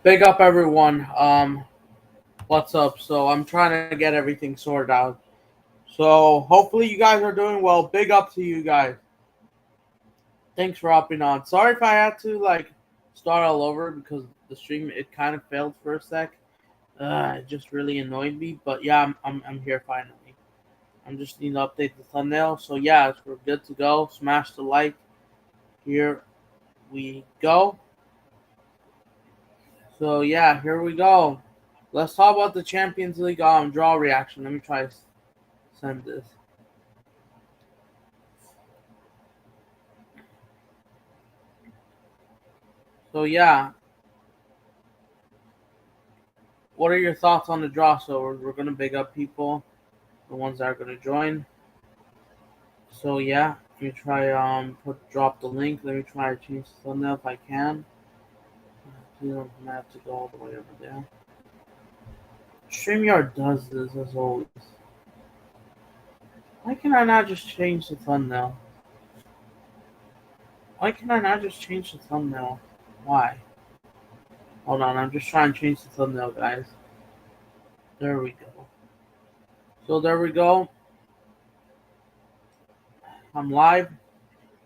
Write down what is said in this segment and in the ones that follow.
Big up everyone. What's up? So I'm trying to get everything sorted out. So hopefully you guys are doing well. Big up to you guys. Thanks for hopping on. Sorry if I had to start all over because the stream it kind of failed for a sec. It just really annoyed me. But yeah, I'm here finally. I'm just need to update the thumbnail. So yeah, we're good to go. Smash the like. Here we go. So yeah, here we go. Let's talk about the Champions League draw reaction. Let me try to send this. So yeah, what are your thoughts on the draw? So we're gonna big up people, the ones that are gonna join. So yeah, let me try drop the link. Let me try to change the thumbnail if I can. You don't have to go all the way over there. StreamYard does this as always. Why can I not just change the thumbnail? Why can I not just change the thumbnail? Why? Hold on, I'm just trying to change the thumbnail, guys. There we go. So there we go. I'm live.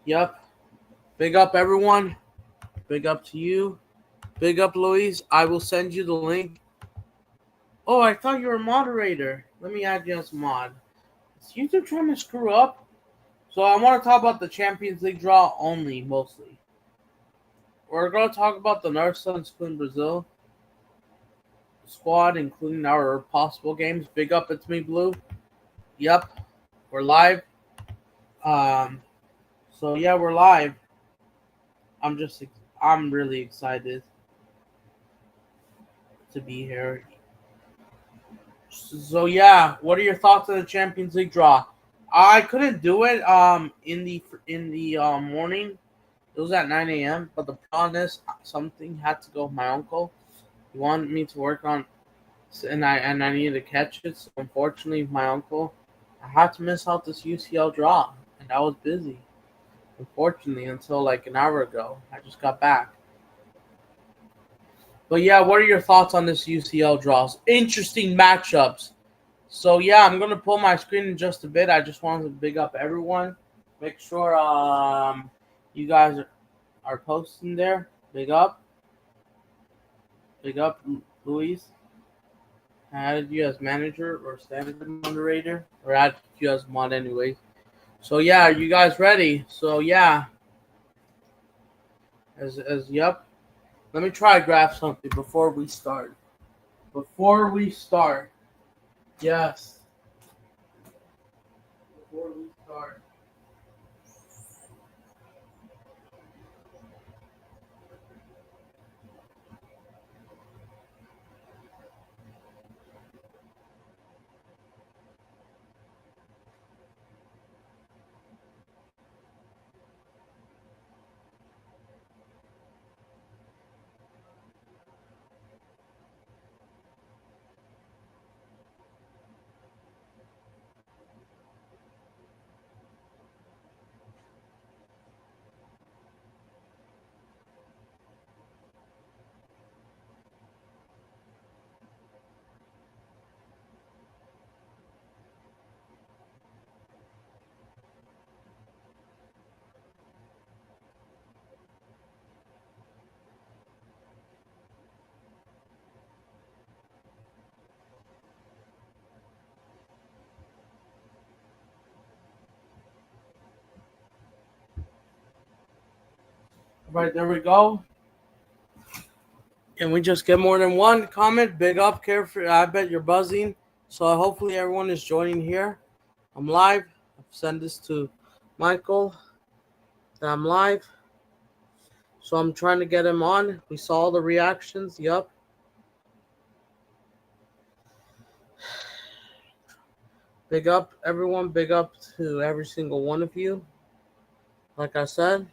Yep. Big up everyone. Big up to you. Big up Luis. I will send you the link. Oh, I thought you were a moderator. Let me add you as a mod. Is YouTube trying to screw up? So I want to talk about the Champions League draw only, mostly. We're going to talk about the North Sun Spoon Brazil squad, including our possible games. Big up, it's me, Blue. Yep, we're live. So yeah, we're live. I'm really excited to be here. So yeah, what are your thoughts on the Champions League draw? I couldn't do it in the morning. It was at 9 a.m. But the problem is something had to go with my uncle. He wanted me to work on, and I needed to catch it. So unfortunately, my uncle, I had to miss out this UCL draw, and I was busy. Unfortunately, until like an hour ago, I just got back. But yeah, what are your thoughts on this UCL draws? Interesting matchups. So yeah, I'm gonna pull my screen in just a bit. I just wanted to big up everyone. Make sure you guys are posting there. Big up, Luis. I added you as manager or standard moderator, or added you as mod anyways. So yeah, are you guys ready? So yeah, as yep. Let me try to grab something before we start. Yes. Before we start. All right, there we go. And we just get more than one comment. Big up, careful. I bet you're buzzing. So hopefully everyone is joining here. I'm live. I've sent this to Michael. That I'm live. So I'm trying to get him on. We saw the reactions. Yup. Big up, everyone. Big up to every single one of you. Like I said.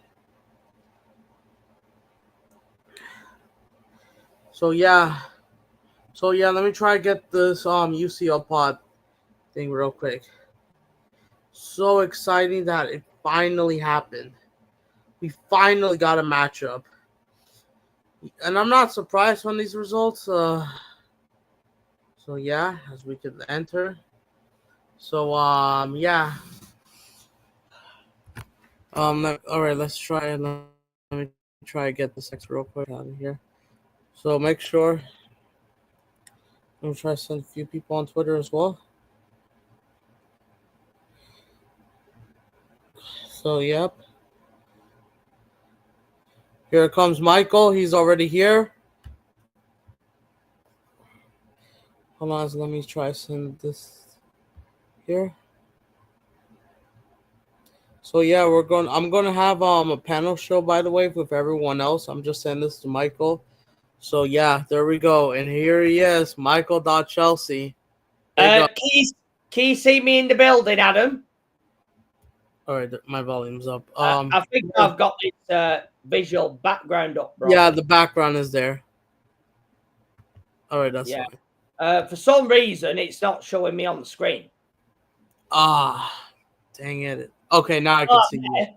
So yeah. Let me try to get this UCL pod thing real quick. So exciting that it finally happened. We finally got a matchup. And I'm not surprised when these results. So yeah, as we could enter. So yeah. All right, let's try it. Let me try to get this text real quick out of here. So make sure. I'm gonna try to send a few people on Twitter as well. So yep. Here comes Michael. He's already here. Hold on, so let me try to send this here. So yeah, I'm gonna have a panel show, by the way, with everyone else. I'm just sending this to Michael. So yeah, there we go. And here he is, Michael Chelsea. Big up. Can you see me in the building, Adam? All right, my volume's up. I think Yeah. I've got this visual background up, bro. Yeah, the background is there. All right, that's fine. For some reason, it's not showing me on the screen. Dang it. Okay, now I can see you.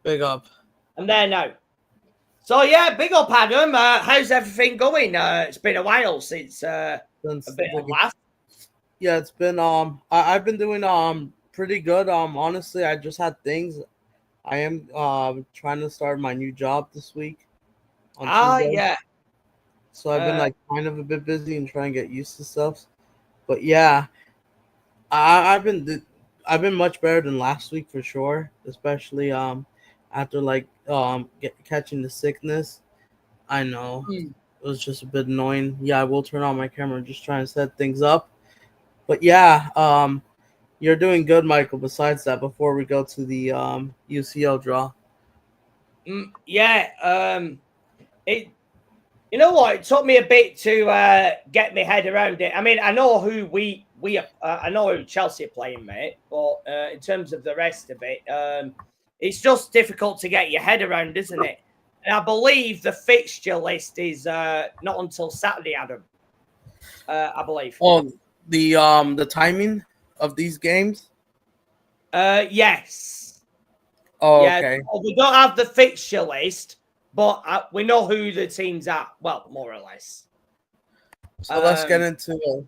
Big up. I'm there now. So yeah, big up, Adam. How's everything going? It's been a while since a bit of laugh. Yeah, it's been I've been doing pretty good. Honestly, I just had things. I am trying to start my new job this week. On Tuesday. Yeah. So I've been like kind of a bit busy and trying to get used to stuff. But yeah, I've been much better than last week for sure. Especially after like catching the sickness. I know it was just a bit annoying. Yeah, I will turn on my camera, just trying to set things up. But yeah, you're doing good, Michael. Besides that, before we go to the UCL draw. It. You know what? It took me a bit to get my head around it. I mean, I know who I know who Chelsea are playing, mate. But in terms of the rest of it, it's just difficult to get your head around, isn't it? And I believe the fixture list is not until Saturday, Adam. I believe. Oh, the timing of these games. Yes. Oh, yeah, okay. We don't have the fixture list. But we know who the teams are. Well, more or less. So let's get into it.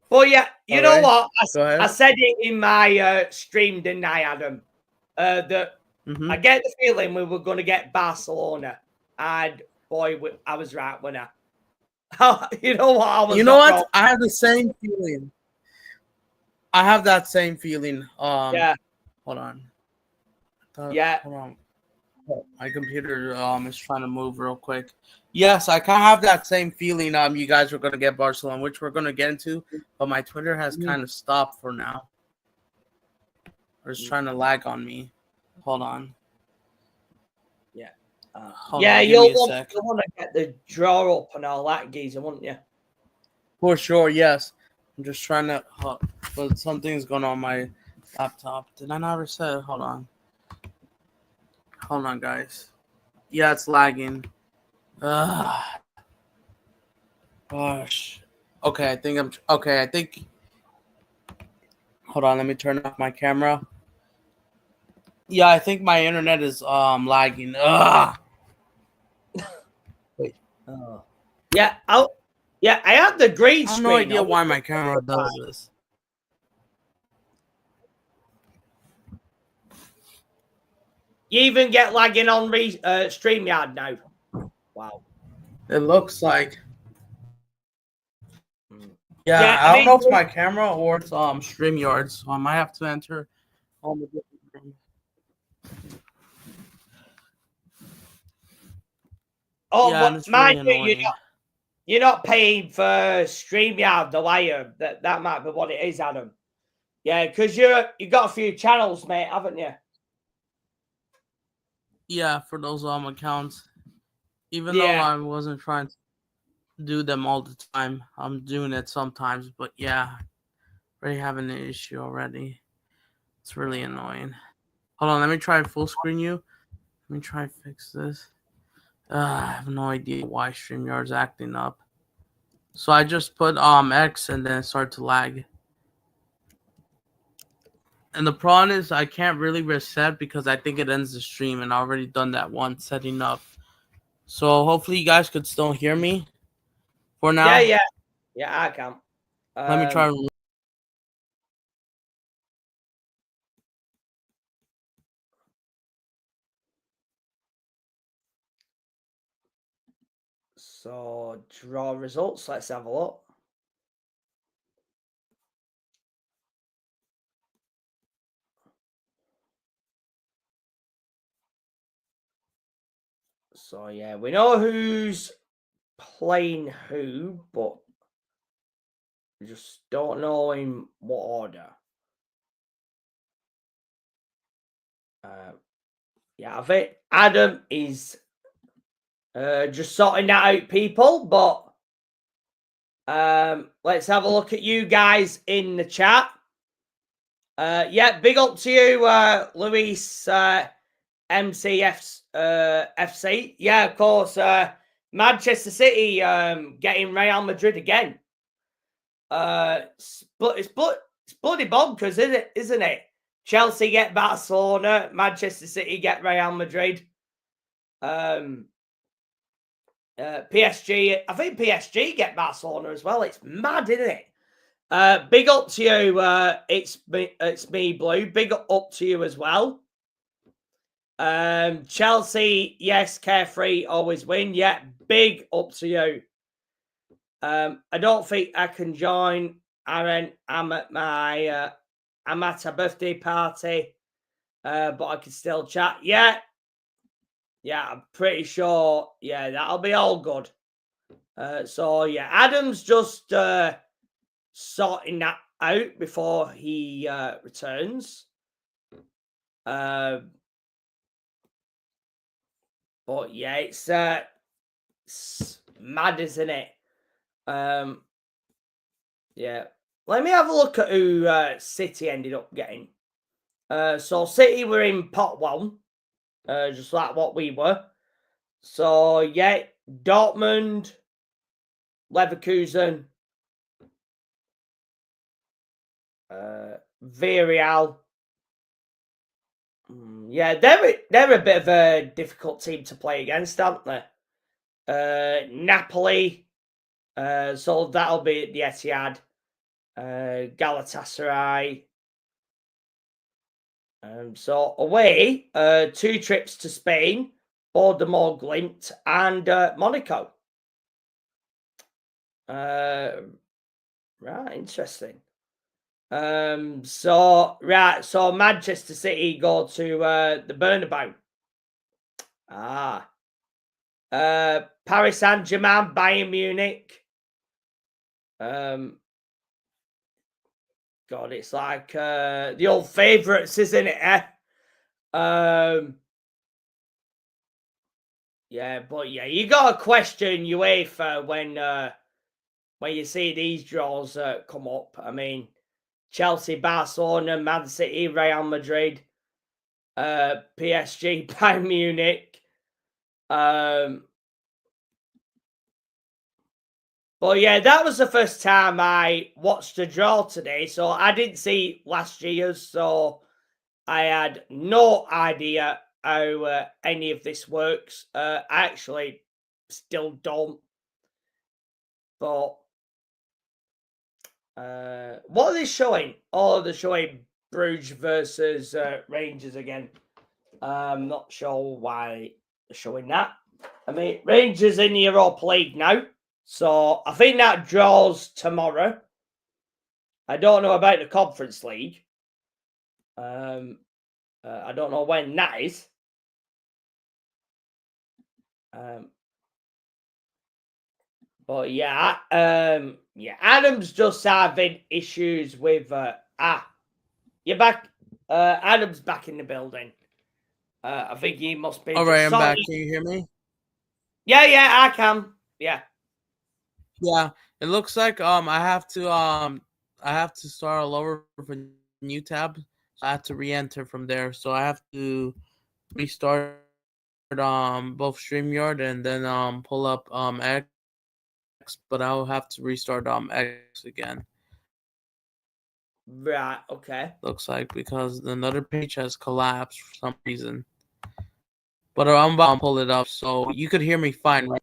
But yeah, you know what? I said it in my stream, didn't I, Adam? That I get the feeling we were going to get Barcelona. And boy, I was right, wasn't I? You know what? I was wrong. I have the same feeling. I have that same feeling. Yeah. Hold on. Hold on. My computer is trying to move real quick. Yes, I kind of have that same feeling. You guys are going to get Barcelona, which we're going to get into, but my Twitter has kind of stopped for now. It's trying to lag on me. Hold on. Yeah. You'll want to get the draw up and all that, geezer, wouldn't you? For sure, yes. I'm just trying to, but something's going on my laptop. Did I not reset? Hold on. Hold on, guys. Yeah, it's lagging. Gosh. Okay, I think. Hold on, let me turn off my camera. Yeah, I think my internet is lagging. Wait. Yeah, I have the green screen. I have no idea why my camera does this. You even get lagging on StreamYard now. Wow. It looks like. Yeah, I don't know if it's my camera or it's StreamYard, so I might have to enter all the different rooms. Oh, yeah, mind you, you're not paying for StreamYard, though, are you? That might be what it is, Adam. Yeah, because you got a few channels, mate, haven't you? Yeah, for those accounts. Even though I wasn't trying to do them all the time, I'm doing it sometimes. But yeah, already having an issue already. It's really annoying. Hold on, let me try full screen you. Let me try fix this. I have no idea why StreamYard's acting up. So I just put X and then it started to lag. And the problem is I can't really reset because I think it ends the stream, and I already done that once setting up. So hopefully you guys could still hear me for now. Yeah, I can. Let me try. So draw results. Let's have a look. So yeah, we know who's playing who, but we just don't know in what order. Yeah, I think Adam is just sorting that out, people. But let's have a look at you guys in the chat. Yeah, big up to you, Luis MCF FC. Yeah, of course. Manchester City getting Real Madrid again. But it's bloody bonkers, isn't it? Chelsea get Barcelona, Manchester City get Real Madrid. PSG, I think PSG get Barcelona as well. It's mad, isn't it? Big up to you. It's me, Blue. Big up to you as well. Chelsea, yes, carefree, always win. Yeah, big up to you. I don't think I can join. Aaron, I'm at a birthday party, but I can still chat. Yeah, I'm pretty sure. Yeah, that'll be all good. So yeah, Adam's just sorting that out before he returns. But yeah, it's mad, isn't it? Yeah. Let me have a look at who City ended up getting. So City were in pot one, just like what we were. So yeah, Dortmund, Leverkusen, Villarreal. Yeah, they're a bit of a difficult team to play against, aren't they? Napoli. So that'll be at the Etihad. Galatasaray. So away, 2 trips to Spain, Bordeaux, Glimt, and Monaco. Right, interesting. So Manchester City go to the Bernabeu. Paris Saint-Germain, Bayern Munich. God, it's like the old favourites, isn't it? Yeah, but yeah, you got to question UEFA when you see these draws come up. I mean, Chelsea, Barcelona, Man City, Real Madrid, PSG, Bayern Munich. But yeah, that was the first time I watched a draw today, so I didn't see last year's, so I had no idea how any of this works. I actually still don't. But what are they showing? Oh, they're showing Bruges versus Rangers again. I'm not sure why they're showing that. I mean, Rangers in the Europa League now. So I think that draws tomorrow. I don't know about the Conference League. I don't know when that is. But yeah, Adam's just having issues with you're back. Adam's back in the building. I think he must be. All right, I'm back. Can you hear me? Yeah, I can. Yeah. Yeah, it looks like I have to start all over for a new tab. So I have to re-enter from there. So I have to restart both StreamYard and then pull up X, but I'll have to restart X again. Right. Okay. Looks like because another page has collapsed for some reason. but I'm about to pull it up so you could hear me fine, right?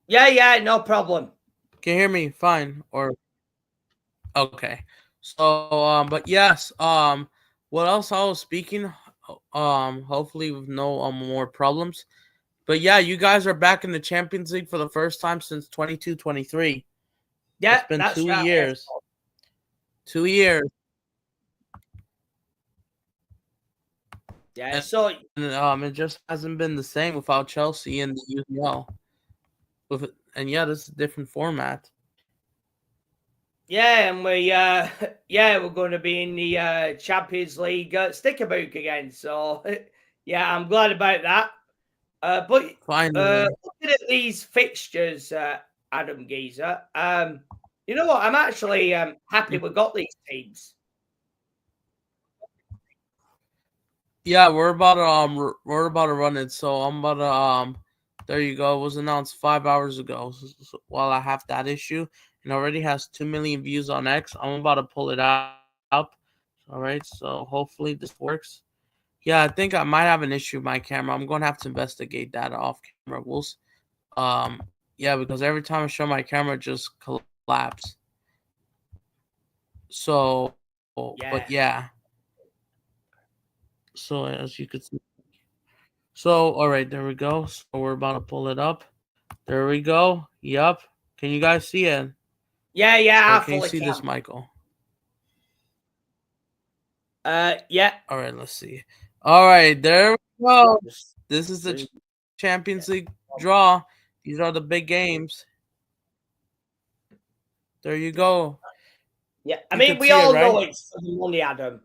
Yeah, no problem. Can you hear me fine or okay? So but yes, what else I was speaking? Hopefully with no more problems. But yeah, you guys are back in the Champions League for the first time since 22-23. Yeah, It's been that's 2 right. years. 2 years. Yeah, And so it just hasn't been the same without Chelsea in the UCL. And yeah, this is a different format. yeah, and we we're going to be in the Champions League sticker book again. So yeah, I'm glad about that. But Finally. looking at these fixtures, Adam Geezer, you know what? I'm actually happy we got these teams. Yeah, we're about to run it. So I'm about to there you go. It was announced 5 hours ago. So while I have that issue and already has 2 million views on X, I'm about to pull it up. All right, so hopefully this works. Yeah, I think I might have an issue with my camera. I'm gonna have to investigate that off camera. Yeah, because every time I show my camera, it just collapse. So, but yeah. So as you could see. So all right, there we go. So we're about to pull it up. There we go. Yup. Can you guys see it? Yeah, Or I can you fully see can. this, Michael? Yeah. All right, let's see. All right, there we go. This is the Champions League draw. These are the big games. There you go. Yeah, I You mean, could we see it, all know right? it's for the money, Adam.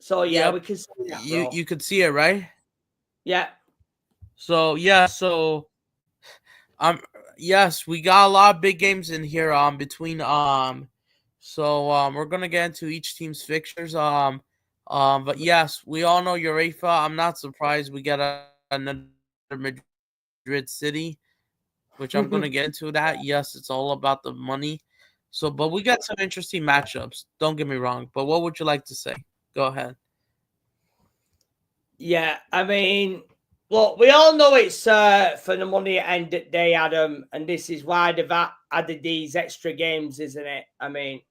So yeah, Yep. we can see that, bro. You could see it, right? Yeah. So yeah, so yes, we got a lot of big games in here between so we're gonna get into each team's fixtures but yes, we all know UEFA. I'm not surprised we get another Madrid City, which I'm gonna get into that. Yes, it's all about the money. So but we got some interesting matchups, don't get me wrong. But what would you like to say? Go ahead. Yeah, I mean, look, we all know it's for the money at end of the day, Adam, and this is why they've added these extra games, isn't it? I mean,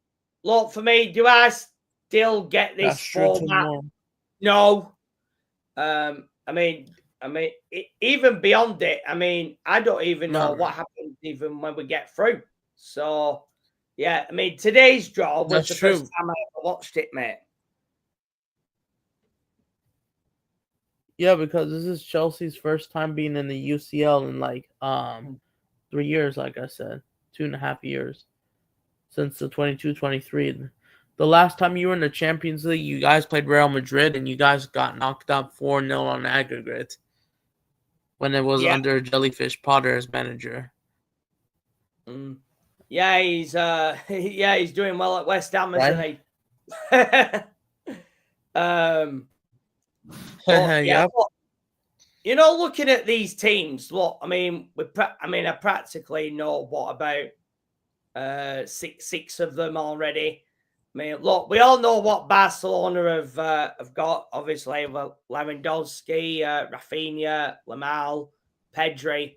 look, for me, do I still get this That's true format? too. No. Even beyond it, I mean, I don't even know No. what happens even when we get through. So, yeah, I mean, today's draw was That's the first true. time I ever watched it, mate. Yeah, because this is Chelsea's first time being in the UCL in like 3 years, like I said, 2.5 years since the 22-23. The last time you were in the Champions League, you guys played Real Madrid and you guys got knocked out 4-0 on aggregate when it was under Jellyfish Potter as manager. Yeah, he's he's doing well at West Ham, isn't he? Yep. You know, looking at these teams, look, I mean, I practically know what about six of them already. I mean, look, we all know what Barcelona have got. Obviously, well, Lewandowski, Rafinha, Lamal, Pedri.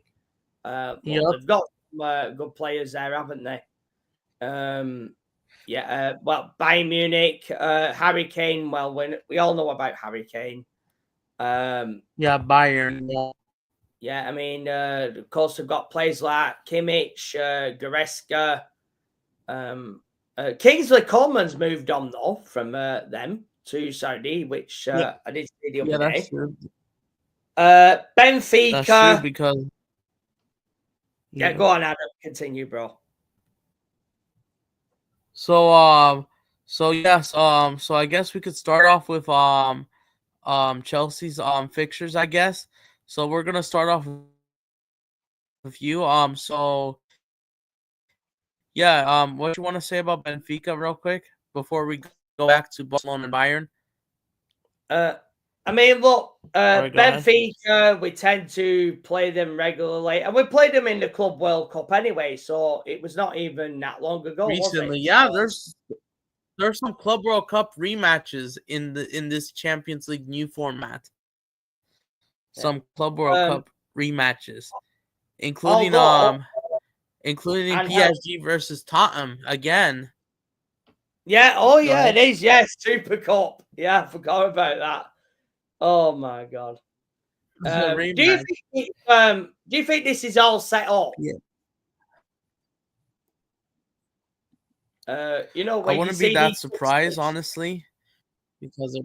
They've got some good players there, haven't they? Well, Bayern Munich, Harry Kane. Well, we all know about Harry Kane. Bayern. Yeah, I mean, of course, they've got players like Kimmich, Goretzka. Kingsley Coleman's moved on, though, from them to Saudi, which I did see the other day. That's true. Benfica. That's true because... Yeah, go on, Adam. Continue, bro. So yes, so I guess we could start off with Chelsea's fixtures, I guess. So we're gonna start off with you. So yeah, what you want to say about Benfica real quick before we go back to Barcelona and Bayern? I mean, look, Benfica, we tend to play them regularly, and we played them in the Club World Cup anyway, so it was not even that long ago, recently, was it? yeah, There's some Club World Cup rematches in this Champions League new format. Some Club World Cup rematches, including PSG versus Tottenham again. Yeah. Oh yeah, it is. Yes, Super Cup. Yeah, I forgot about that. Oh my god. Do you think this is all set up? Yeah. You know, I wouldn't be that surprised, honestly, because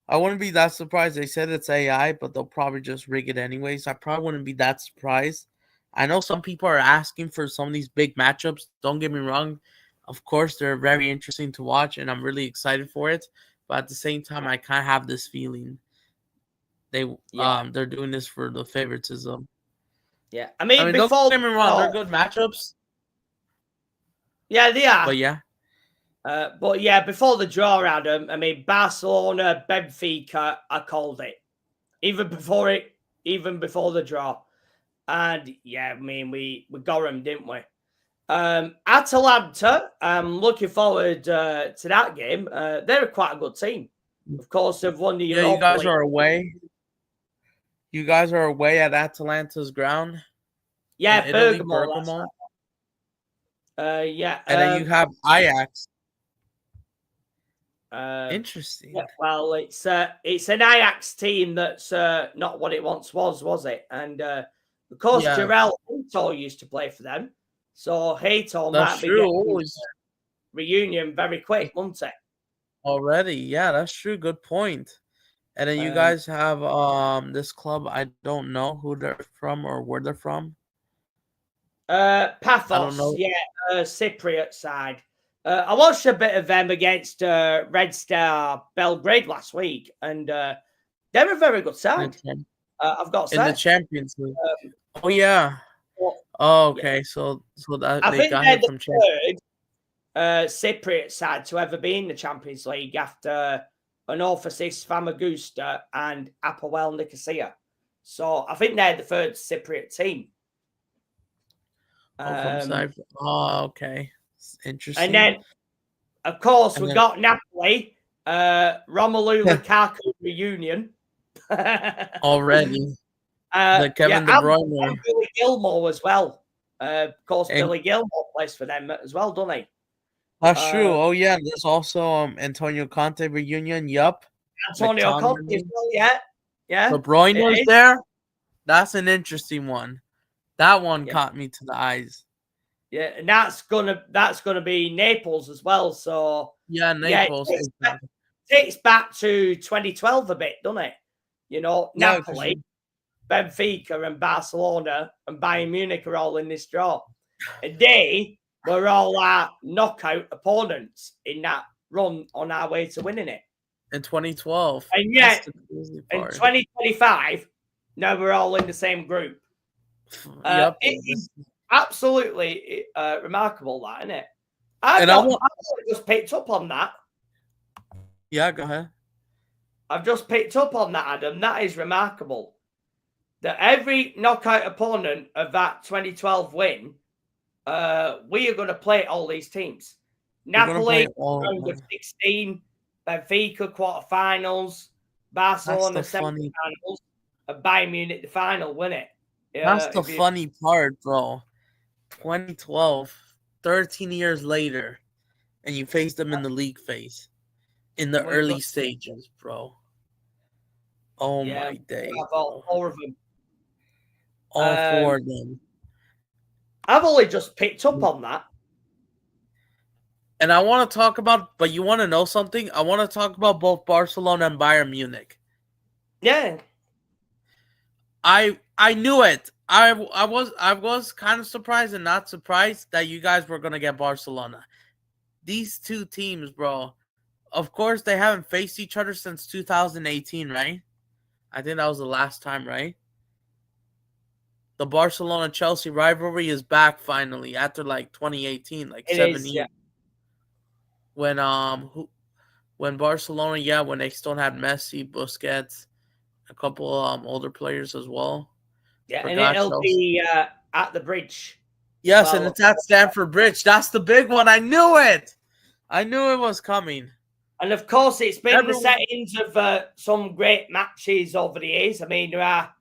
I wouldn't be that surprised. They said it's AI, but they'll probably just rig it anyways. I probably wouldn't be that surprised. I know some people are asking for some of these big matchups. Don't get me wrong. Of course, they're very interesting to watch, and I'm really excited for it. But at the same time, I kind of have this feeling they're doing this for the favoritism. Yeah, I mean don't get me wrong, they're good matchups. Yeah, they are. But yeah. But yeah, before the draw, Adam, I mean, Barcelona, Benfica, I called it. Even before the draw. And yeah, I mean, we got them, didn't we? Atalanta, I'm looking forward to that game. They're quite a good team. Of course, they've won the Europa you guys League. are away. You guys are away at Atalanta's ground. Yeah, Bergamo. Yeah. And then you have Ajax. Interesting. Yeah, well, it's an Ajax team that's not what it once was it? And of course, Jarell Hato used to play for them. So Hato might be getting reunion very quick, won't it? Already, yeah, that's true. Good point. And then you guys have this club. I don't know who they're from or where they're from. Paphos, yeah, Cypriot side. I watched a bit of them against Red Star Belgrade last week, and they're a very good side. I've got in the Champions League. Oh yeah. Oh, okay. Yeah. So that I think they're the third Cypriot side to ever be in the Champions League after Anorthosis Famagusta and Apoel Nicosia. So I think they're the third Cypriot team. Okay. Interesting. And then, of course, we got Napoli, Romelu Lukaku reunion. Already. Kevin De Bruyne. And Billy Gilmore as well. Of course, Billy Gilmore plays for them as well, doesn't he? That's true. Oh, yeah. There's also Antonio Conte reunion. Yup. Antonio Conte as well, yeah. Yeah. De Bruyne is there. That's an interesting one. That one caught me to the eyes. Yeah, and that's gonna be Naples as well. So yeah, Naples takes back to 2012 a bit, doesn't it? You know, Napoli, Benfica, and Barcelona and Bayern Munich are all in this draw, and they were all our knockout opponents in that run on our way to winning it in 2012. And yet, in 2025, now we're all in the same group. Yep. It is absolutely remarkable, that, isn't it? I've just picked up on that. Yeah, go ahead. I've just picked up on that, Adam. That is remarkable. That every knockout opponent of that 2012 win, we are going to play all these teams. Napoli, round of 16, Benfica, quarterfinals, Barcelona, semi-finals, and Bayern Munich, the final, win it. That's the funny part, bro. 2012, 13 years later, and you face them in the league phase, in the early stages, bro. Oh my day! All four of them. All four of them. I've only just picked up on that. And I want to talk about, but you want to know something? I want to talk about both Barcelona and Bayern Munich. Yeah. I knew it. I was kind of surprised and not surprised that you guys were gonna get Barcelona. These two teams, bro. Of course, they haven't faced each other since 2018, right? I think that was the last time, right? The Barcelona-Chelsea rivalry is back finally after like 2018, like 7 years. When Barcelona, when they still had Messi, Busquets, a couple older players as well. Yeah, and it'll be at the bridge. Yes, and it's at Stamford Bridge. That's the big one. I knew it. I knew it was coming. And of course, it's been Everyone, the settings of some great matches over the years. I mean, there are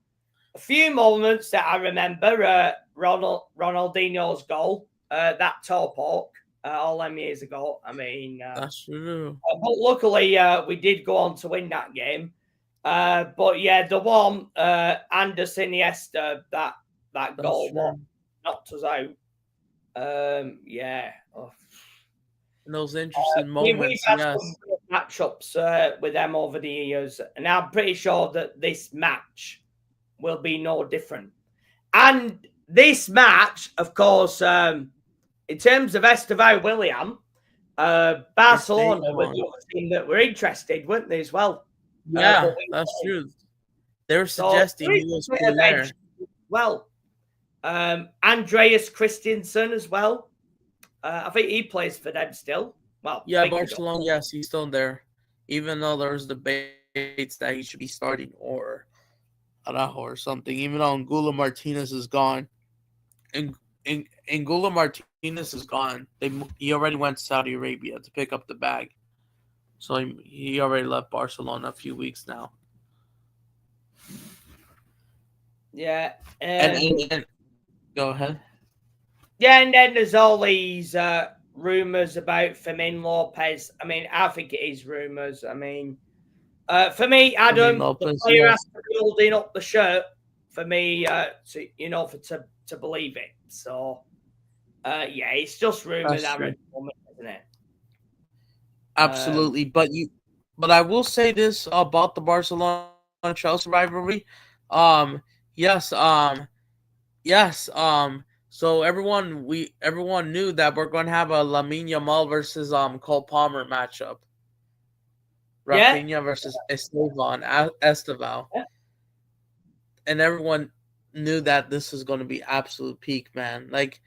a few moments that I remember. Ronaldinho's goal, that toe poke, all them years ago. I mean, that's true. but luckily we did go on to win that game. But yeah, the one Anderson Iniesta, that That's goal what true. knocked us out. Yeah. Oh. In those interesting We've moments, had yes. some good matchups with them over the years, and I'm pretty sure that this match will be no different. And this match, of course, in terms of Estevao William, It's staying Barcelona were on. the other team that were interested, weren't they, as well? Yeah, But we that's won. true. They were So suggesting there is he was a bit still of edge there. as well. Andreas Christensen as well. I think he plays for them still. Well, Yeah, think he does. Barcelona, yes, he's still there. Even though there's debates that he should be starting or Araujo or something. Even though Angulo Martinez is gone. And Angulo Martinez is gone. He already went to Saudi Arabia to pick up the bag. So he already left Barcelona a few weeks now. Yeah. And go ahead. Yeah, and then there's all these rumors about Fermin Lopez. I mean, I think it is rumors. I mean, for me, Fermin Adam, the Lopez, player has yes. to be holding up the shirt for me to believe it. So, yeah, it's just rumors That's at true. the moment, isn't it? Absolutely. But I will say this about the Barcelona Chelsea rivalry. Yes, yes, so everyone knew that we're going to have a Lamine Yamal versus Cole Palmer matchup. Yeah. Rafinha versus Esteval. Yeah. And everyone knew that this was going to be absolute peak, man. Like,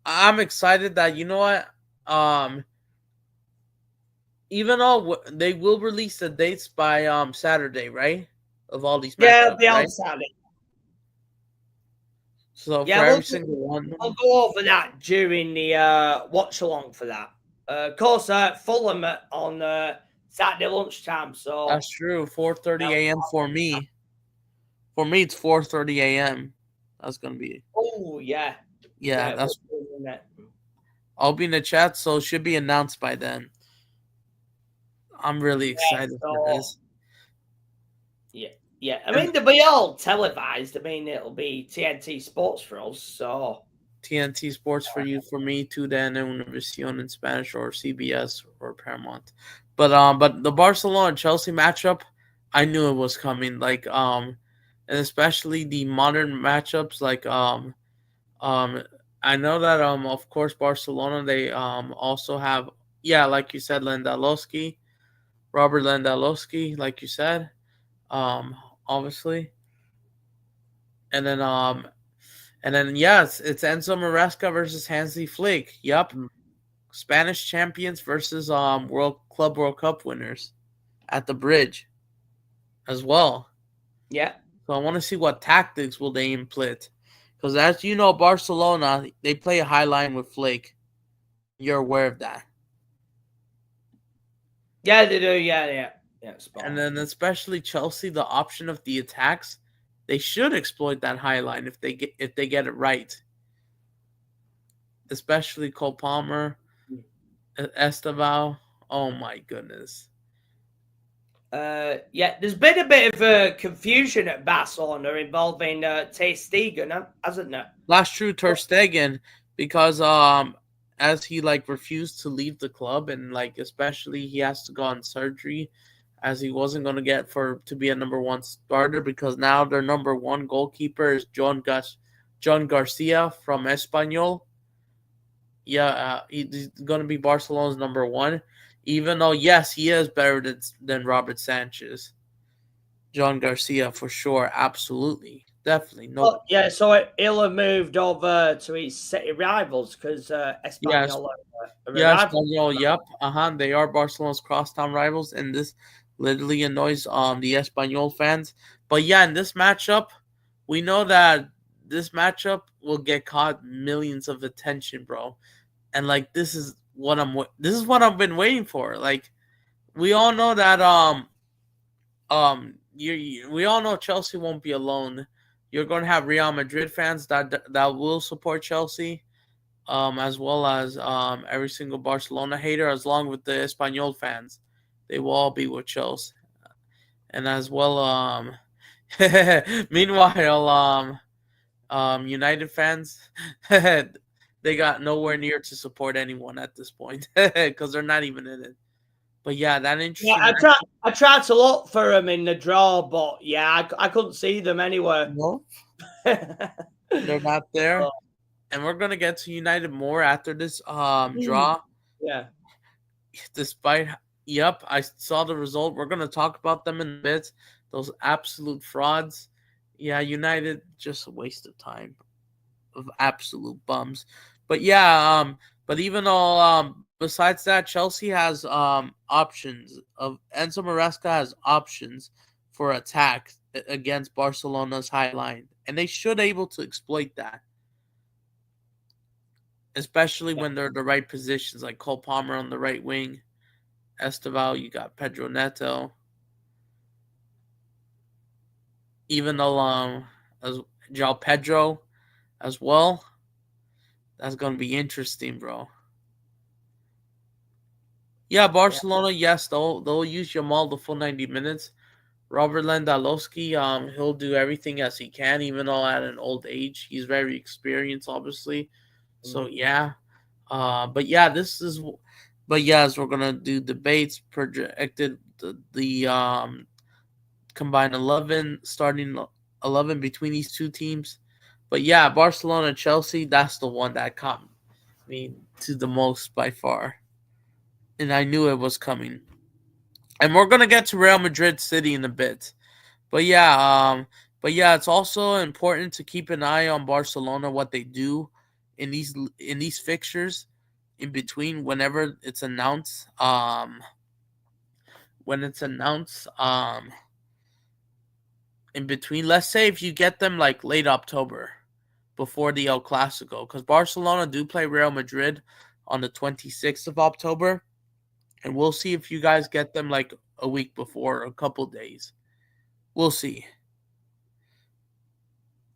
I'm excited that, you know what, even though they will release the dates by Saturday, right? Of all these Yeah, matchups, the right? outside. So for Yeah, every single one. we'll go over that during the watch along for that. Of course, Fulham on Saturday lunchtime. So That's true. 4:30 a.m. for me. For me, it's 4:30 a.m. That's gonna be. oh yeah, Yeah, yeah, that's. we're doing that. I'll be in the chat, so it should be announced by then. I'm really Yeah, excited for so this. yeah, yeah. I And mean, they'll be all televised. I mean, it'll be TNT Sports for us. So TNT Sports for you, for me, TUDN Univision in Spanish, or CBS or Paramount. But the Barcelona Chelsea matchup, I knew it was coming. Like and especially the modern matchups, like Um, I know that of course Barcelona, they also have, yeah, like you said, Robert Lewandowski, like you said, um obviously, and then yes, it's Enzo Maresca versus Hansi Flick. Yep, Spanish champions versus World Cup winners at the bridge as well. yeah, So I want to see what tactics will they implement, because as you know, Barcelona, they play a high line with Flick. You're aware of that. yeah, they do. Yeah, yeah, yeah. Spot And on. then especially Chelsea, the option of the attacks, they should exploit that high line if they get it right. Especially Cole Palmer, Esteval. Oh my goodness. Yeah, there's been a bit of confusion at Barcelona involving Ter Stegen, hasn't there? Last true Ter Stegen, because as he like refused to leave the club, and like especially he has to go on surgery, as he wasn't going to get to be a number one starter, because now their number one goalkeeper is John Garcia from Espanyol. Yeah, he's going to be Barcelona's number one, even though yes, he is better than Robert Sanchez. John Garcia for sure, absolutely, definitely, no. Yeah, so he'll have moved over to his city rivals because Yes, Espanyol are a yes, rival. yep, they are Barcelona's crosstown rivals, and this literally annoys the Espanyol fans. But yeah, in this matchup, we know that this matchup will get caught millions of attention, bro. And like this is this is what I've been waiting for. Like we all know that we all know Chelsea won't be alone. You're going to have Real Madrid fans that will support Chelsea, as well as every single Barcelona hater, as long with the Espanyol fans. They will all be with Chelsea, and as well meanwhile United fans they got nowhere near to support anyone at this point because they're not even in it. But yeah, that Yeah, interesting. I tried to look for them in the draw, but yeah, I couldn't see them anywhere. No, they're not there. And we're gonna get to United more after this draw. Yeah. Despite yep, I saw the result. We're gonna talk about them in a bit. Those absolute frauds. Yeah, United just a waste of time of absolute bums. But yeah, but even though besides that, Chelsea has options of Enzo Maresca has options for attack against Barcelona's high line, and they should able to exploit that, especially when they're the right positions, like Cole Palmer on the right wing, Esteval, you got Pedro Neto, even though as João Pedro as well. That's gonna be interesting, bro. Yeah, Barcelona, yes, they'll use Jamal the full 90 minutes. Robert Lewandowski, he'll do everything as he can, even though at an old age. He's very experienced, obviously. So yeah. But yeah, as we're gonna do debates, projected the combined 11, starting 11 between these two teams. But yeah, Barcelona and Chelsea, that's the one that caught me to the most by far. And I knew it was coming. And we're gonna get to Real Madrid City in a bit. But yeah, it's also important to keep an eye on Barcelona, what they do in these fixtures in between whenever it's announced. When it's announced, in between, let's say if you get them like late October before the El Clasico, because Barcelona do play Real Madrid on the 26th of October, and we'll see if you guys get them like a week before, a couple days. We'll see.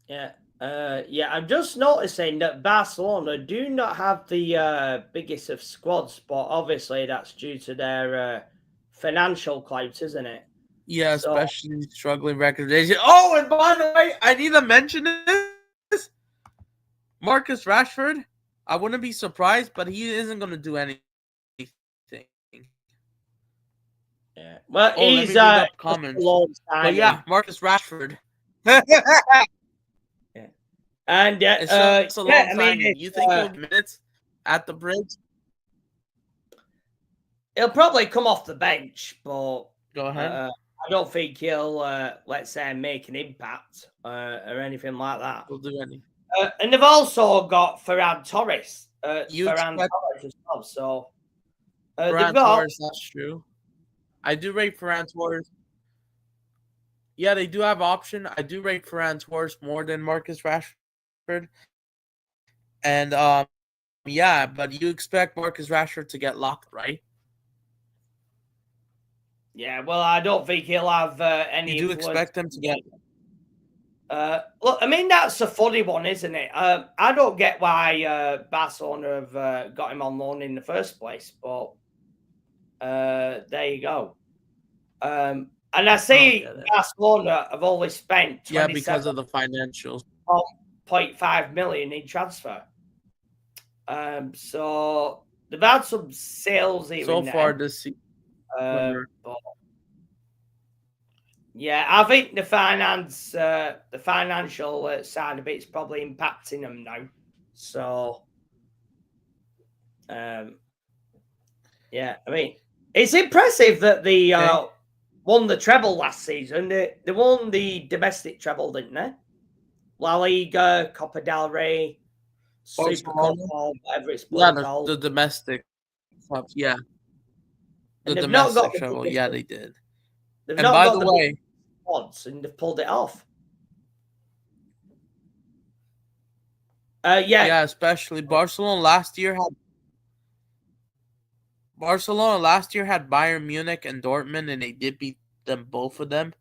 Yeah. Yeah, I'm just noticing that Barcelona do not have the biggest of squads, but obviously that's due to their financial clout, isn't it? Yeah, especially struggling record. Oh, and by the way, I need to mention this. Marcus Rashford, I wouldn't be surprised, but he isn't going to do anything. Yeah. Well, let me read up comments. But yeah, Marcus Rashford. Yeah. And it's just a long time. mean, You think he'll get minutes at the bridge? He'll probably come off the bench, but go ahead. I don't think he'll, let's say, make an impact or anything like that. He'll do anything. And they've also got Ferran Torres. Torres as well. So Ferran Torres, that's true. I do rate Ferran Torres. Yeah, they do have option. I do rate Ferran Torres more than Marcus Rashford. And yeah, but you expect Marcus Rashford to get locked, right? Yeah, well, I don't think he'll have any. You do expect him to get. Look, I mean that's a funny one, isn't it? I don't get why Barcelona have got him on loan in the first place, but there you go. And I see Barcelona have only spent because of the financials, 0.5 million in transfer. So they've had some sales here so far this season. But yeah, I think the financial side of it is probably impacting them now. So, yeah, I mean, it's impressive that they won the treble last season. They won the domestic treble, didn't they? La Liga, Copa del Rey, Super Cup, whatever it's called. The domestic clubs, yeah. The domestic treble, yeah, they did. And by the way, odds and they've pulled it off. Yeah, especially Barcelona last year had Barcelona last year had Bayern Munich and Dortmund, and they did beat them, both of them.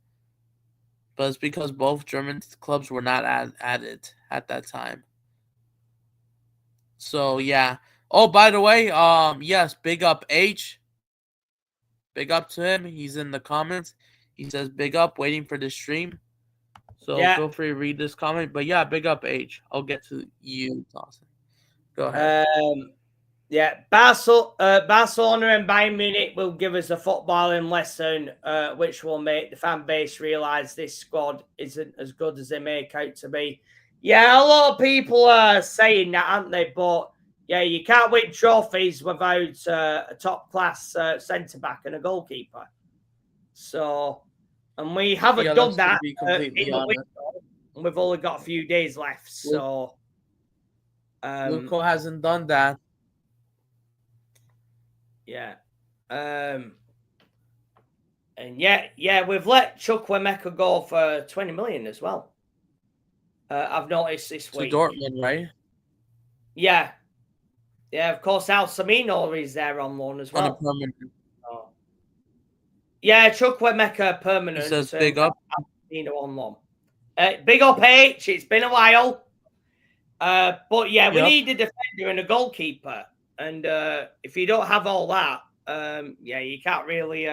But it's because both German clubs were not added at that time. So yeah. Oh, by the way, yes, big up H. Big up to him. He's in the comments. He says big up, waiting for the stream. So feel free to read this comment. But yeah, big up H. I'll get to you, Dawson. Go ahead. Barcelona and Bayern Munich will give us a footballing lesson, which will make the fan base realise this squad isn't as good as they make out to be. Yeah, a lot of people are saying that, aren't they? But yeah, you can't win trophies without a top-class centre-back and a goalkeeper. So, and we haven't done that in the window, and we've only got a few days left. So, Luko hasn't done that. Yeah. And we've let Chukwuemeka go for 20 million as well. I've noticed this week. To Dortmund, right? Yeah. Yeah, of course, Alsamino is there on loan as well. Oh. Yeah, Chukwuemeka permanent. He says big up. Alsamino on loan. Big up, H. It's been a while. But yeah, we need a defender and a goalkeeper. And if you don't have all that, you can't really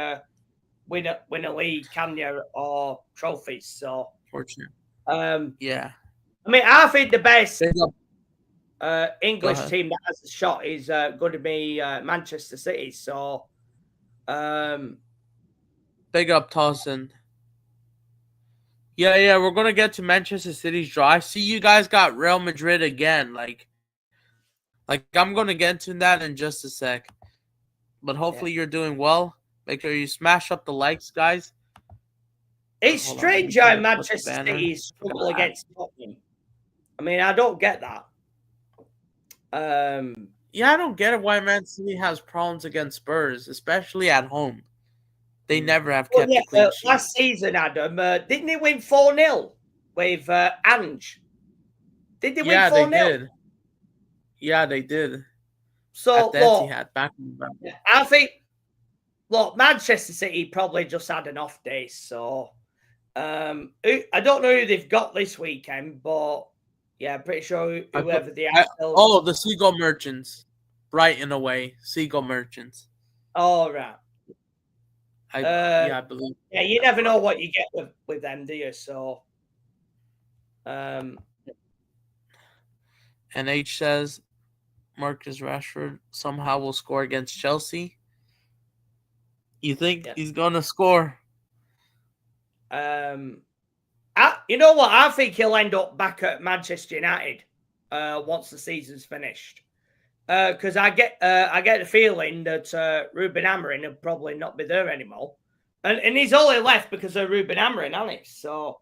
win a league, can you, or trophies? So, fortunate. Yeah. I mean, I think the best English team that has a shot is going to be Manchester City. So, big up, Towson. Yeah, we're gonna get to Manchester City's draw. I see you guys got Real Madrid again. Like I'm gonna get into that in just a sec. But hopefully you're doing well. Make sure you smash up the likes, guys. It's strange how Manchester City struggle against Tottenham. I mean, I don't get that. Yeah, I don't get it why Man City has problems against Spurs, especially at home. They never have kept a clean sheet. Last season, Adam, didn't they win 4-0 with Ange? Did they win 4-0? They did. Yeah, they did. So, back. I think, Manchester City probably just had an off day. So, I don't know who they've got this weekend, but yeah, I'm pretty sure whoever they are. The Seagull Merchants. Brighton away. Seagull Merchants. Oh, right. I believe. Yeah, you never know what you get with them, do you? So, and H says Marcus Rashford somehow will score against Chelsea. You think he's gonna score? You know what? I think he'll end up back at Manchester United once the season's finished. Because I get the feeling that Ruben Amorim will probably not be there anymore, and he's only left because of Ruben Amorim, hasn't he? So,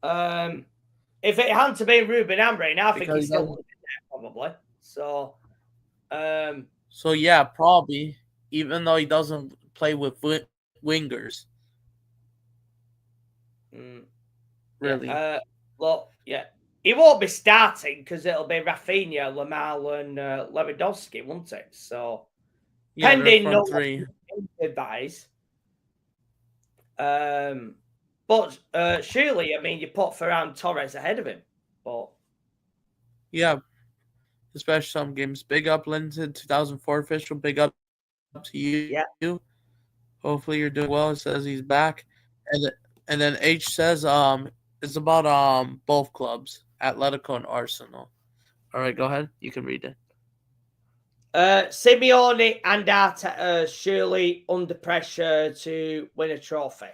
if it hadn't been Ruben Amorim, I think he's still there probably. So, probably, even though he doesn't play with wingers. Really? He won't be starting because it'll be Rafinha, Lamel, and Lewandowski, won't it? So, pending no advice. But surely, I mean, you put Ferran Torres ahead of him. But especially some games. Big up, Linton, 2004 official. Big up to you. Yeah. Hopefully you're doing well. It says he's back, and then H says it's about both clubs. Atletico and Arsenal. All right, go ahead. You can read it. Simeone and Arteta surely under pressure to win a trophy.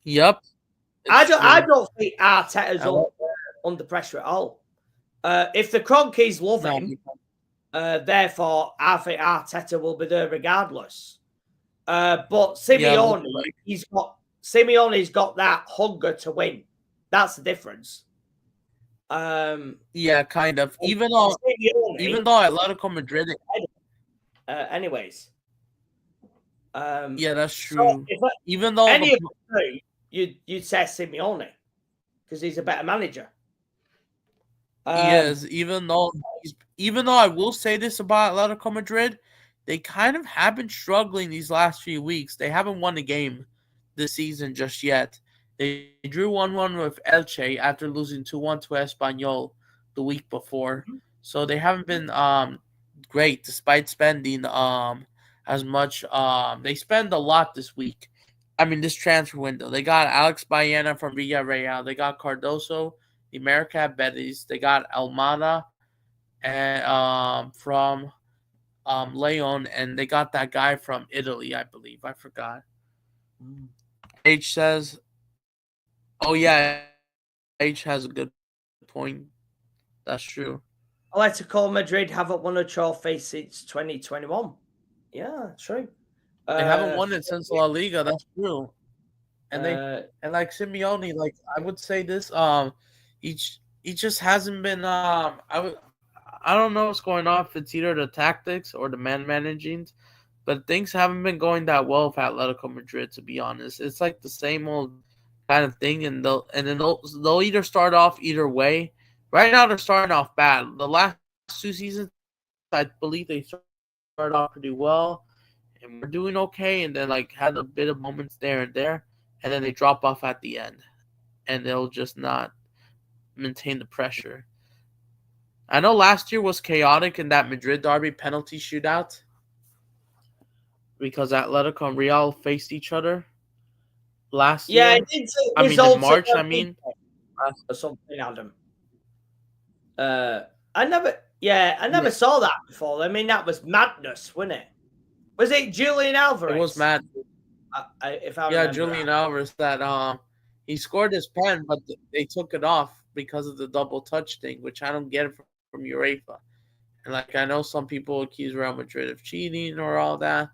Yep. I don't think Arteta's under pressure at all. If the Cronkies love him, therefore I think Arteta will be there regardless. But Simeone, Simeone's got that hunger to win. That's the difference. Kind of. Even though Atletico Madrid. Anyways. That's true. So even though any of the two, you'd say Simeone because he's a better manager. He Um, is, even though I will say this about Atletico Madrid, they kind of have been struggling these last few weeks. They haven't won a game this season just yet. They drew 1-1 with Elche after losing 2-1 to Espanyol the week before. So they haven't been great despite spending as much. They spend a lot this week. I mean, this transfer window. They got Alex Baena from Villarreal. They got Cardoso, the America Betis. They got Almada and from Leon, and they got that guy from Italy, I believe. I forgot. H says, "Oh yeah, H has a good point. That's true. Atletico Madrid haven't won a trophy since 2021. Yeah, true. They haven't won it since La Liga. That's true. And they Uh, and like Simeone, like I would say this, he just hasn't been I don't know what's going on. If it's either the tactics or the man managing, but things haven't been going that well for Atletico Madrid. To be honest, it's like the same old kind of thing, and they'll either start off either way. Right now, they're starting off bad. The last 2 seasons, I believe they started off pretty well, and we're doing okay, and then like had a bit of moments there and there, and then they drop off at the end, and they'll just not maintain the pressure. I know last year was chaotic in that Madrid derby penalty shootout because Atletico and Real faced each other last yeah, it year. did I mean, in result in March. a I mean, or something, Adam. I never, yeah, I yeah, never saw that before. I mean, that was madness, wasn't it? Was it Julian it was Alvarez? mad. If I Yeah, remember Julian right. Alvarez that he scored his pen, but they took it off because of the double touch thing, which I don't get from UEFA. And like I know some people accuse Real Madrid of cheating or all that,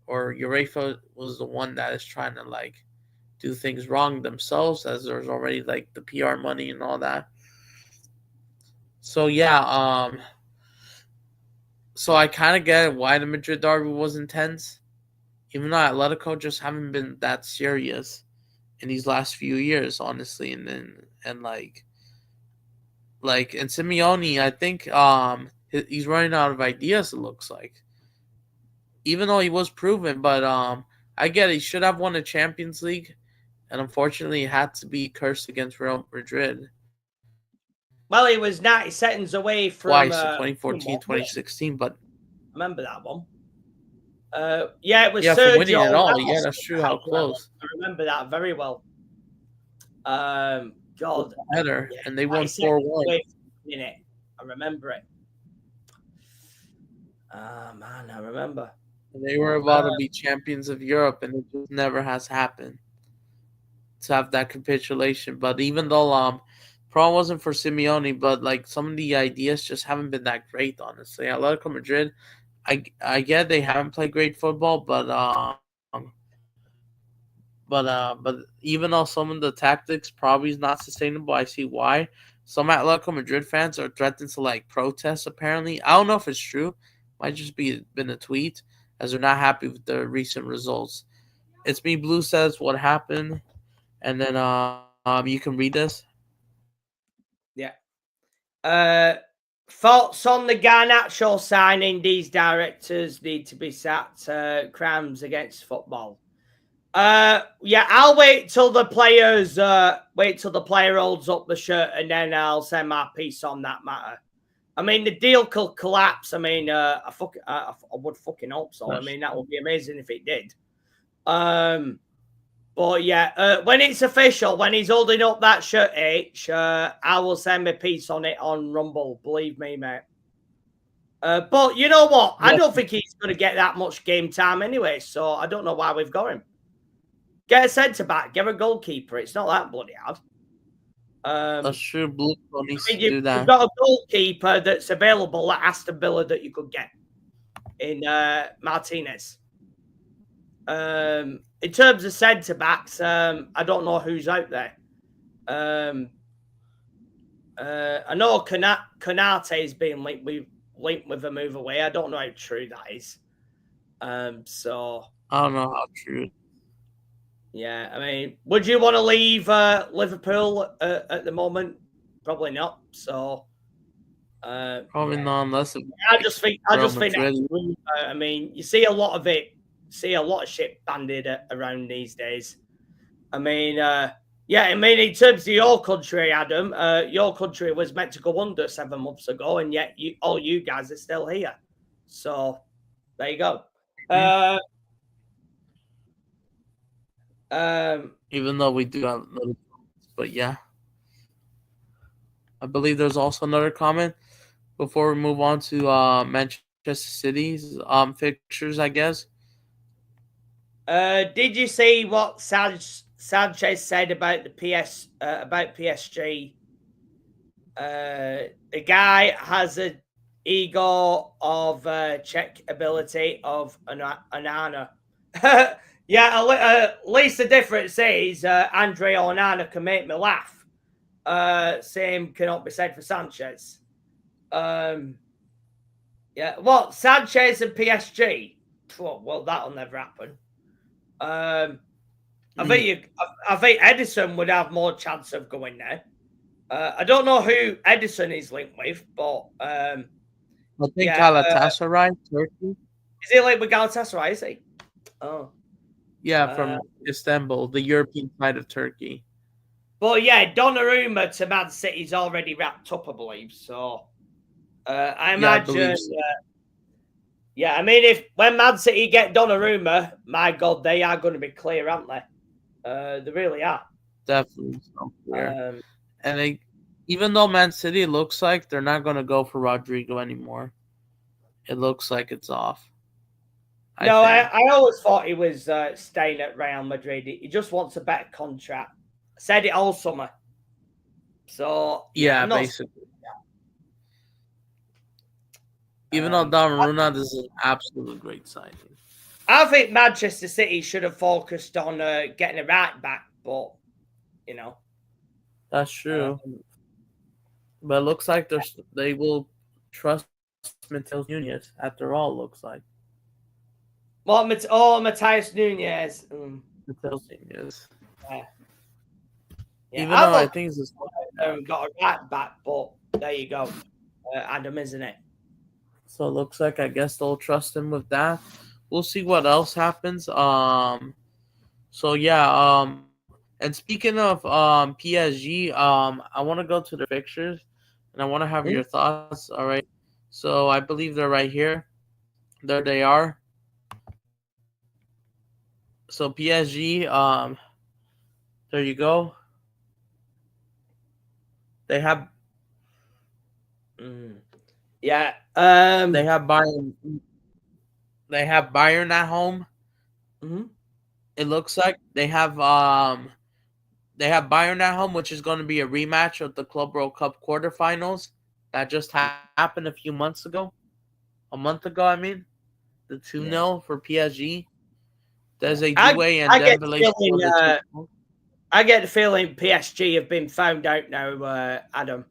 or UEFA was the one that is trying to like do things wrong themselves, as there's already like the PR money and all that. So yeah, so I kind of get why the Madrid derby was intense, even though Atletico just haven't been that serious in these last few years, honestly. And then and like and Simeone, I think he's running out of ideas. It looks like, even though he was proven, but I get it. He should have won the Champions League, and unfortunately, it had to be cursed against Real Madrid Well, he was 90 seconds away from twice in 2014, winning one. 2016. But Remember that one? Yeah, it was yeah, from winning Sergio it all, yeah, Ramos that's with true. the How header, Alan. close I remember that very well. with God, the header, yeah, and they 90 won seconds 4-1. away from winning it. I remember it. Ah, man, I remember. And they were about to be champions of Europe, and it just never has happened to have that capitulation. But even though problem wasn't for Simeone, but like some of the ideas just haven't been that great, honestly. Atletico Madrid, I get they haven't played great football, but even though some of the tactics probably is not sustainable, I see why. Some Atletico Madrid fans are threatened to like protest. Apparently, I don't know if it's true. Might just be been a tweet, as they're not happy with the recent results. It's me. Blue says what happened, and then you can read this. Yeah. Thoughts on the Garnacho signing? These directors need to be sacked. Crimes against football. Yeah, I'll wait till the player holds up the shirt, and then I'll send my piece on that matter. I mean, the deal could collapse. I mean, I would fucking hope so. I mean, that would be amazing if it did. But yeah, when it's official, when he's holding up that shirt, I will send my piece on it on Rumble. Believe me, mate. But you know what? I don't think he's going to get that much game time anyway, so I don't know why we've got him. Get a centre back, get a goalkeeper. It's not that bloody hard. That's true. Blue needs to do You've that. got a goalkeeper that's available at Aston Villa that you could get in Martinez. In terms of centre backs, I don't know who's out there. I know Konate is being linked with a move away. I don't know how true that is. So I don't know how true. yeah, I mean, would you want to leave Liverpool at the moment? Probably not. So Probably not unless it I just think Madrid. I mean, you see a lot of it, see a lot of shit bandied around these days. I mean, in terms of your country, Adam, your country was meant to go under 7 months ago, and yet all you guys are still here. So there you go. Even though we do have little, but yeah. I believe there's also another comment before we move on to Manchester City's fixtures, I guess. Did you see what Sanchez said about the PSG? The guy has an ego of check ability of Onana. At least the difference is Andre Onana can make me laugh. Same cannot be said for Sanchez. What, Sanchez and PSG? Well, that'll never happen. I think Edison would have more chance of going there. I don't know who Edison is linked with, but I think Galatasaray, Turkey. Is he linked with Galatasaray? Is he? Oh, yeah, from Istanbul, the European side of Turkey. But yeah, Donnarumma to Man City's already wrapped up, I believe. So I imagine. Yeah, I believe so. I mean, when Man City get Donnarumma, my God, they are going to be clear, aren't they? They really are. Definitely so clear. And even though Man City looks like they're not going to go for Rodrigo anymore, it looks like it's off. I always thought he was staying at Real Madrid. He just wants a better contract. I said it all summer. So yeah, basically. Even though Donnarumma, this is an absolutely great signing. I think Manchester City should have focused on getting a right back, but that's true. But it looks like they will trust Matheus Nunes after all. Looks like. Well, Matheus Nunes. Matheus Nunes. Yeah. Even though I think it's got a right back, but there you go, Adam, isn't it? So it looks like I guess they'll trust him with that. We'll see what else happens. So yeah. And speaking of PSG, I want to go to the fixtures, and I want to have your thoughts. All right. So I believe they're right here. There they are. So PSG, there you go. They have. Yeah. They have Bayern. They have Bayern at home. Mm-hmm. It looks like they have Bayern at home, which is going to be a rematch of the Club World Cup quarterfinals that just happened a few months ago. A month ago, I mean. The 2-0 for PSG. There's a Doué and Dembele. I get the feeling PSG have been found out now, Adam.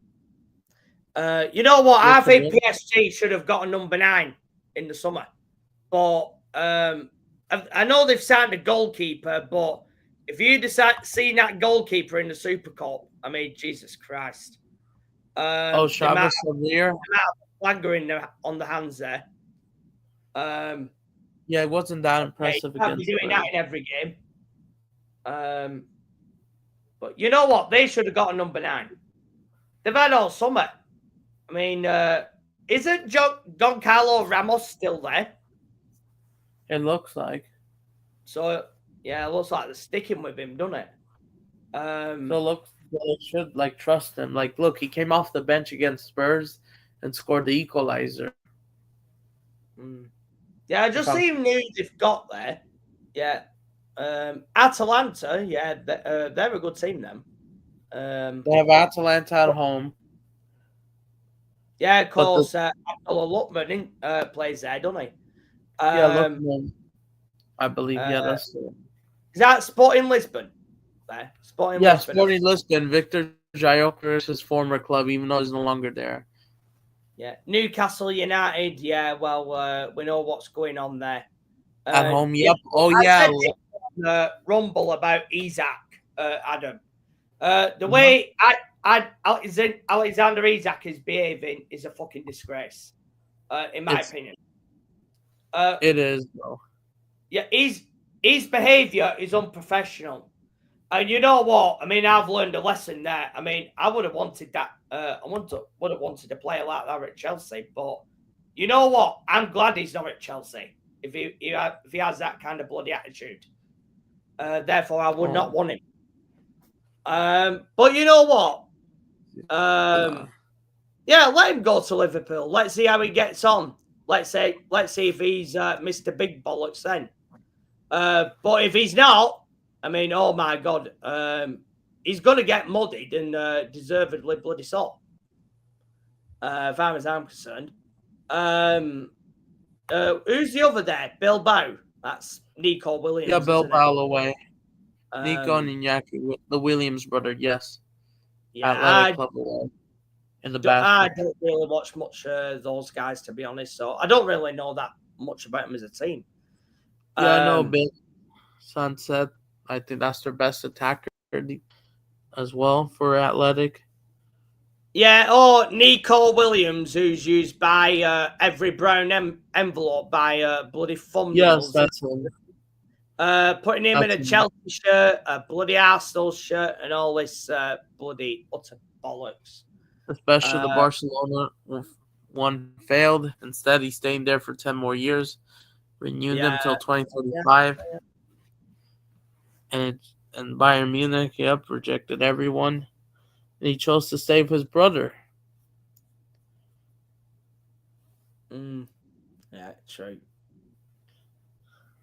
You know what? I think PSG should have got a number 9 in the summer. But I know they've signed a goalkeeper, but if you'd seen that goalkeeper in the Super Cup, I mean, Jesus Christ. Xavi Sevilla. Flagger on the hands there. Yeah, it wasn't that impressive against. Doing that in every game. But you know what? They should have got a number 9. They've had all summer. I mean, isn't Giancarlo Ramos still there? It looks like. So yeah, it looks like they're sticking with him, doesn't it? So they should trust him. Look, he came off the bench against Spurs and scored the equalizer. Yeah, I just seen news they've got there. Yeah. Atalanta, yeah, they're a good team, them. They have Atalanta at home. Yeah, of course. Abdullah Lukman plays there, doesn't he? Lukman, I believe. Yeah, that's it. Is that Sporting Lisbon? There, Sporting Lisbon. Victor Gyökeres, his former club, even though he's no longer there. Yeah, Newcastle United. Yeah, well, we know what's going on there. At home, yep. Rumble about Isaac, Adam. The way Alexander Isak is behaving is a fucking disgrace, in my opinion. It is, though. Yeah, his behaviour is unprofessional. And you know what? I mean, I've learned a lesson there. I mean, I would have wanted that. Would have wanted a player like that at Chelsea. But you know what? I'm glad he's not at Chelsea. If he has that kind of bloody attitude, therefore I would not want him. But you know what? Yeah, let him go to Liverpool. Let's see how he gets on. Let's see if he's Mr. Big Bollocks then. But if he's not, I mean, oh my God, he's going to get muddied and deservedly bloody so. As far as I'm concerned. Who's the other there? Bilbao. That's Nico Williams. Yeah, Bilbao away. Nico and Iñaki, the Williams brother, yes. Yeah, Athletic Club away. In the I don't really watch much of those guys, to be honest. So I don't really know that much about them as a team. Yeah, I know a bit. Sunset, I think that's their best attacker as well for Athletic. Yeah, Nico Williams, who's used by every brown envelope by bloody thumbnails. Yes, that's him. Putting him in a Chelsea shirt, a bloody Arsenal shirt, and all this bloody utter bollocks. Especially the Barcelona one failed. Instead, he's staying there for 10 more years, renewed them until 2035. And Bayern Munich, rejected everyone. And he chose to stay with his brother. Yeah, true.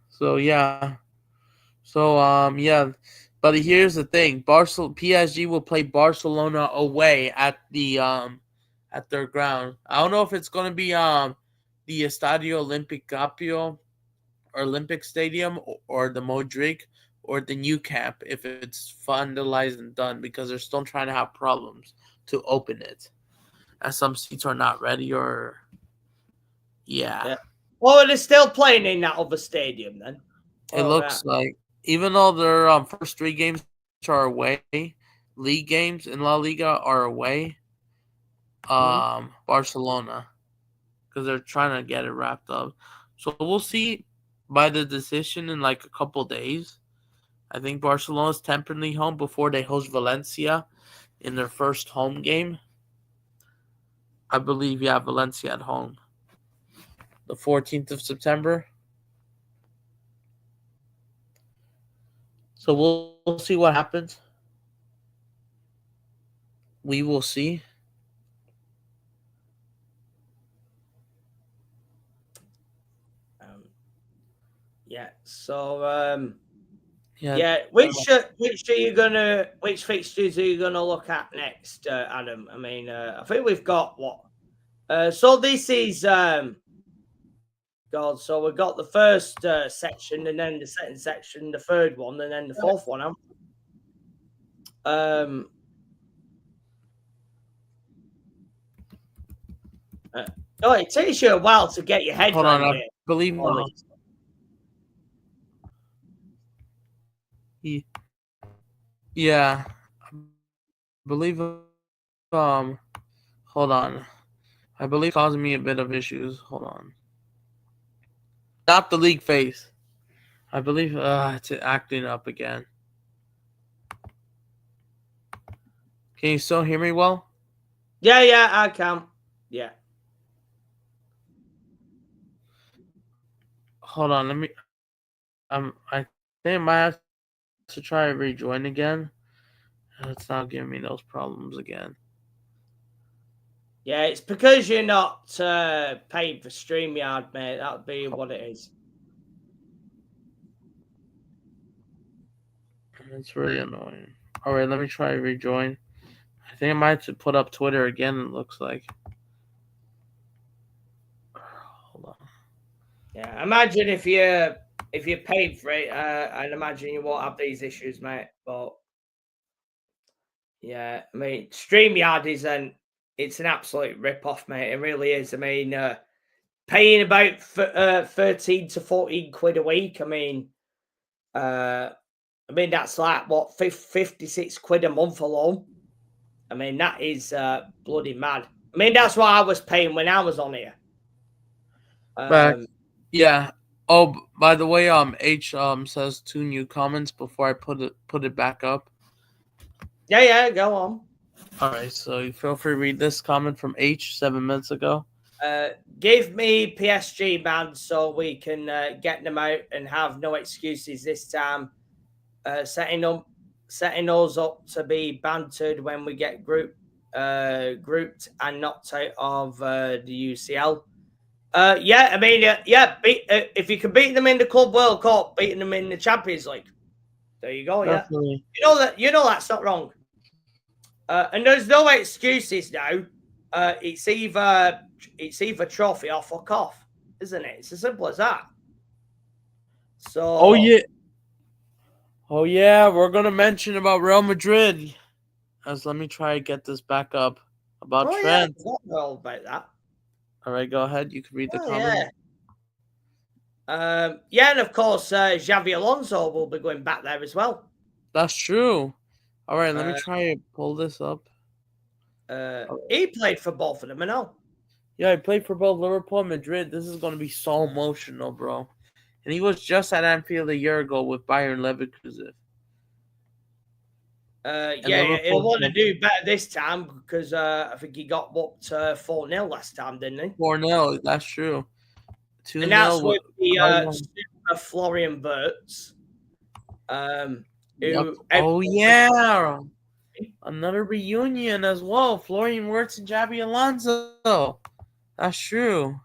So, yeah. But here's the thing. PSG will play Barcelona away at the at their ground. I don't know if it's going to be the Estadio Olimpicario or Olympic Stadium or the Modric or the new camp if it's finalized and done, because they're still trying to have problems to open it, as some seats are not ready or Well, they're still playing in that other stadium then. It looks like, even though their first 3 games are away, league games in La Liga are away, Barcelona, because they're trying to get it wrapped up. So we'll see by the decision in like a couple days. I think Barcelona's temporarily home before they host Valencia in their first home game. I believe, Valencia at home. The 14th of September. So we'll see what happens. We will see. So which fixtures are you gonna look at next, Adam? I mean, I think we've got what? So this is God. So we've got the first section, and then the second section, the third one, and then the fourth one. It takes you a while to get your head around it. I believe. Yeah, I believe. Hold on. I believe causing me a bit of issues. Hold on. Not the league phase. I believe it's acting up again. Can you still hear me well? Yeah, I can. Yeah. Hold on, let me. I think I might have to try to rejoin again. It's not giving me those problems again. Yeah, it's because you're not paid for StreamYard, mate. That'll be what it is. It's really annoying. All right, let me try to rejoin. I think I might have to put up Twitter again, it looks like. Hold on. Yeah, imagine if you paid for it, I'd imagine you won't have these issues, mate. But yeah, I mean, StreamYard it's an absolute rip-off, mate. It really is. I mean, paying about 13 to 14 quid a week. I mean, that's like what, 56 quid a month alone. I mean, that is bloody mad. I mean, that's what I was paying when I was on here. Back. Yeah. Oh, by the way, H says 2 new comments before I put it back up. Yeah, go on. All right, so you feel free to read this comment from H 7 minutes ago. Give me PSG, man, so we can get them out and have no excuses this time. Setting us up to be bantered when we get grouped and knocked out of the UCL. Yeah, I mean, if you can beat them in the Club World Cup, beating them in the Champions League, there you go. Definitely. Yeah, you know that's not wrong. And there's no excuses now. It's either trophy or fuck off, isn't it? It's as simple as that. So. Oh yeah, we're gonna mention about Real Madrid. Let me try to get this back up about Trent. Yeah, I don't know about that. All right, go ahead. You can read the comment. Yeah, and of course, Xavi Alonso will be going back there as well. That's true. All right, let me try to pull this up. He played for both of them, I know. Yeah, he played for both Liverpool and Madrid. This is going to be so emotional, bro. And he was just at Anfield a year ago with Bayern Leverkusen. He'll want to do better this time because I think he got whooped 4-0 last time, didn't he? 4-0, that's true. 2-0 and that's with the super Florian Wirtz. Oh, yeah. Another reunion as well. Florian Wirtz and Xabi Alonso. That's true.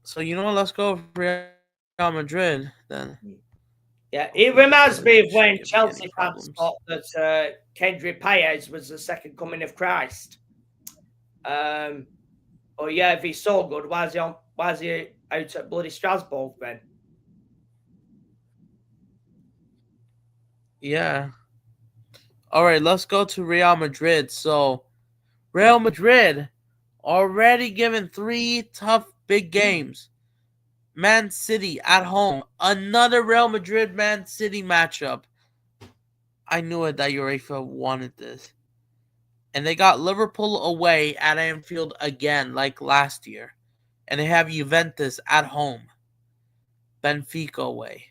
So, you know what? Let's go for Real Madrid then. Yeah, it reminds me of when Chelsea fans thought that Kendrick Paez was the second coming of Christ. Oh yeah, if he's so good, why is he out at bloody Strasbourg then? Yeah. All right, let's go to Real Madrid. So, Real Madrid already given 3 tough big games. Man City at home. Another Real Madrid-Man City matchup. I knew it that UEFA wanted this. And they got Liverpool away at Anfield again, like last year. And they have Juventus at home. Benfica away.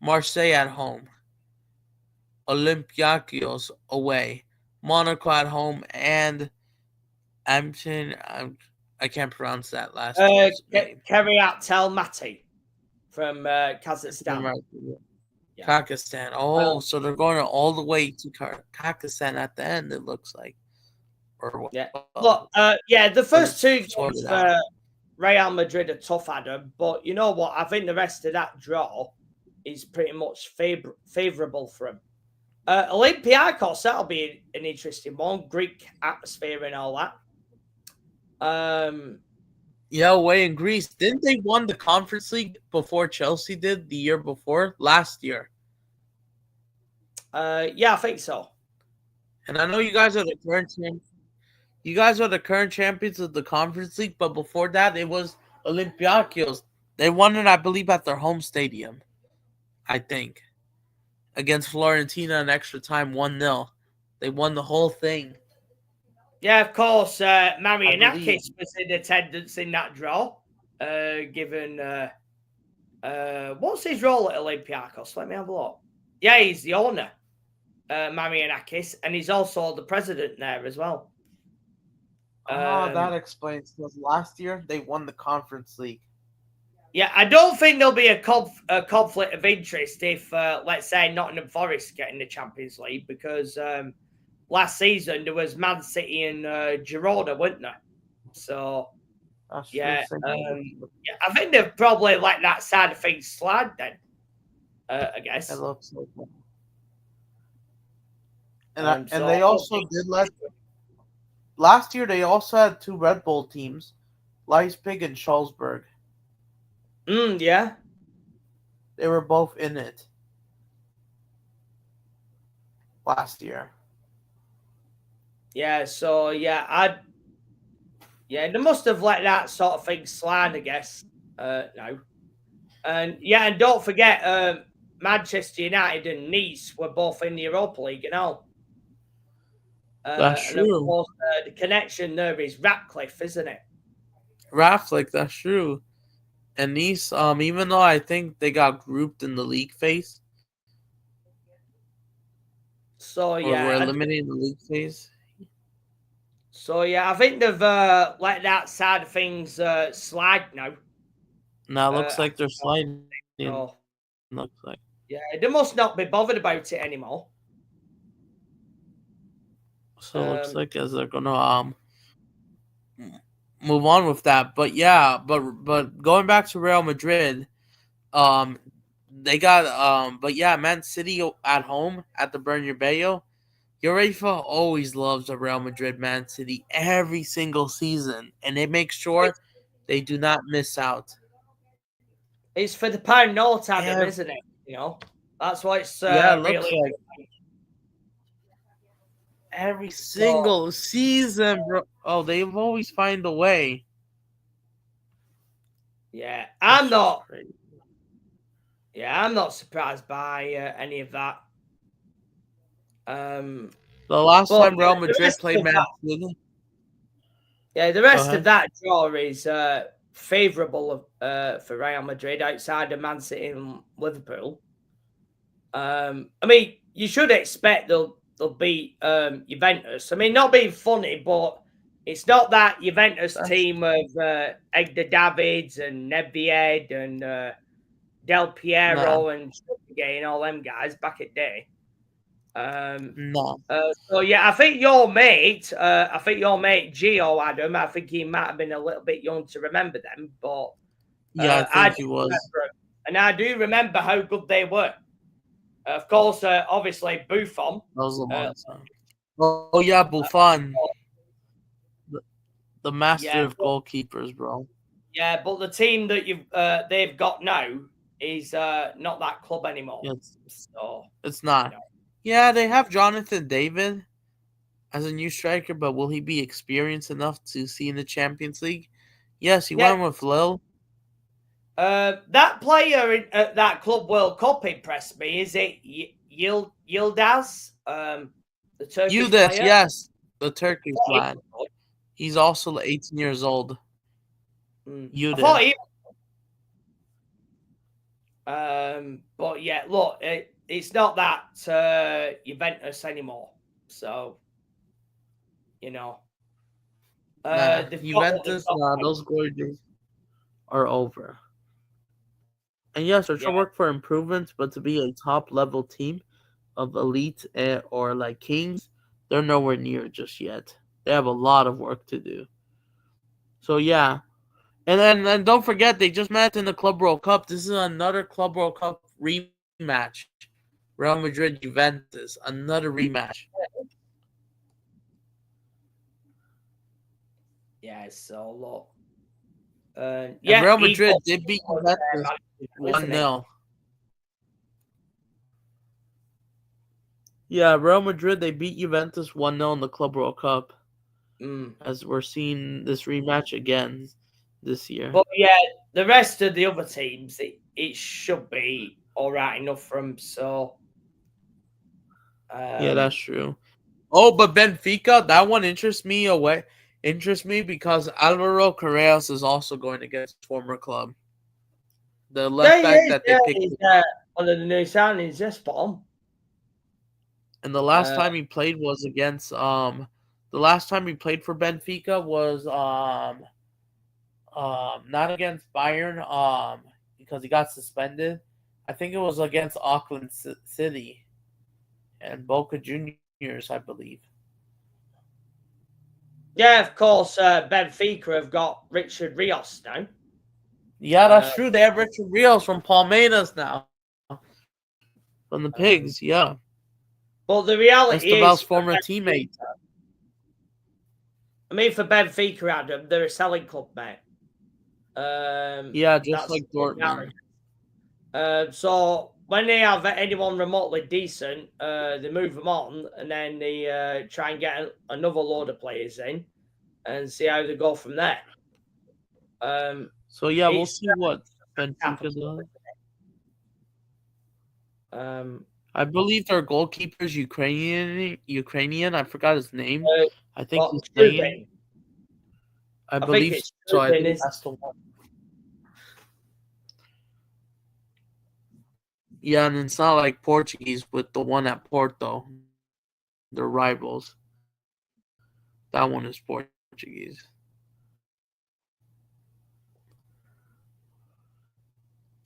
Marseille at home. Olympiacos away. Monaco at home. And I can't pronounce that last name. Keriat Telmati from Kazakhstan. Yeah. Kazakhstan. Oh, so they're going all the way to Kazakhstan at the end, it looks like. Or what? Yeah. Look, the first 2 games for Real Madrid are tough, Adam. But you know what? I think the rest of that draw is pretty much favourable for them. Olympiacos, that'll be an interesting one. Greek atmosphere and all that. Yeah, away in Greece. Didn't they won the Conference League before Chelsea did the year before? Last year. Yeah, I think so. And I know you guys are the current champions. You guys are the current champions of the Conference League, but before that, it was Olympiacos. They won it, I believe, at their home stadium. I think. Against Fiorentina in extra time, 1-0. They won the whole thing. Yeah, of course. Marianakis was in attendance in that draw. Given what's his role at Olympiacos? Let me have a look. Yeah, he's the owner, Marianakis, and he's also the president there as well. That explains because last year they won the Conference League. Yeah, I don't think there'll be a conflict of interest if, let's say, Nottingham Forest get in the Champions League because last season there was Man City and Girona, weren't there? So, I think they've probably let that side of things slide then, I guess. It looks like that. And they also did let... Last year, they also had 2 Red Bull teams, Leipzig and Salzburg. Yeah. They were both in it last year. Yeah, so, they must have let that sort of thing slide, I guess, now. And don't forget, Manchester United and Nice were both in the Europa League and all. That's And of true. course, the connection there is Ratcliffe, isn't it? Raflick, that's true. And these, even though I think they got grouped in the league phase So or were yeah, eliminated in the league phase, I think they've let that side of things slide now. now it looks Uh, like they're sliding. so Looks like. yeah, they must not be bothered about it anymore. So it looks Um, like as they're gonna move on with that. But yeah, but going back to Real Madrid, um, they got but yeah, Man City at home at the Bernabeu. UEFA always loves the Real Madrid Man City every single season, and they make sure it's, they do not miss out. it's for the pound note, Adam, Every, isn't it? That's why it's yeah, it looks really like every so. single season, bro. Oh, they've always find a way. Yeah, That's just crazy. I'm not surprised by any of that. Um, The last but time Real the Madrid rest played of Man that, City, the go rest of ahead. that draw is favourable for Real Madrid outside of Man City and Liverpool. I mean, you should expect they'll beat Juventus. I mean, not being funny, but it's not that Juventus That's team of Edgar Davids and Nedved and Del nah, Piero and Trezeguet and all them guys back at day. Um, nah. so yeah, I think your mate Gio Adam, I think he might have been a little bit young to remember them, but Yeah, I I think do he was. remember 'em. And I do remember how good they were. Of course, obviously Buffon. That was a Uh, long time. Oh yeah, Buffon, the, the master yeah, of goalkeepers, bro. but the team that they've got now is not that club anymore. Yeah, So it's you not. know, Yeah, they have Jonathan David as a new striker, but will he be experienced enough to see in the Champions League? Yes, he yeah. went with Lille. That player at that Club World Cup impressed me. Is it Yildiz, the Turkish Udas, player? yes, the Turkish I thought he lad. was He's also 18 years old. good. I thought Udas. he. But yeah, look, it's not that Juventus anymore. So you know, Nah, they've got what they've Juventus, got. nah, those glory days are over. And yes, they're Yeah, trying to work for improvements, but to be a top level team of elite or like kings, they're nowhere near just yet. They have a lot of work to do. So yeah, and don't forget they just met in the Club World Cup. This is another Club World Cup rematch. Real Madrid Juventus, another rematch. yeah. So look, And yeah, Real equal, Madrid did beat Juventus isn't one it? 0 Yeah, Real Madrid they beat Juventus 1-0 in the Club World Cup. Mm. As we're seeing this rematch again this year. But yeah, the rest of the other teams, it should be all right enough for them. So, Yeah, that's um, true. Oh, but Benfica, that one interests me because Alvaro Carreras is also going against his former club. The left back that they picked, he's one of the new signings. Yes, spot on. and the last Uh, time he played was against the last time he played for Benfica was not against Bayern because he got suspended. I think it was against Auckland City and Boca Juniors, I believe. yeah, of course, Benfica have got Richard Rios now. Yeah, Uh, that's true. They have Richard Rios from Palmeiras now. From the Pigs, yeah. but the reality Esteval's is, former teammate. For Benfica, Adam, they're a selling club, mate. Yeah, just That's like Dortmund. so when they have anyone remotely decent, they move them on, and then they try and get another load of players in, and see how they go from there. So yeah, we'll It's see what capital. Benfica does. Um, I believe their goalkeeper's Ukrainian. Ukrainian. I forgot his name. Uh, I think what he's playing. Trubin? I I think believe it's so. I Trubin, think is that's the one. Yeah, and it's not like Portuguese with the one at Porto. They're rivals. That one is Portuguese.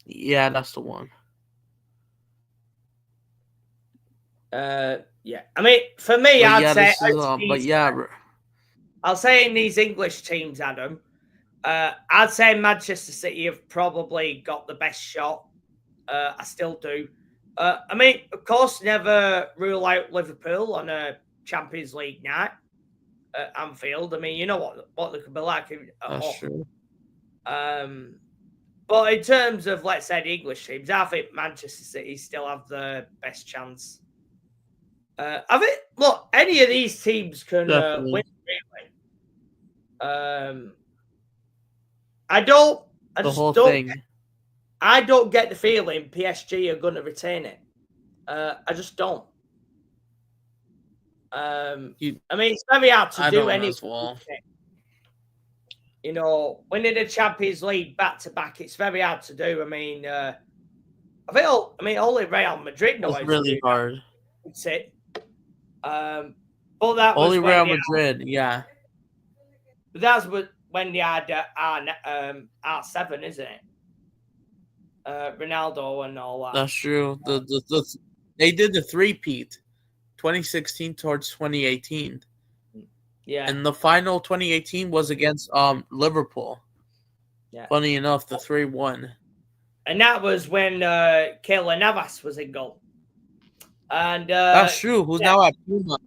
Yeah, that's the one. yeah. I mean, for me, But I'd yeah, say this is but yeah, I'll say in these English teams, Adam, I'd say Manchester City have probably got the best shot. I still do. I mean, of course, never rule out Liverpool on a Champions League night at Anfield. I mean, you know what they could be like at that's home. true. But in terms of, let's say, the English teams, I think Manchester City still have the best chance. I think, look, any of these teams can win, Definitely. really. I don't, I The just whole don't, thing. I don't get the feeling PSG are going to retain it. I just don't. I mean, it's very hard to I do don't anyway. as well. You know, winning the Champions League back to back, it's very hard to do. I mean, only Real Madrid know It's how to really do hard. that. That's it. But that Only was when Real Madrid, yeah. that's when they had R7, isn't it? Ronaldo and all that. That's true. They did the three-peat, 2016 towards 2018. Yeah. And the final 2018 was against Liverpool. Yeah. Funny enough, the 3-1. And that was when Keylor Navas was in goal. And that's true. Who's now at Puma?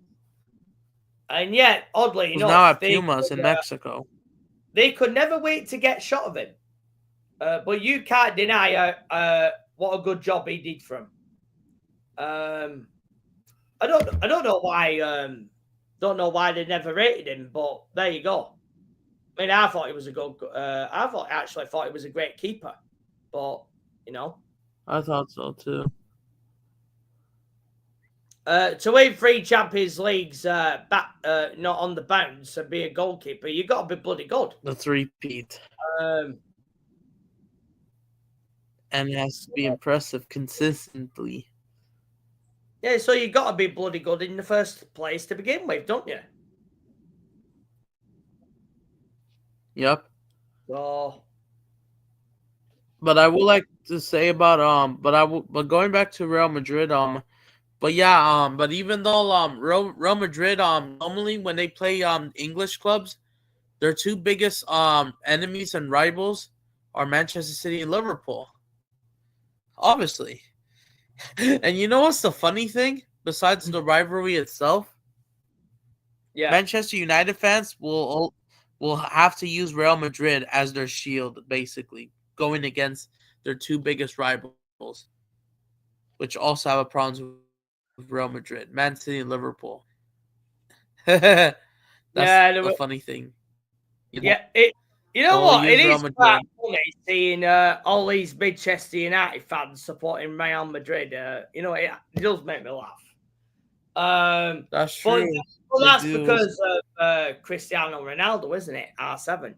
And yet, oddly Who's enough, now at Pumas in Mexico? They could never wait to get shot of him. But you can't deny what a good job he did for him. I don't know why they never rated him, but there you go. I mean, I thought he was a good. I thought he was a great keeper, but you know, I thought so too. To win 3 Champions Leagues back, not on the bounce, and be a goalkeeper, you got to be bloody good. The three-peat. And it has to be impressive consistently. Yeah, so you got to be bloody good in the first place to begin with, don't you? Yep. So, but I would like to say about but going back to Real Madrid but yeah but even though Real Madrid normally when they play English clubs, their two biggest enemies and rivals are Manchester City and Liverpool. Obviously. And you know what's the funny thing? Besides the rivalry itself? yeah. Manchester United fans will have to use Real Madrid as their shield, basically, going against their two biggest rivals, which also have a problem with Real Madrid, Man City and Liverpool. That's the funny thing. You know what? It is quite Madrid. funny seeing all these Manchester United fans supporting Real Madrid. It does make me laugh. That's true. But that's because of Cristiano Ronaldo, isn't it? R7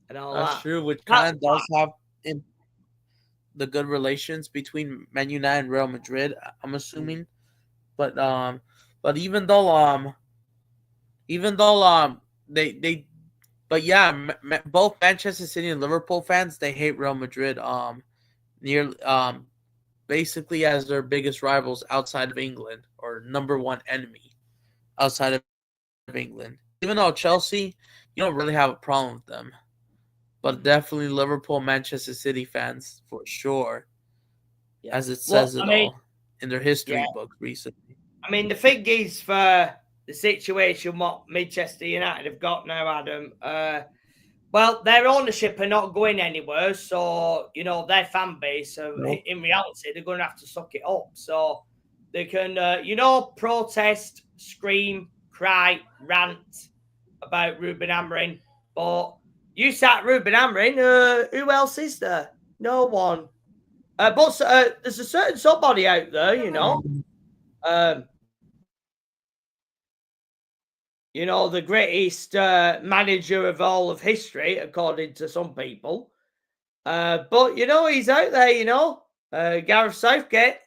and all that's that. True, which kind of does have the good relations between Man United and Real Madrid, I'm assuming. But even though they but yeah, both Manchester City and Liverpool fans, they hate Real Madrid basically as their biggest rivals outside of England, or number one enemy outside of England. Even though Chelsea, you don't really have a problem with them. But definitely Liverpool, Manchester City fans for sure. Yeah. As it says all in their history book recently. I mean, the thing is, for the situation what Manchester United have got now, Adam, well, their ownership are not going anywhere. So, their fan base, in reality, they're going to have to suck it up. So they can, protest, scream, cry, rant about Ruben Amorim. But you sat Ruben Amorim, who else is there? No one. But there's a certain somebody out there, the greatest manager of all of history, according to some people. But he's out there. Gareth Southgate,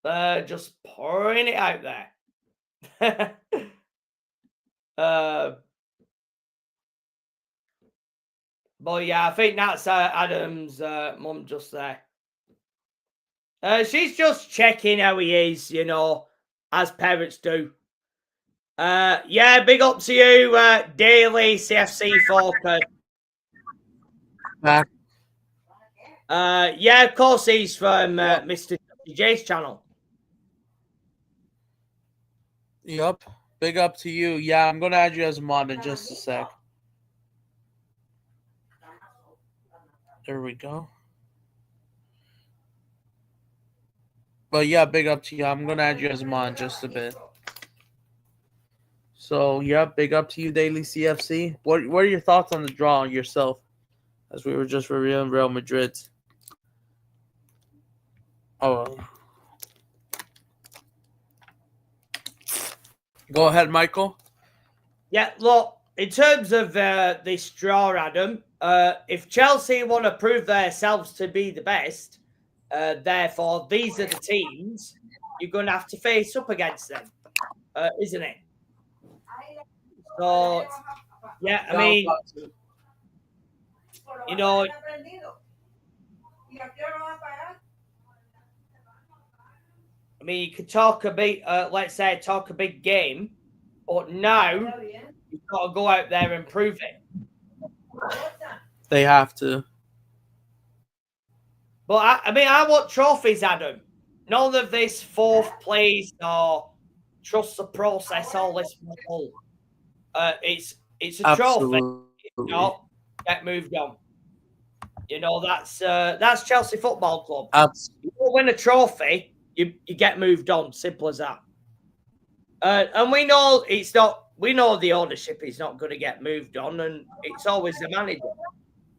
just pouring it out there. But yeah, I think that's Adam's mum just there. She's just checking how he is, as parents do. Yeah, big up to you, Daily CFC Falker. Back. Yeah, of course he's from Mr. J's channel. Yup. Big up to you. Yeah, I'm gonna add you as a mod in just a sec. There we go. But yeah, big up to you. I'm gonna add you as a mod in just a bit. So yeah, big up to you, Daily CFC. What are your thoughts on the draw yourself? As we were just reviewing Real Madrid. Oh. Go ahead, Michael. Yeah, look, in terms of this draw, Adam, if Chelsea want to prove themselves to be the best, therefore these are the teams you're going to have to face up against them, isn't it? So, yeah, I mean, you could talk a bit, let's say, talk a big game, but now you've got to go out there and prove it. They have to. But I want trophies, Adam. None of this fourth place or trust the process, all this bull. It's a Absolutely. trophy. Get moved on. That's Chelsea Football Club. Absolutely. You win a trophy, you get moved on. Simple as that. And we know it's not. We know the ownership is not going to get moved on, and it's always the manager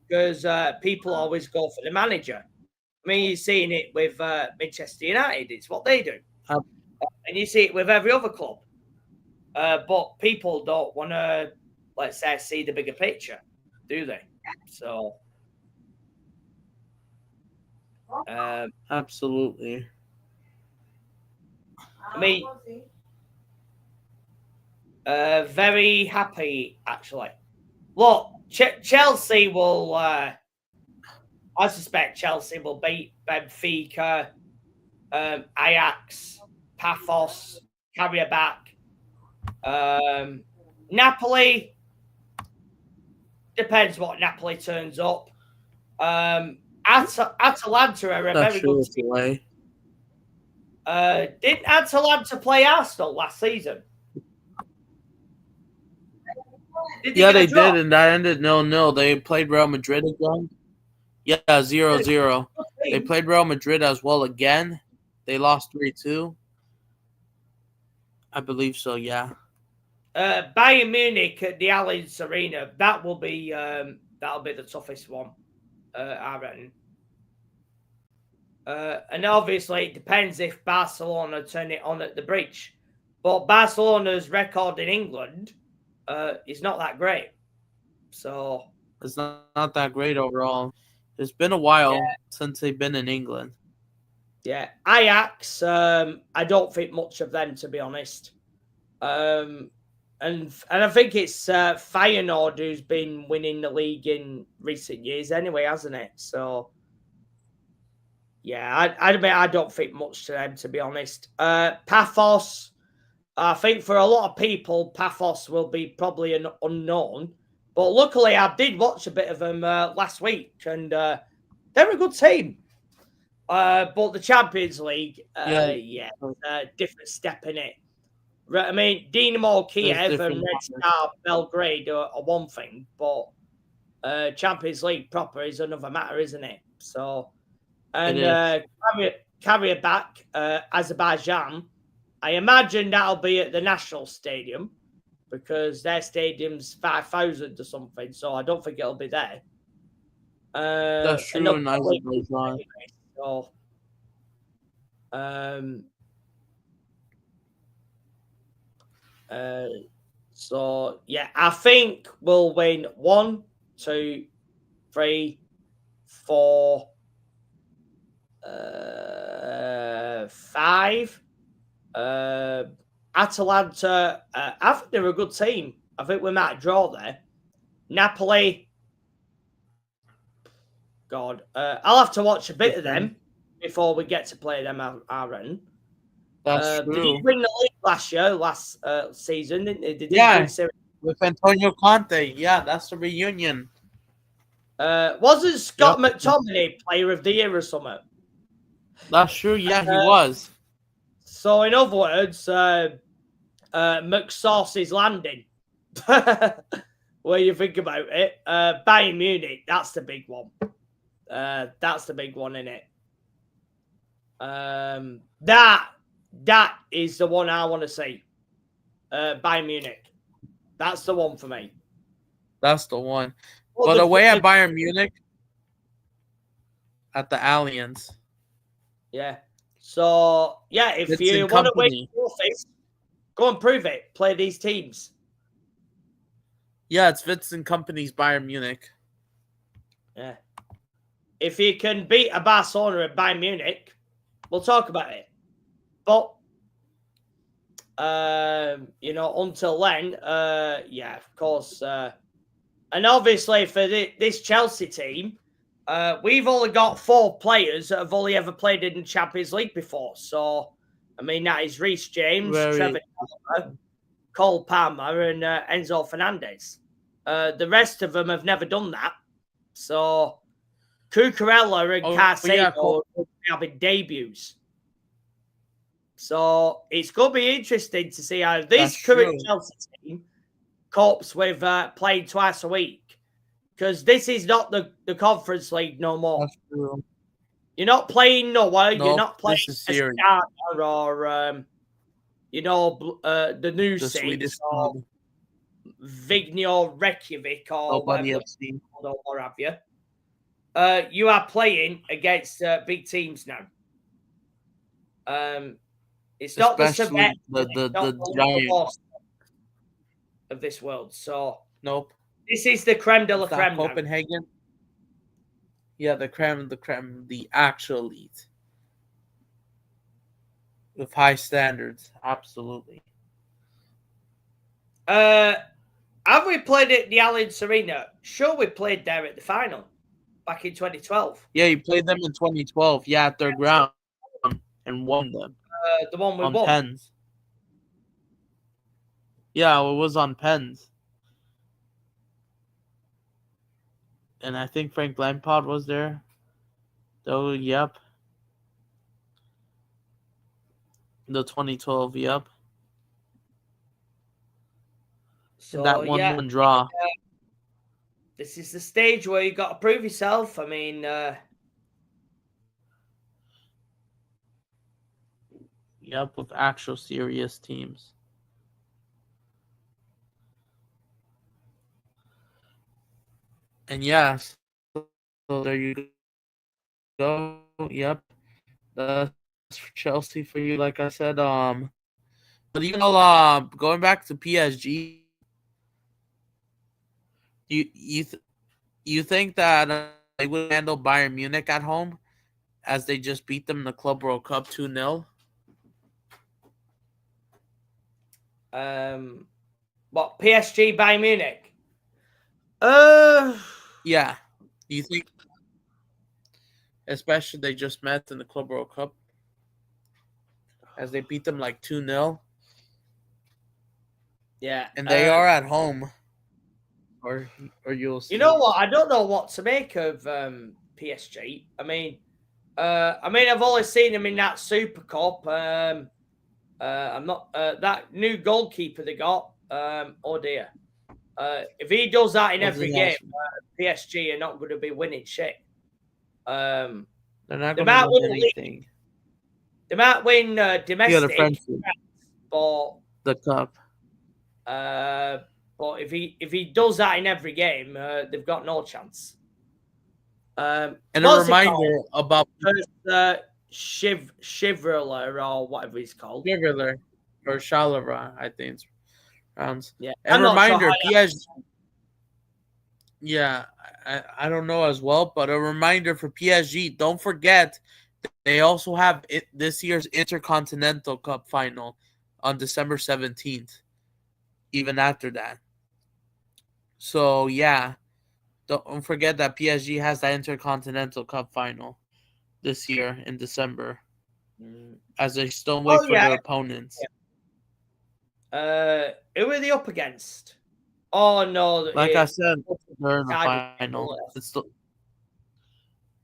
because people always go for the manager. I mean, you're seeing it with Manchester United. It's what they do. And you see it with every other club. But people don't want to, let's say, see the bigger picture, do they? So, absolutely. I mean, very happy, actually. Look, Chelsea will... I suspect Chelsea will beat Benfica, Ajax, Paphos, Karabakh. Napoli, depends what Napoli turns up. Atalanta are a very good team. Didn't Atalanta play Arsenal last season? Yeah, they did, and that ended 0-0. They played Real Madrid again. Yeah, 0-0. They played Real Madrid as well again. They lost 3-2. I believe so, yeah. Bayern Munich at the Allianz Arena, that'll be the toughest one, I reckon. And obviously it depends if Barcelona turn it on at the Bridge. But Barcelona's record in England is not that great. So it's not that great overall. It's been a while since they've been in England. Yeah. Ajax, I don't think much of them, to be honest. And I think it's Feyenoord who's been winning the league in recent years anyway, hasn't it? So, yeah, I don't think much to them, to be honest. Paphos, I think for a lot of people, Paphos will be probably an unknown. But luckily, I did watch a bit of them last week, and they're a good team. But the Champions League, different step in it. I mean, Dinamo Kiev and Red Star Belgrade are one thing, but Champions League proper is another matter, isn't it? So, and Karabakh, Azerbaijan, I imagine that'll be at the National Stadium because their stadium's 5,000 or something, so I don't think it'll be there. That's true in Azerbaijan. So, um, so yeah, I think we'll win 1, 2, 3, 4, 5. Atalanta, I think they're a good team. I think we might draw there. Napoli, God, I'll have to watch a bit of them before we get to play them, Aaron. That's Did true. he win the league last season? Didn't they? They did Yeah, good series. with Antonio Conte. Yeah, that's the reunion. Wasn't Scott McTominay player of the year or something? That's true. Yeah, he was. So, in other words, McSauce is landing. Where you think about it, Bayern Munich, that's the big one. That's the big one in it. That is the one I want to see. Bayern Munich. That's the one for me. That's the one. Well, But away at Bayern Munich, at the Allianz. Yeah. So, yeah, if It's you in want to win company. trophies, go and prove it. Play these teams. Yeah, it's Vincent Company's Bayern Munich. Yeah. If you can beat a Barcelona at Bayern Munich, we'll talk about it. But, until then, yeah, of course. And obviously for this Chelsea team, we've only got 4 players that have only ever played in the Champions League before. So, I mean, that is Reece James, Trevor Chalobah, Cole Palmer, and Enzo Fernandez. The rest of them have never done that. So, Cucurella and Caicedo will be having debuts. So, it's going to be interesting to see how this current Chelsea team copes with playing twice a week. Because this is not the Conference League no more. That's true. You're not playing Noah. You're not playing Escada or, the new Saints or Vigno Reykjavik or whatever have you. You are playing against big teams now. It's not especially the Giants of this world. So nope. This is the creme de la creme. Copenhagen. Now. Yeah, the creme, the actual elite. With high standards, absolutely. Have we played at the Allianz Arena? Sure, we played there at the final back in 2012. Yeah, you played them in 2012. Yeah, at their ground and won them. The one we on won. Pens. Yeah, it was on Pens. And I think Frank Lampard was there. Oh, yep. The 2012, yep. So, and that 1-1 draw. This is the stage where you got to prove yourself. I mean, yep, with actual serious teams. And yes, so there you go. Yep, that's Chelsea for you. Like I said, but going back to PSG, you think that they would handle Bayern Munich at home, as they just beat them in the Club World Cup 2-0? What, PSG Bayern Munich? Yeah. Do you think, especially they just met in the Club World Cup, as they beat them like 2-0? Yeah. And they are at home. Or you'll see. You know what? I don't know what to make of PSG. I mean, I've only seen them in that Super Cup. I'm not that new goalkeeper they got. Oh dear. If he does that in every game, PSG are not going to be winning shit. They're not going to win anything. They might win domestic, but the cup. But if he does that in every game, they've got no chance. And a What's it reminder called? about Shivrola or whatever he's called. River or Shalara, I think it's rounds. Yeah, And I'm not sure how reminder, you PSG. Yeah, I don't know as well, but a reminder for PSG. Don't forget, they also have this year's Intercontinental Cup final on December 17th. Even after that, so yeah, don't forget that PSG has the Intercontinental Cup final this year in December, as they still wait Oh for yeah. their opponents. Who are they up against? Oh no, Like I said, they're in the final. It's still,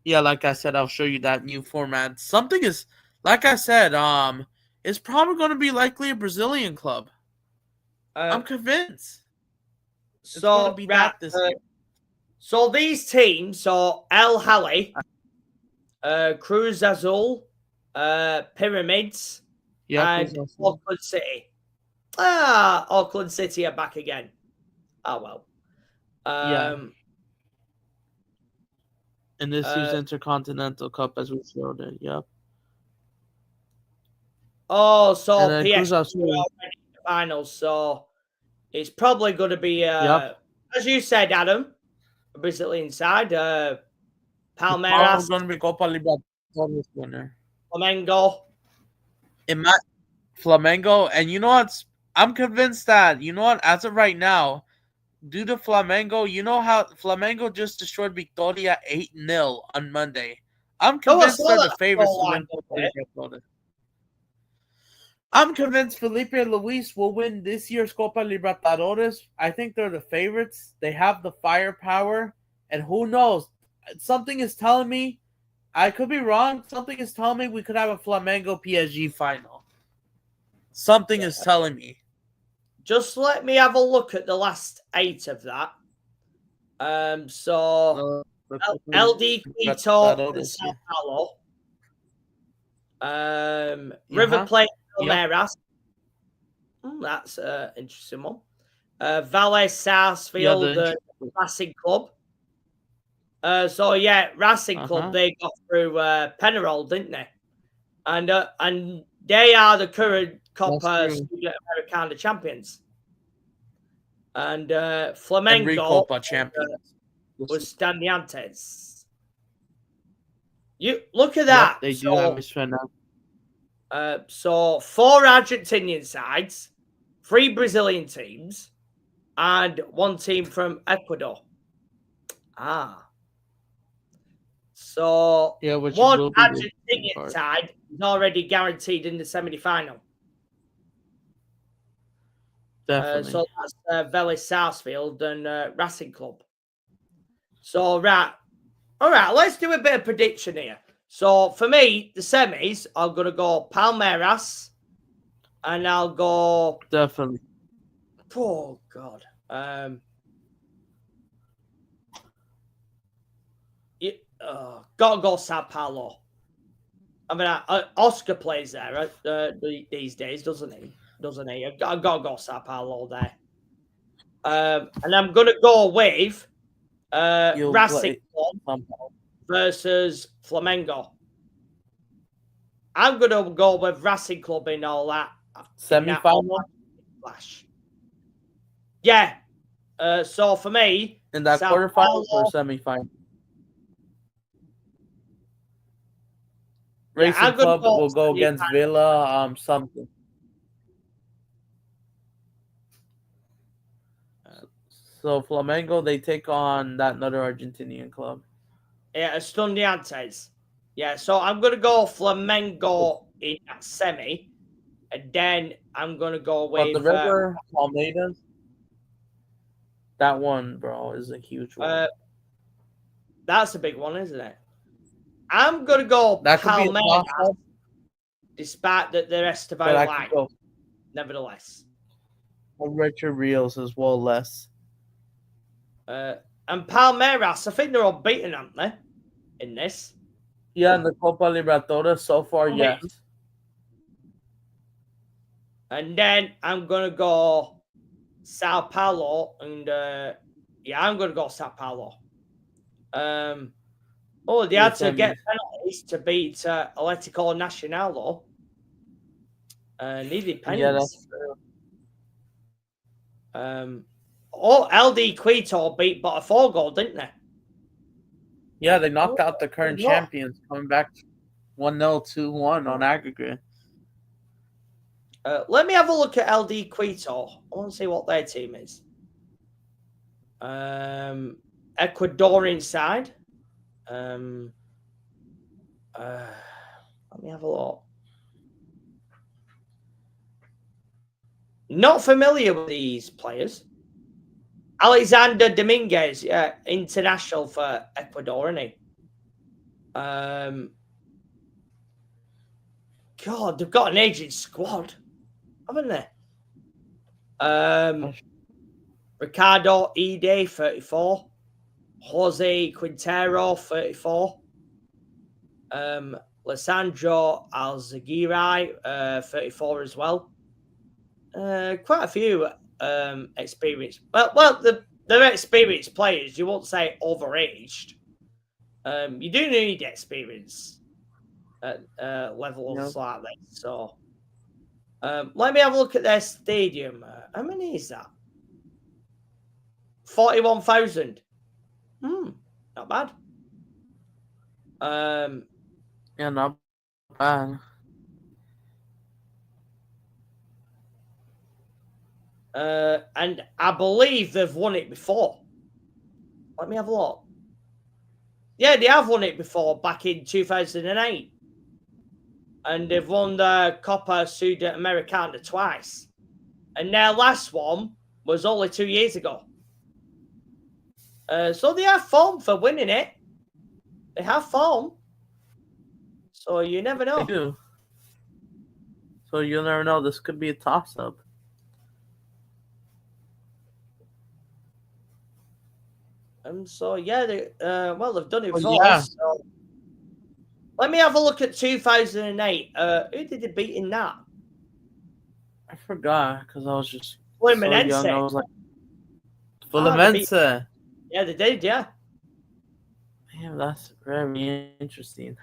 yeah, like I said, I'll show you that new format. Something is, like I said, it's probably going to be likely a Brazilian club. I'm convinced. It's going to be that this year. So these teams are El Hali, Cruz Azul, Pyramids, Yeah, and Auckland City. Auckland City are back again. Oh well. Yeah. And this year's Intercontinental Cup, as we showed it. Yep. Oh, so PSG Cruz Azul already in the finals, so it's probably going to be, yep. as you said, Adam, a Brazilian side, It's Palmeiras, going to be Copa Libertadores winner. Flamengo. Flamengo, and you know what? I'm convinced that, you know what, as of right now, due to Flamengo, you know how Flamengo just destroyed Victoria 8-0 on Monday. I'm convinced they're the favorites to win Copa Libertadores. I'm convinced Felipe Luis will win this year's Copa Libertadores. I think they're the favorites. They have the firepower, and who knows? Something is telling me, I could be wrong. Something is telling me we could have a Flamengo PSG final. Something is telling me. Just let me have a look at the last 8 of that. So LD Quito and Sao Paulo. River Plate Palmeiras. That's an interesting one. Vale Sarsfield Racing Club. So yeah, Racing Club, they got through Penarol, didn't they? And they are the current Copa Sudamericana champions. And Flamengo champions was Estudiantes. You look at that. Yep, they do have so 4 Argentinian sides, 3 Brazilian teams, and 1 team from Ecuador. So one Argentinian side is already guaranteed in the semi-final. Definitely. So that's Vélez Sarsfield and Racing Club. So all right, let's do a bit of prediction here. So for me, the semis, I'm gonna go Palmeiras, and I'll go definitely. Oh God. Gotta go Sao Paulo. I mean, Oscar plays there these days, doesn't he? I gotta go Sao Paulo there. And I'm gonna go with Racing Club versus Flamengo. I'm gonna go with Racing Club in all that semi-final. Yeah. So for me, in that quarterfinals or semi-final. Racing Club will go against Villa. Something. So Flamengo, they take on that another Argentinian club. Yeah, Estudiantes. Yeah, so I'm gonna go Flamengo in that semi, and then I'm gonna go with the River Palmeiras. That one, bro, is a huge one. That's a big one, isn't it? I'm gonna go Palmeiras, despite that the rest of our life. Nevertheless, Richard Rios as well, less. And Palmeiras, I think they're all beaten, aren't they? In this. Yeah, in the Copa Libertadores so far, yes. And then I'm gonna go Sao Paulo, and I'm gonna go Sao Paulo. Oh, they had to get penalties to beat Atlético Nacional, though. Needed pennies. Yeah, that's true. LD Quito beat Botafogo, didn't they? Yeah, they knocked out the current champions, coming back 1-0, 2-1 on aggregate. Let me have a look at LD Quito. I want to see what their team is. Ecuadorian side. Let me have a look. Not familiar with these players. Alexander Dominguez, yeah, international for Ecuador, isn't he? God, they've got an aging squad, haven't they? Ricardo Ide, 34. Jose Quintero, 34. Lissandro Alzagirai, 34 as well. Quite a few experienced. Well, they're experienced players. You won't say overaged. You do need experience at levels like this. So, let me have a look at their stadium. How many is that? 41,000. Not bad. Yeah, not bad. And I believe they've won it before. Let me have a look. Yeah, they have won it before, back in 2008. And they've won the Copa Sudamericana twice. And their last one was only 2 years ago. So they have form for winning it. They have form. So you never know. They do. So you'll never know. This could be a toss-up. So yeah, they've done it before. Yeah. So let me have a look at 2008. Who did they beat in that? I forgot because I was just Fluminense. so young. I was like, Fluminense. Yeah, they did. Yeah. Damn, that's very interesting.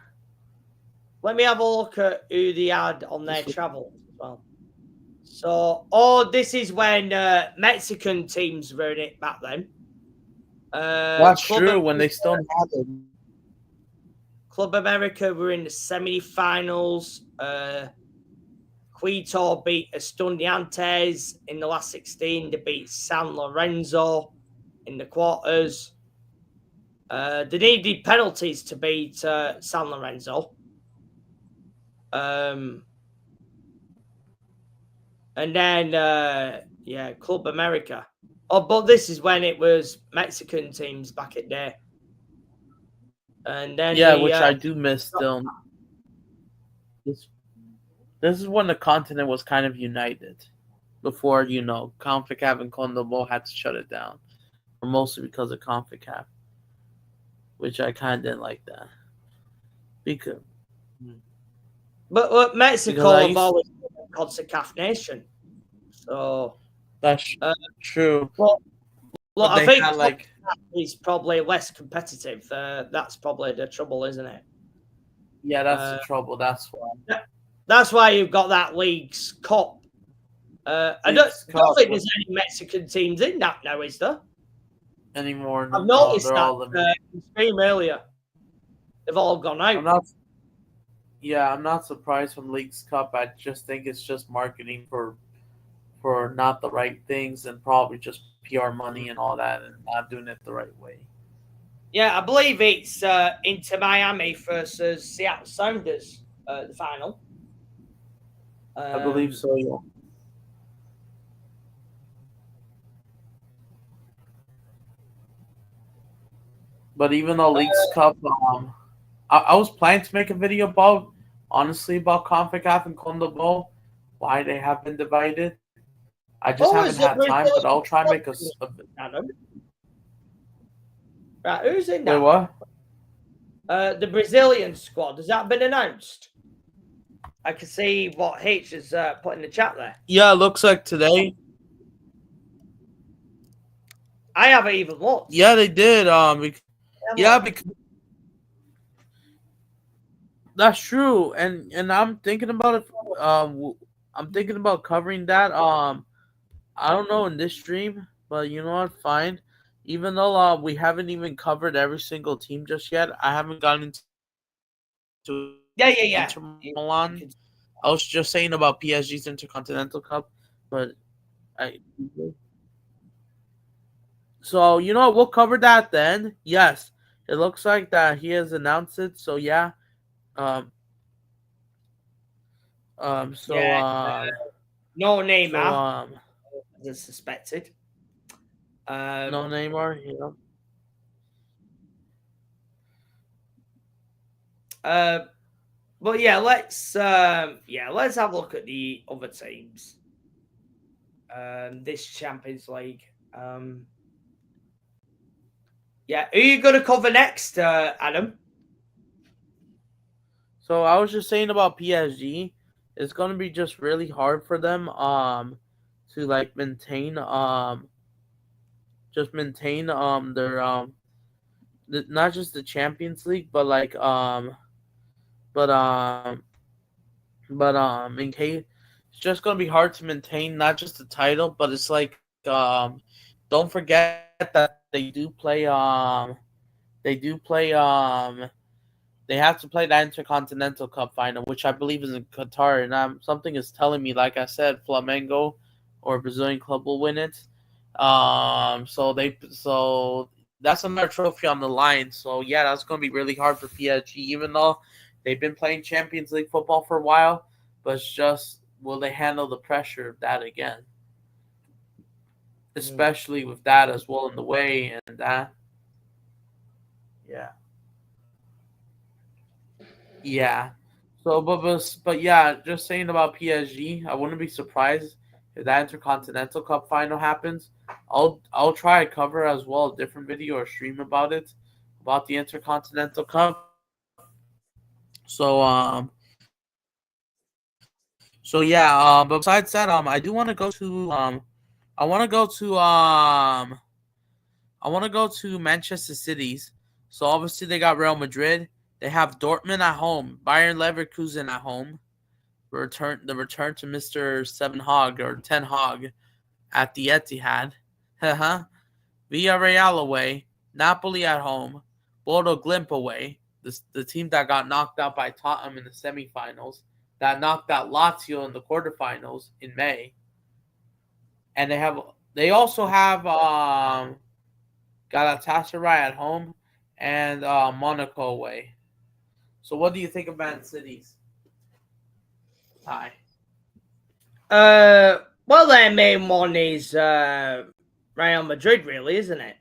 Let me have a look at who they had on their travel as well. So, this is when Mexican teams were in it back then. That's true. When they still had it. Club America were in the semi-finals. Quito beat Estudiantes in the last 16. They beat San Lorenzo in the quarters. They needed penalties to beat San Lorenzo. And then, Club America. Oh, but this is when it was Mexican teams back at there. And then which I do miss still. This is when the continent was kind of united. Before, CONCACAF and CONMEBOL had to shut it down. Mostly because of CONCACAF. Which I kind of didn't like that. But Mexico have always been a CONCACAF nation. So that's true. Well, I think it's probably less competitive. That's probably the trouble, isn't it? Yeah, that's the trouble. That's why. That's why you've got that League's Cup. I don't think there's any Mexican teams in that now, is there? Anymore. I've noticed that in stream earlier. They've all gone out. I'm not surprised from League's Cup. I just think it's just marketing for not the right things and probably just PR money and all that and not doing it the right way. Yeah, I believe it's Inter Miami versus Seattle Sounders, the final. I believe so, yeah. But even though League's Cup, I was planning to make a video about CONCACAF and CONMEBOL, why they have been divided. I just haven't had time, but I'll try and make a Right, who's in that? Wait, what? The Brazilian squad. Has that been announced? I can see what H has put in the chat there. Yeah, it looks like today. I haven't even looked. Yeah, they did. That's true, and I'm thinking about it. I'm thinking about covering that. I don't know in this stream, but you know what? Fine. Even though we haven't even covered every single team just yet, I haven't gotten into Inter Milan. Yeah, yeah, I yeah. was just saying about PSG's Intercontinental Cup, but I. So you know what? We'll cover that then. Yes, it looks like that he has announced it. So yeah. Um. Um. So Yeah, um. no So Neymar, um. as suspected. No Neymar. You know. Uh, but let's have a look at the other teams. This Champions League. Yeah, who are you going to cover next, Adam? So I was just saying about PSG. It's gonna be just really hard for them to like maintain just maintain their not just the Champions League but like but in case it's just gonna be hard to maintain not just the title but it's like don't forget that they do play they have to play the Intercontinental Cup final, which I believe is in Qatar, and something is telling me, like I said, Flamengo or Brazilian club will win it. So that's another trophy on the line. So yeah, that's going to be really hard for PSG, even though they've been playing Champions League football for a while. But it's just will they handle the pressure of that again, especially with that as well in the way and that. Yeah. Yeah. So, but yeah, just saying about PSG, I wouldn't be surprised if that Intercontinental Cup final happens. I'll try to cover as well a different video or stream about it, about the Intercontinental Cup. So so yeah, but besides that, I do want to go to I want to go to I want to go to Manchester City's. So obviously they got Real Madrid. They have Dortmund at home, Bayern Leverkusen at home. The return to Mr. Seven Hog or Ten Hog at the Etihad. Villarreal away, Napoli at home, Bodo Glimp away, the team that got knocked out by Tottenham in the semifinals, that knocked out Lazio in the quarterfinals in May, and they also have Galatasaray at home and Monaco away. So what do you think of Man City's tie? Well, their main one is Real Madrid, really, isn't it?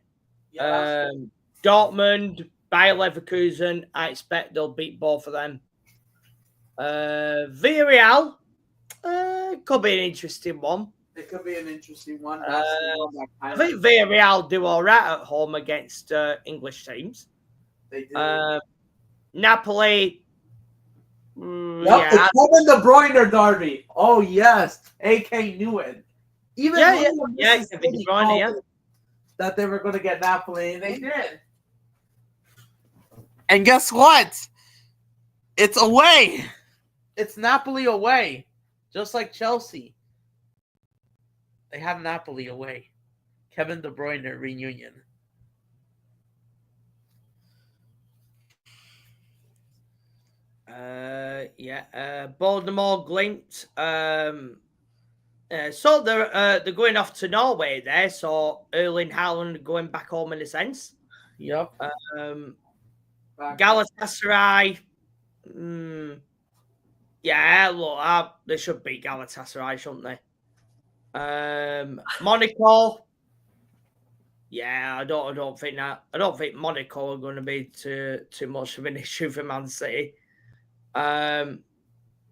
Yeah, Dortmund, Bayer Leverkusen. I expect they'll beat both of them. Villarreal could be an interesting one. it could be an interesting one. That's the one that I kind think of Villarreal do all right at home against English teams. they do. Napoli, Yep, yeah, it's Kevin De Bruyne derby. Oh yes, AK knew it. Even yeah, Mrs. Kevin De City Bruyne, called yeah. it that they were going to get Napoli, and they did. And guess what? It's away. It's Napoli away, just like Chelsea. They have Napoli away. Kevin De Bruyne reunion. Baltimore Glint. So they're going off to Norway there. So Erling Haaland going back home in a sense. Yep. Galatasaray. Yeah, look, they should beat Galatasaray, shouldn't they? Monaco. Yeah, I don't think that. I don't think Monaco are going to be too much of an issue for Man City.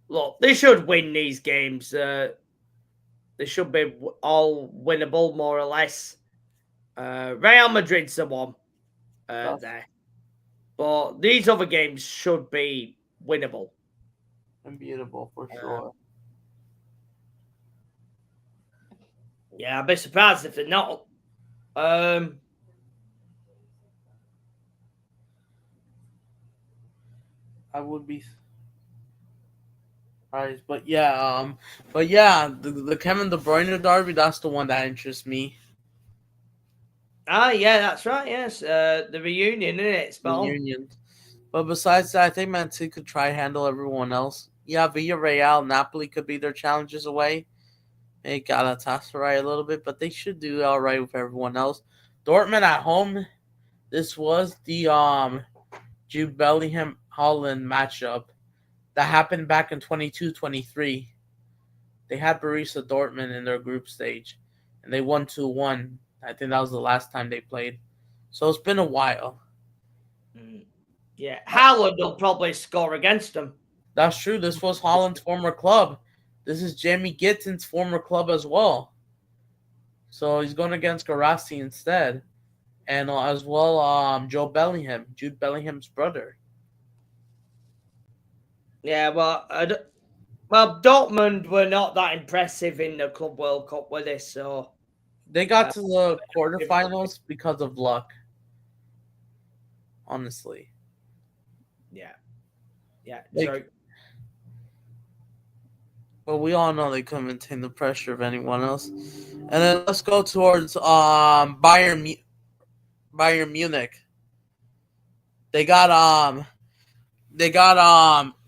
Look, they should win these games. They should be all winnable, more or less. Real Madrid's the one there. But these other games should be winnable. Unbeatable for sure. Yeah, I'd be surprised if they're not. I would be. Right, but yeah, the Kevin De Bruyne derby, that's the one that interests me. Ah, yeah, that's right. Yes, the reunion, isn't it? Spot on. Reunion. But besides that, I think Man City could try handle everyone else. Yeah, Villarreal, Napoli could be their challenges away. Maybe Galatasaray a little bit, but they should do all right with everyone else. Dortmund at home. This was the Jude Bellingham Holland matchup that happened back in 22-23. They had Borussia Dortmund in their group stage, and they won 2-1. I think that was the last time they played. So it's been a while. Mm. Yeah, Haaland will probably score against them. That's true. This was Holland's former club. This is Jamie Gitten's former club as well. So he's going against Garassi instead. And as well, Joe Bellingham, Jude Bellingham's brother. Yeah, well, Dortmund were not that impressive in the Club World Cup, were they? So They got to the quarterfinals because of luck, honestly. yeah, yeah, They, true. but we all know they couldn't maintain the pressure of anyone else. And then let's go towards Bayern Munich. They got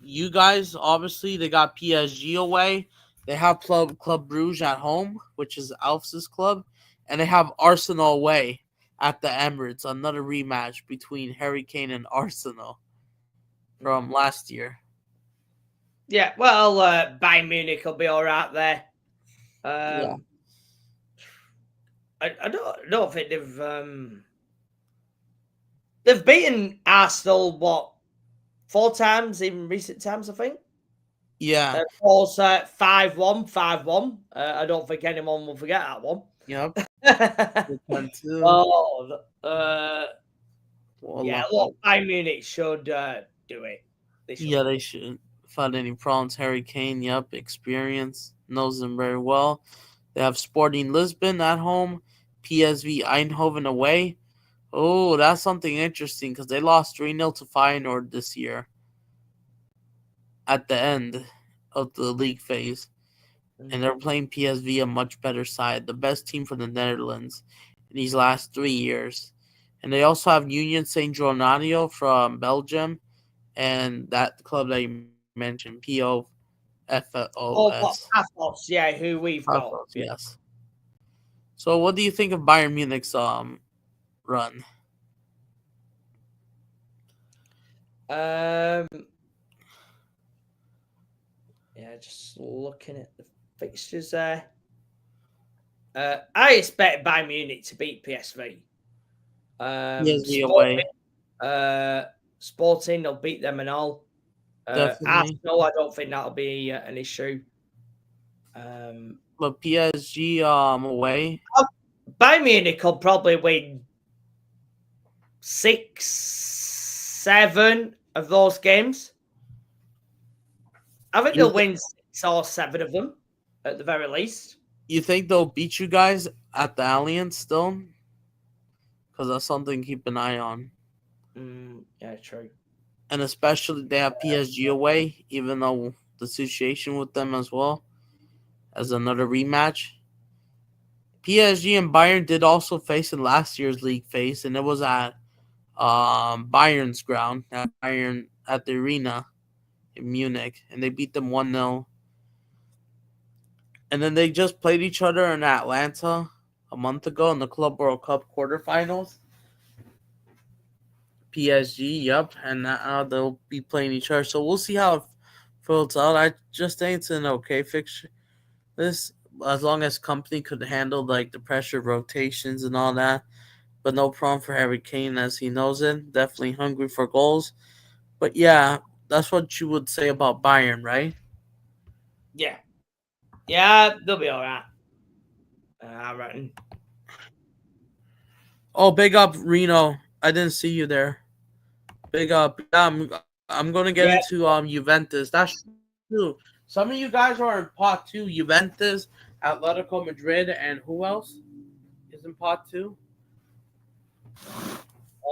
you guys, obviously they got PSG away. They have Club Bruges at home, which is Alf's club, and they have Arsenal away at the Emirates. Another rematch between Harry Kane and Arsenal from last year. Yeah, well, Bayern Munich will be all right there. Yeah. I don't think they've beaten Arsenal 4 times in recent times, I think. Yeah. Of course, 5-1, 5-1. I don't think anyone will forget that one. Yep. Oh, yeah, look, Bayern Munich should do it. They shouldn't find any problems. Harry Kane, yep, experience, knows them very well. They have Sporting Lisbon at home, PSV Eindhoven away. Oh, that's something interesting because they lost 3-0 to Feyenoord this year at the end of the league phase. And they're playing PSV, a much better side, the best team from the Netherlands in these last 3 years. And they also have Union Saint Gilloise from Belgium, and that club that you mentioned, POFOS. Paphos, yeah, who we've got. Yes. So, what do you think of Bayern Munich's run? Yeah, just looking at the fixtures there. I expect Bayern Munich to beat PSV. PSV away. Sporting, they'll beat them and all. Definitely. Arsenal, I don't think that'll be an issue. But PSG away. Bayern Munich will probably win 6, 7 of those games. I think they'll win 6 or 7 of them at the very least. You think they'll beat you guys at the Allianz still? Because that's something to keep an eye on. Yeah, true. And especially they have PSG away, even though the situation with them as well as another rematch. PSG and Bayern did also face in last year's league phase, and it was at Bayern's ground, at Bayern at the arena in Munich, and they beat them 1-0. And then they just played each other in Atlanta a month ago in the Club World Cup quarterfinals. PSG, yep, and they'll be playing each other. So we'll see how it fills out. I just think it's an okay fixture. This, as long as company could handle like the pressure of rotations and all that, but no problem for Harry Kane as he knows it. Definitely hungry for goals. But yeah, that's what you would say about Bayern, right? Yeah. Yeah, they'll be all right. I reckon. Oh, big up Reno. I didn't see you there. Big up. I'm going to get into Juventus. That's true. Some of you guys are in pot 2. Juventus, Atletico Madrid, and who else is in pot 2?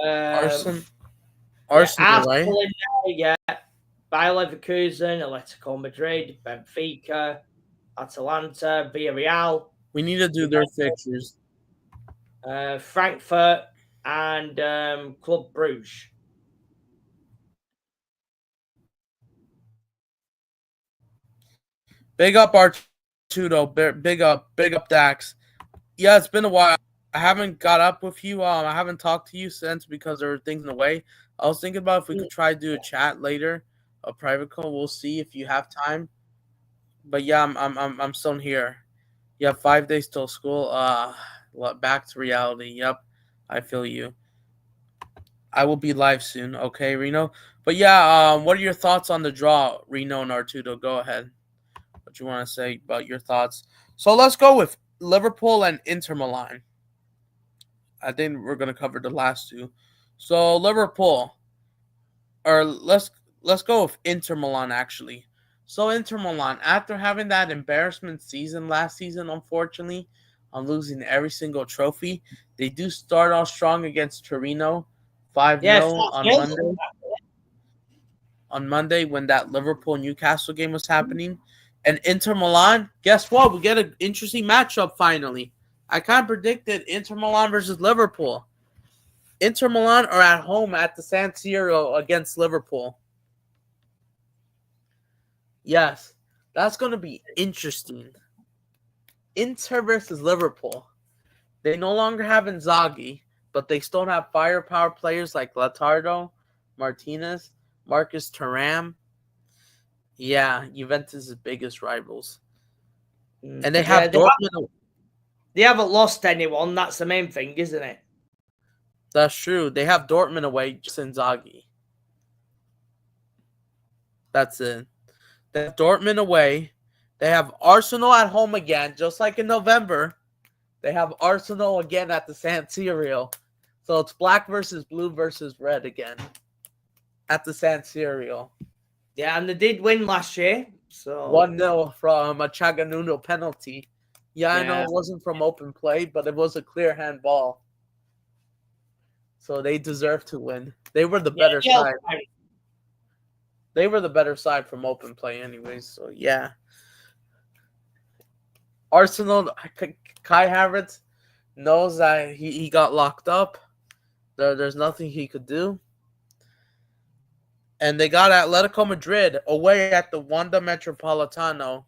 Arsenal, Arsenal, right? in there, yeah. Bayer Leverkusen, Atletico Madrid, Benfica, Atalanta, Villarreal, We need to do their fixtures. Frankfurt, and Club Bruges. Big up Artudo. Big up Dax. Yeah, it's been a while. I haven't got up with you. I haven't talked to you since because there were things in the way. I was thinking about if we could try to do a chat later, a private call. We'll see if you have time. But yeah, I'm still here. You have 5 days till school. Back to reality. Yep, I feel you. I will be live soon. Okay, Reno. But yeah, what are your thoughts on the draw, Reno and Artudo? Go ahead. What you want to say about your thoughts? So let's go with Liverpool and Inter Milan. I think we're gonna cover the last two. So Liverpool, or let's go with Inter Milan actually. So Inter Milan, after having that embarrassment season last season, unfortunately, on losing every single trophy, they do start off strong against Torino, 5-0 on Monday. On Monday, when that Liverpool Newcastle game was happening, and Inter Milan, guess what? We get an interesting matchup finally. I kind of predicted Inter Milan versus Liverpool. Inter Milan are at home at the San Siro against Liverpool. Yes, that's going to be interesting. Inter versus Liverpool. They no longer have Inzaghi, but they still have firepower players like Lautaro, Martinez, Marcus Thuram. Yeah, Juventus' biggest rivals. And they have Dortmund. They haven't lost anyone. That's the main thing, isn't it? That's true. They have Dortmund away, just Inzaghi. That's it. They have Dortmund away. They have Arsenal at home again, just like in November. They have Arsenal again at the San Siro. So it's black versus blue versus red again at the San Siro. Yeah, and they did win last year. So 1-0 from a Chaganuno penalty. Yeah, I know it wasn't from open play, but it was a clear handball. So they deserve to win. They were the better side. They were the better side from open play anyways, so yeah. Arsenal, Kai Havertz knows that he got locked up. There's nothing he could do. And they got Atletico Madrid away at the Wanda Metropolitano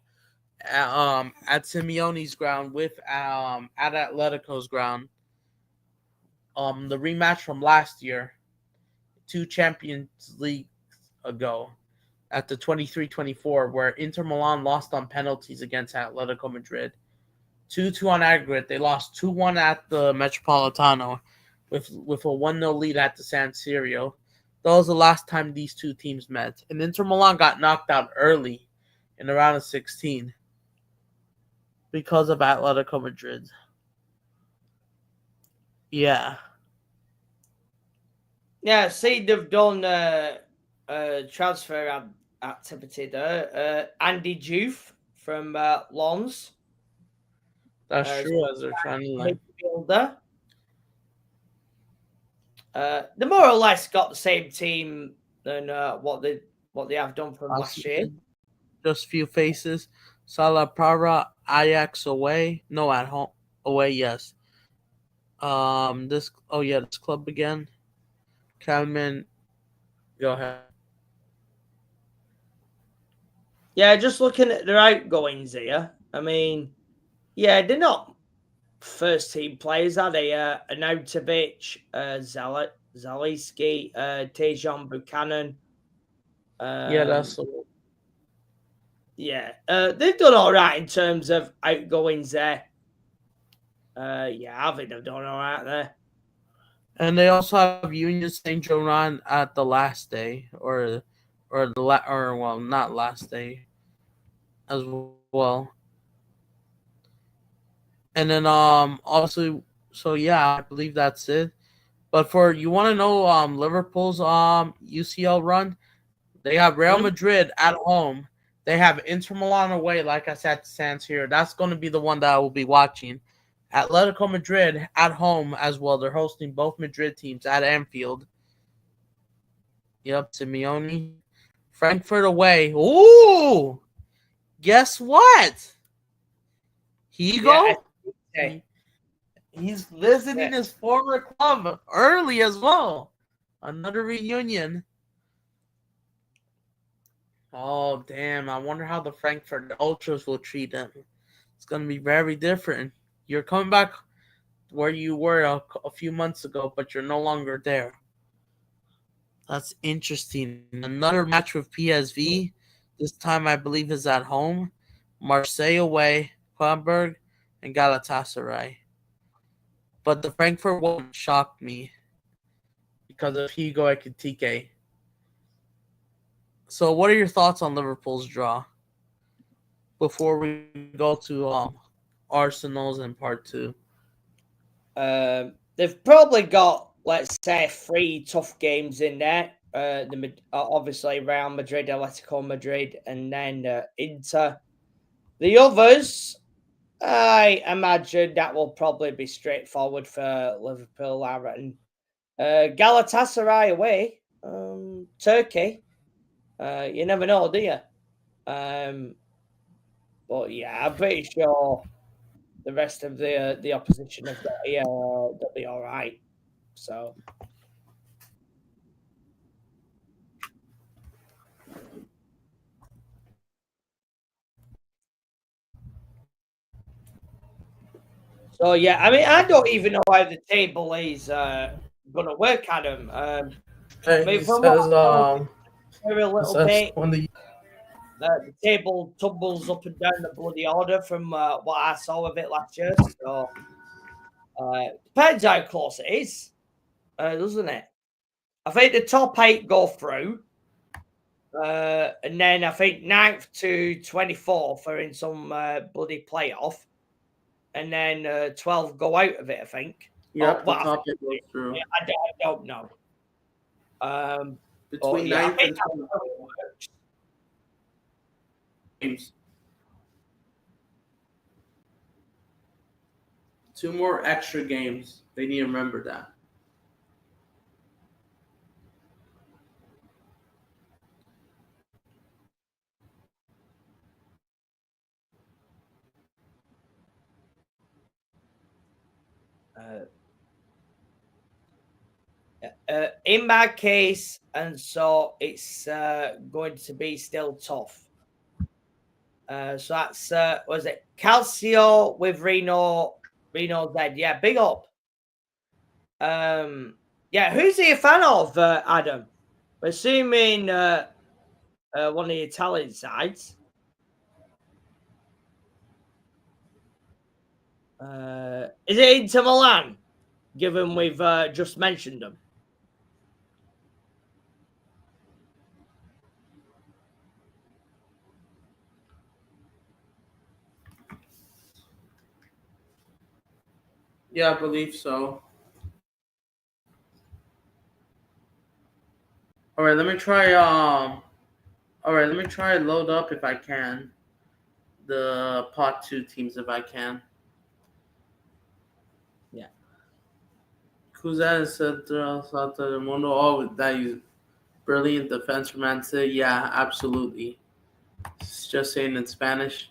at Simeone's ground with at Atletico's ground. The rematch from last year, 2 Champions League ago at the 23-24, where Inter Milan lost on penalties against Atletico Madrid. 2-2 on aggregate. They lost 2-1 at the Metropolitano with a 1-0 lead at the San Siro. That was the last time these two teams met. And Inter Milan got knocked out early in the round of 16 because of Atletico Madrid. Yeah. Yeah, see, they've done transfer activity there. Andy Juve from Lens. That's true, as they're trying to like. Midfielder. They more or less got the same team than what they have done from last year. Just a few faces. Salapara, Ajax away. No, at home. Away, yes. This club again. Kalman, go ahead. Yeah, just looking at their outgoings here. I mean, yeah, they're not first team players, are they? Anautovic, Zalewski, Tejan Buchanan. That's they've done all right in terms of outgoings there. I think they've done all right there. And they also have Union Saint Germain at the last day, not last day, as well. And then also, so yeah, I believe that's it. But for you want to know Liverpool's UCL run, they have Real Madrid at home. They have Inter Milan away, like I said, San Siro. That's going to be the one that I will be watching. Atletico Madrid at home as well. They're hosting both Madrid teams at Anfield. Yep, Simeone. Frankfurt away. Ooh! Guess what? Yeah, Higo? okay. He's visiting Yeah. his former club early as well. Another reunion. Oh, damn. I wonder how the Frankfurt Ultras will treat him. It's going to be very different. You're coming back where you were a few months ago, but you're no longer there. That's interesting. Another match with PSV. This time, I believe, is at home. Marseille away, Kronberg, and Galatasaray. But the Frankfurt one shocked me because of Hugo Ekitike. So, what are your thoughts on Liverpool's draw before we go to Arsenal's in part two? They've probably got, let's say, 3 tough games in there. Obviously Real Madrid, Atletico Madrid, and then Inter. The others, I imagine that will probably be straightforward for Liverpool. I reckon. Galatasaray away, Turkey. You never know, do you? But yeah, I'm pretty sure the rest of the opposition have got here. They'll be all right. So. So yeah, I mean, I don't even know how the table is gonna work, Adam. I mean, He from what says, I know here a he little says bit, when the the table tumbles up and down the bloody order from what I saw of it last year. So depends how close it is, doesn't it? I think the top 8 go through, and then I think 9th to 24th are in some bloody playoff, and then 12 go out of it. I think. Oh, yep, the well, I top think eight goes through I don't know. But between yeah, I ninth think and that's 12th how it works. games. 2 more extra games. They need to remember that. In my case, and so it's going to be still tough. So that's was it Calcio with Reno Z? Yeah, big up. Yeah, who's he a fan of, Adam? We're assuming one of the Italian sides. Is it Inter Milan? Given we've just mentioned them. Yeah, I believe so. All right, let me try. All right, let me try load up if I can the pot 2 teams if I can. Yeah. Cruzan said Santa del Mundo. Oh, that you brilliant defense from Man City. Yeah, absolutely. It's just saying in Spanish.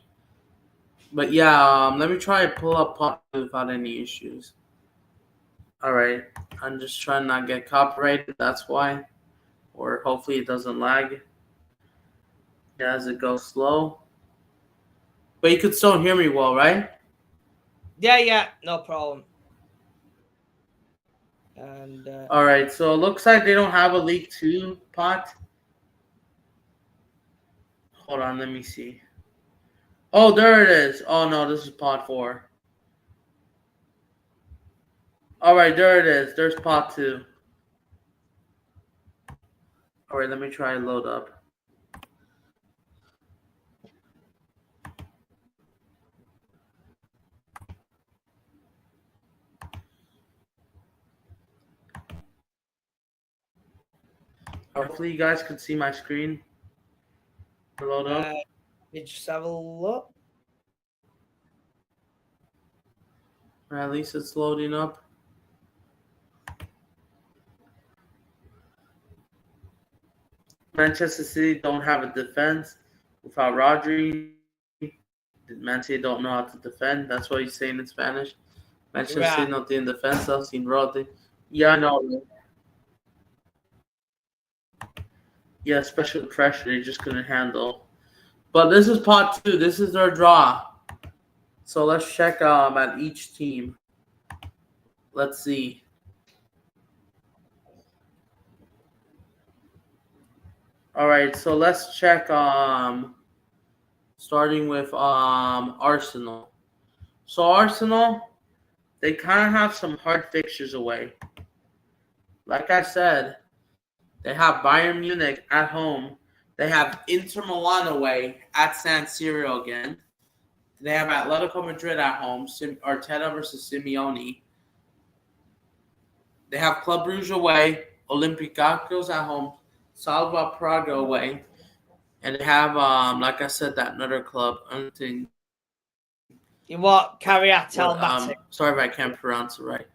But yeah, let me try and pull up pot 2 without any issues. All right, I'm just trying to not get copyrighted. That's why, or hopefully it doesn't lag. Yeah, as it goes slow. But you could still hear me well, right? Yeah, no problem. And All right, so it looks like they don't have a League 2 pot. Hold on, let me see. Oh, there it is. Oh no, this is pot 4. All right, there it is. There's pot 2. All right, let me try and load up. Hopefully you guys can see my screen. Load up. you just have a look. Or at least it's loading up. Manchester City don't have a defense without Rodri. Man City don't know how to defend. That's what he's saying in Spanish. Manchester City Right. no tiene defensa sin Rodri. Yeah, I know. Yeah, especially the pressure they just couldn't handle. But this is part 2. This is their draw. So let's check at each team. Let's see. All right, so let's check starting with Arsenal. So Arsenal, they kind of have some hard fixtures away. Like I said, they have Bayern Munich at home. They have Inter Milan away at San Siro again. They have Atletico Madrid at home, Arteta versus Simeone. They have Club Brugge away, Olympiacos at home, Salva Praga away, and they have, like I said, that another club. You what? Cariatel Matic. Sorry if I can't pronounce it right.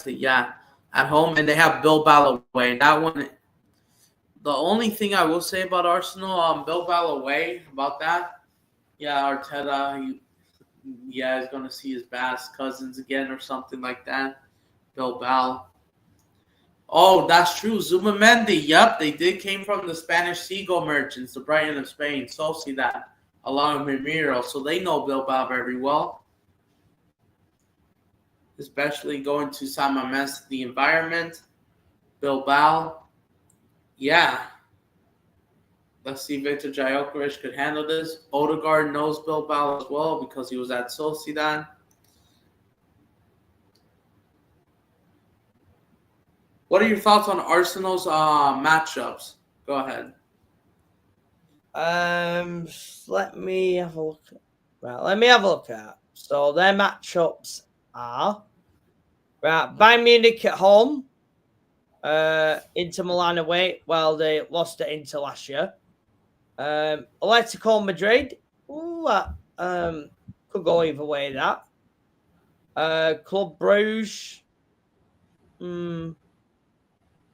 Yeah, at home, and they have Bilbao away. And that one, the only thing I will say about Arsenal, Bilbao away, about that, yeah, Arteta, he's going to see his Basque cousins again or something like that. Bilbao. Oh, that's true. Zubamendi. Yep, they did came from the Spanish Seagull Merchants, the Brighton of Spain. So see that. Along with Ramiro. So they know Bilbao very well. Especially going to San Mamés, the environment. Bilbao. Yeah. Let's see if Victor Gyokeres could handle this. Odegaard knows Bilbao as well because he was at Sociedad. What are your thoughts on Arsenal's matchups? Go ahead. Let me have a look. Let me have a look at. So their matchups are Bayern Munich at home, Inter Milan away. Well, they lost to Inter last year. Atletico Madrid. Could go either way. That. Club Brugge.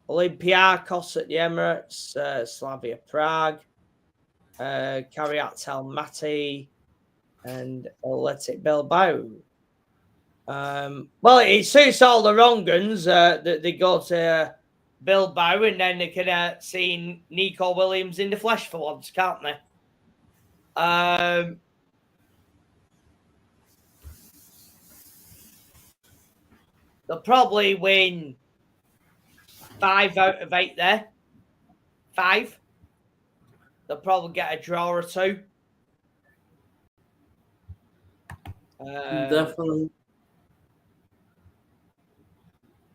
Olympiacos at the Emirates, Slavia Prague, Cariatel Mati, and Athletic Bilbao. Well, it suits all the wrong ones that they go to Bilbao and then they can see Nico Williams in the flesh for once, can't they? They'll probably win 5 out of 8 there. 5. They'll probably get a draw or 2. Definitely.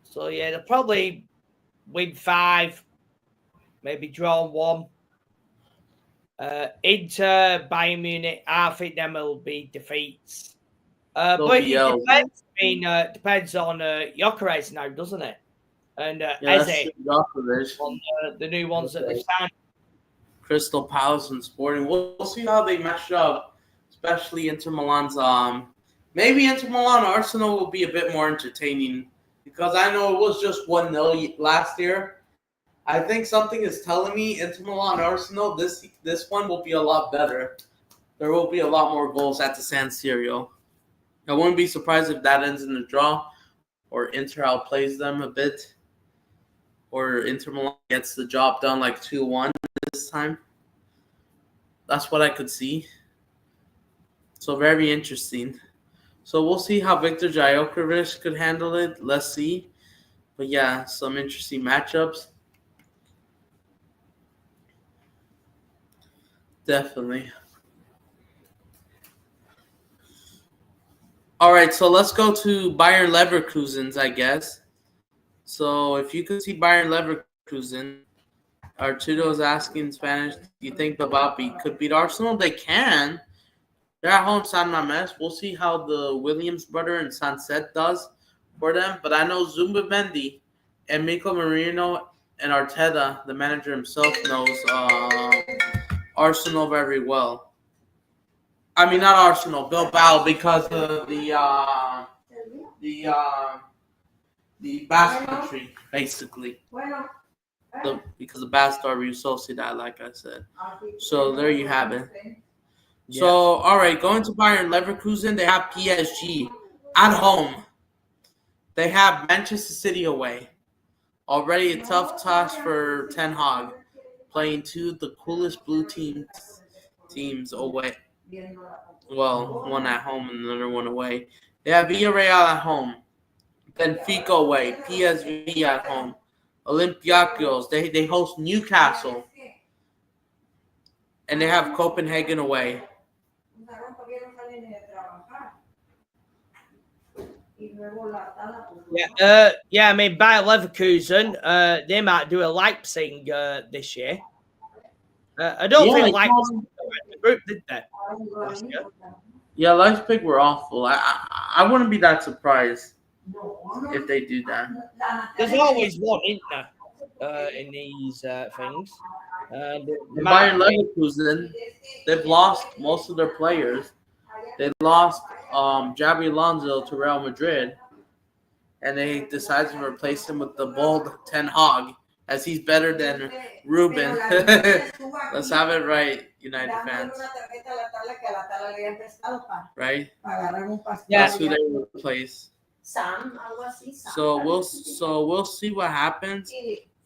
So, yeah, they'll probably win 5, maybe draw 1. Inter, Bayern Munich, I think them will be defeats. But it depends. Depends on Gyökeres now, doesn't it? And Eze on the new ones that they've signed. Crystal Palace and Sporting. We'll see how they match up, especially Inter Milan's. Maybe Inter Milan Arsenal will be a bit more entertaining because I know it was just 1-0 last year. I think something is telling me Inter Milan Arsenal this one will be a lot better. There will be a lot more goals at the San Siro. I wouldn't be surprised if that ends in a draw or Inter outplays them a bit. Or Inter Milan gets the job done like 2-1 this time. That's what I could see. So very interesting. So we'll see how Victor Gyokeres could handle it. Let's see. But yeah, some interesting matchups. Definitely. All right, so let's go to Bayern Leverkusen's, I guess. So if you could see Bayern Leverkusen, Artudo's asking in Spanish, do you think Bilbao could beat Arsenal? They can. They're at home, San Mamés. We'll see how the Williams brother and Sunset does for them. But I know Zubamendi and Miko Marino and Arteta, the manager himself, knows Arsenal very well. I mean, not Arsenal, Bilbao, because of the Basque country, basically. because the Bastard we associate that, like I said. So there you have it. So Yeah. all right, going to Bayern Leverkusen, they have PSG at home. They have Manchester City away. Already a tough task for Ten Hag, playing two of the coolest blue teams away. Well, one at home and another one away. They have Villarreal at home, Benfica away, PSV at home, Olympiacos. They host Newcastle, and they have Copenhagen away. Yeah. I mean, Bayer Leverkusen, they might do a Leipzig this year. I don't think Leipzig were in the group, did they? Last year. Yeah, Leipzig were awful. I wouldn't be that surprised if they do that. There's always one, isn't there, in these things. Bayern Leverkusen, they've lost most of their players. They lost Javi Alonso to Real Madrid, and they decided to replace him with the bold Ten Hag, as he's better than Ruben. Let's have it right, United fans. Right? Yeah. That's who they replace. So we'll see what happens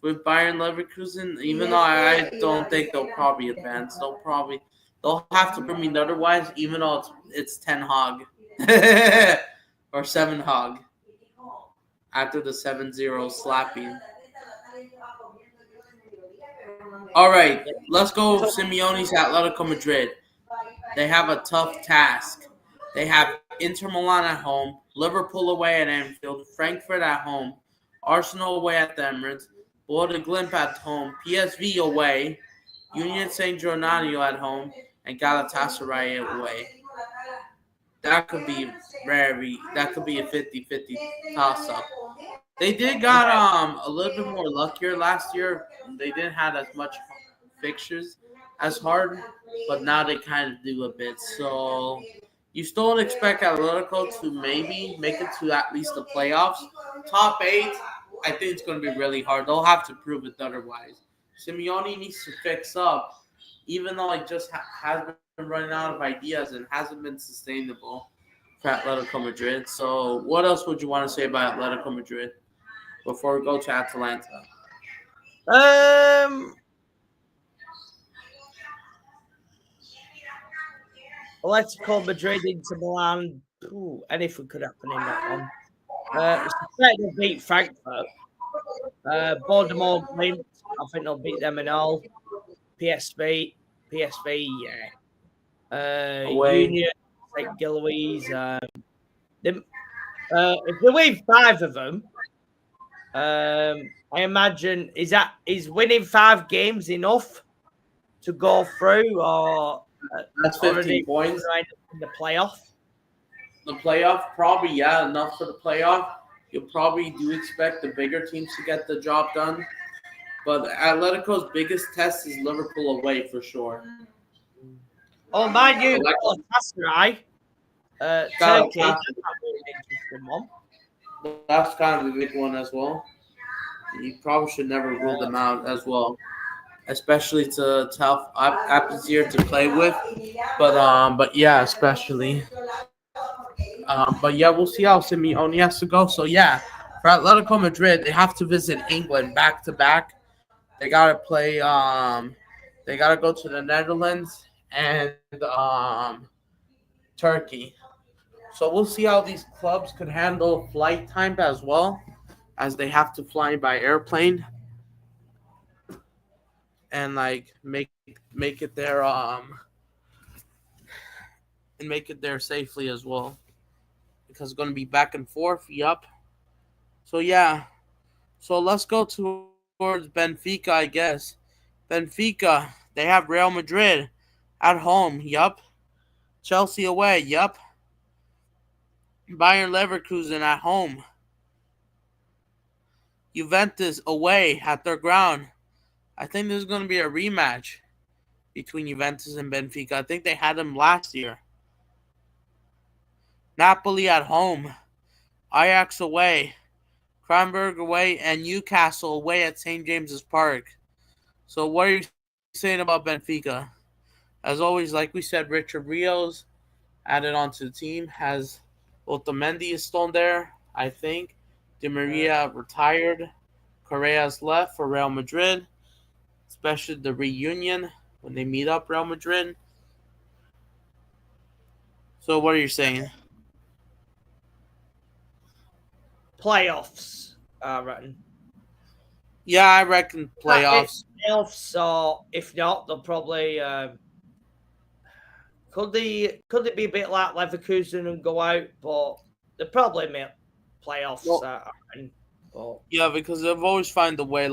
with Bayern Leverkusen. Even though I don't think they'll probably advance, they'll have to prove me otherwise. Even though it's Ten Hag or 7 Hag after the 7-0 slapping. All right, let's go. Simeone's Atletico Madrid. They have a tough task. They have Inter Milan at home, Liverpool away at Anfield, Frankfurt at home, Arsenal away at the Emirates, Bodo Glimt at home, PSV away, Union Saint Gennaro at home, and Galatasaray away. That could be a 50-50 toss-up. They did got a little bit more luckier last year. They didn't have as much fixtures as hard, but now they kind of do a bit. So you still don't expect Atletico to maybe make it to at least the playoffs. Top 8, I think it's going to be really hard. They'll have to prove it otherwise. Simeone needs to fix up, even though it just has been running out of ideas and hasn't been sustainable for Atletico Madrid. So what else would you want to say about Atletico Madrid before we go to Atalanta? Atletico Madrid into Milan. Anything could happen in that one. It's to beat Frankfurt. Baltimore, I think they'll beat them and all. PSV, yeah. Union, St. Gilloise. If they win 5 of them, I imagine is winning 5 games enough to go through, or that's 15 points in the playoff? The playoff, probably, yeah, enough for the playoff. You'll probably do expect the bigger teams to get the job done. But Atletico's biggest test is Liverpool away for sure. Oh, mind you, Galatasaray, Turkey, that's an interesting one. That's kind of a big one as well. You probably should never rule them out as well, especially to tough atmosphere to play with. But yeah, especially. But yeah, we'll see how Simeone has to go. So yeah, for Atletico Madrid, they have to visit England back to back. They gotta play. They gotta go to the Netherlands and Turkey. So we'll see how these clubs could handle flight time as well, as they have to fly by airplane and like make it there and make it there safely as well, because it's going to be back and forth. Yup. So yeah. So let's go towards Benfica, I guess. Benfica, they have Real Madrid at home. Yup. Chelsea away. Yup. Bayern Leverkusen at home. Juventus away at their ground. I think there's going to be a rematch between Juventus and Benfica. I think they had them last year. Napoli at home. Ajax away. Cranberg away, and Newcastle away at St. James's Park. So what are you saying about Benfica? As always, like we said, Richard Rios added onto the team. Has Otamendi is still there, I think. Di Maria retired. Correa's left for Real Madrid, especially the reunion when they meet up Real Madrid. So what are you saying? Playoffs, I reckon. Yeah, I reckon playoffs. Playoffs, or if not, they'll probably could they be a bit like Leverkusen and go out, but they probably make playoffs. Well, But, yeah, because they've always found a way.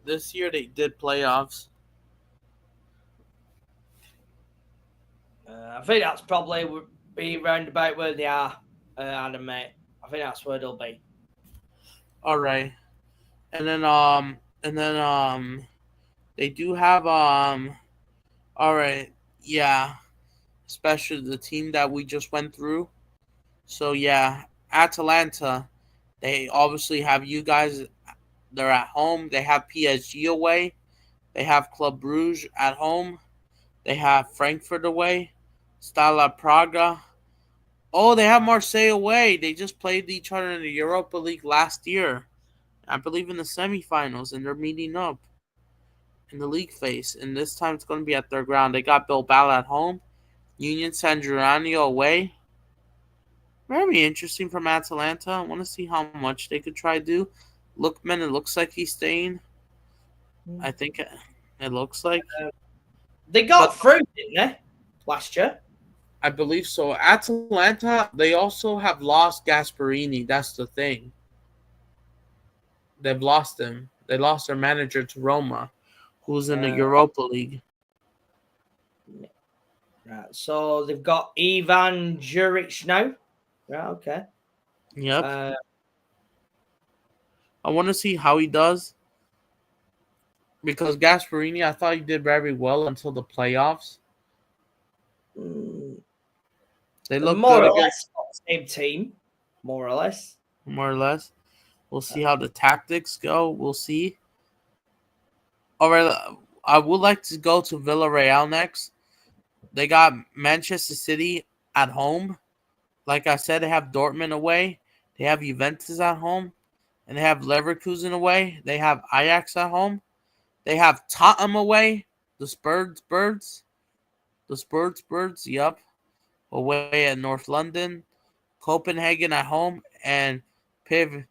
This year they did playoffs. I think that's probably be round about where they are, Adam, mate. I think that's where they'll be. All right, and then they do have All right, yeah, especially the team that we just went through. So yeah, Atalanta. They obviously have you guys. They're at home. They have PSG away. They have Club Brugge at home. They have Frankfurt away. Stala Praga. Oh, they have Marseille away. They just played each other in the Europa League last year. I believe in the semifinals, and they're meeting up in the league phase. And this time it's going to be at their ground. They got Bilbao at home. Union San Giovanni away. Very interesting from Atalanta. I want to see how much they could try to do. Lookman, it looks like he's staying. I think it looks like. They got through, didn't they, last year? I believe so. Atalanta, they also have lost Gasparini. That's the thing. They've lost him. They lost their manager to Roma, who's in the Europa League. Right. So they've got Ivan Juric now. Right. Okay. Yep. I want to see how he does. Because Gasparini, I thought he did very well until the playoffs. They look more good or less same team, more or less. More or less. We'll see how the tactics go. We'll see. All right, I would like to go to Villarreal next. They got Manchester City at home. Like I said, they have Dortmund away. They have Juventus at home. And they have Leverkusen away. They have Ajax at home. They have Tottenham away. The Spurs Birds. Yep. Away at North London. Copenhagen at home. And PSV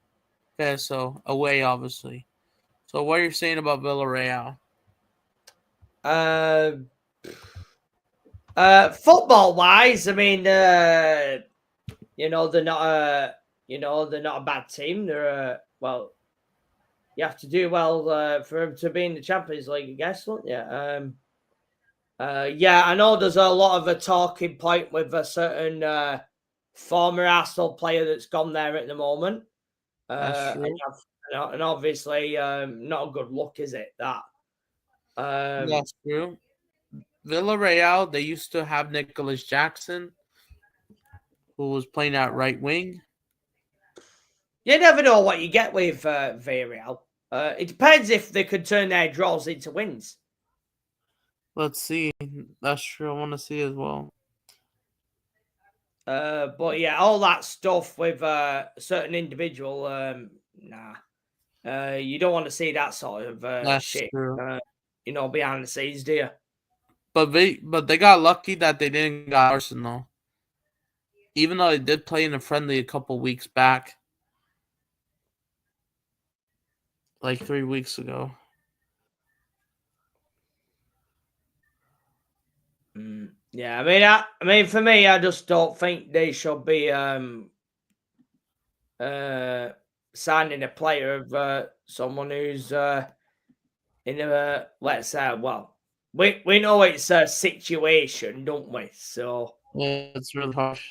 away, obviously. So what are you saying about Villarreal? Football wise, I mean, they're not they're not a bad team. They're well, you have to do well for them to be in the Champions League, I guess, don't you? Yeah, I know there's a lot of a talking point with a certain former Arsenal player that's gone there at the moment. That's true. And obviously, not a good look, is it? That's true. Villarreal, they used to have Nicholas Jackson, who was playing at right wing. You never know what you get with Villarreal. It depends if they could turn their draws into wins. Let's see. That's true. I want to see as well. But yeah, all that stuff with a certain individual, nah. You don't want to see that sort of shit, true. Behind the scenes, do you? But they got lucky that they didn't got Arsenal. Even though they did play in a friendly a couple weeks back. Like 3 weeks ago. Yeah, I mean, for me, I just don't think they should be signing a player of someone who's in a let's say, well, we know it's a situation, don't we? So yeah, it's really harsh.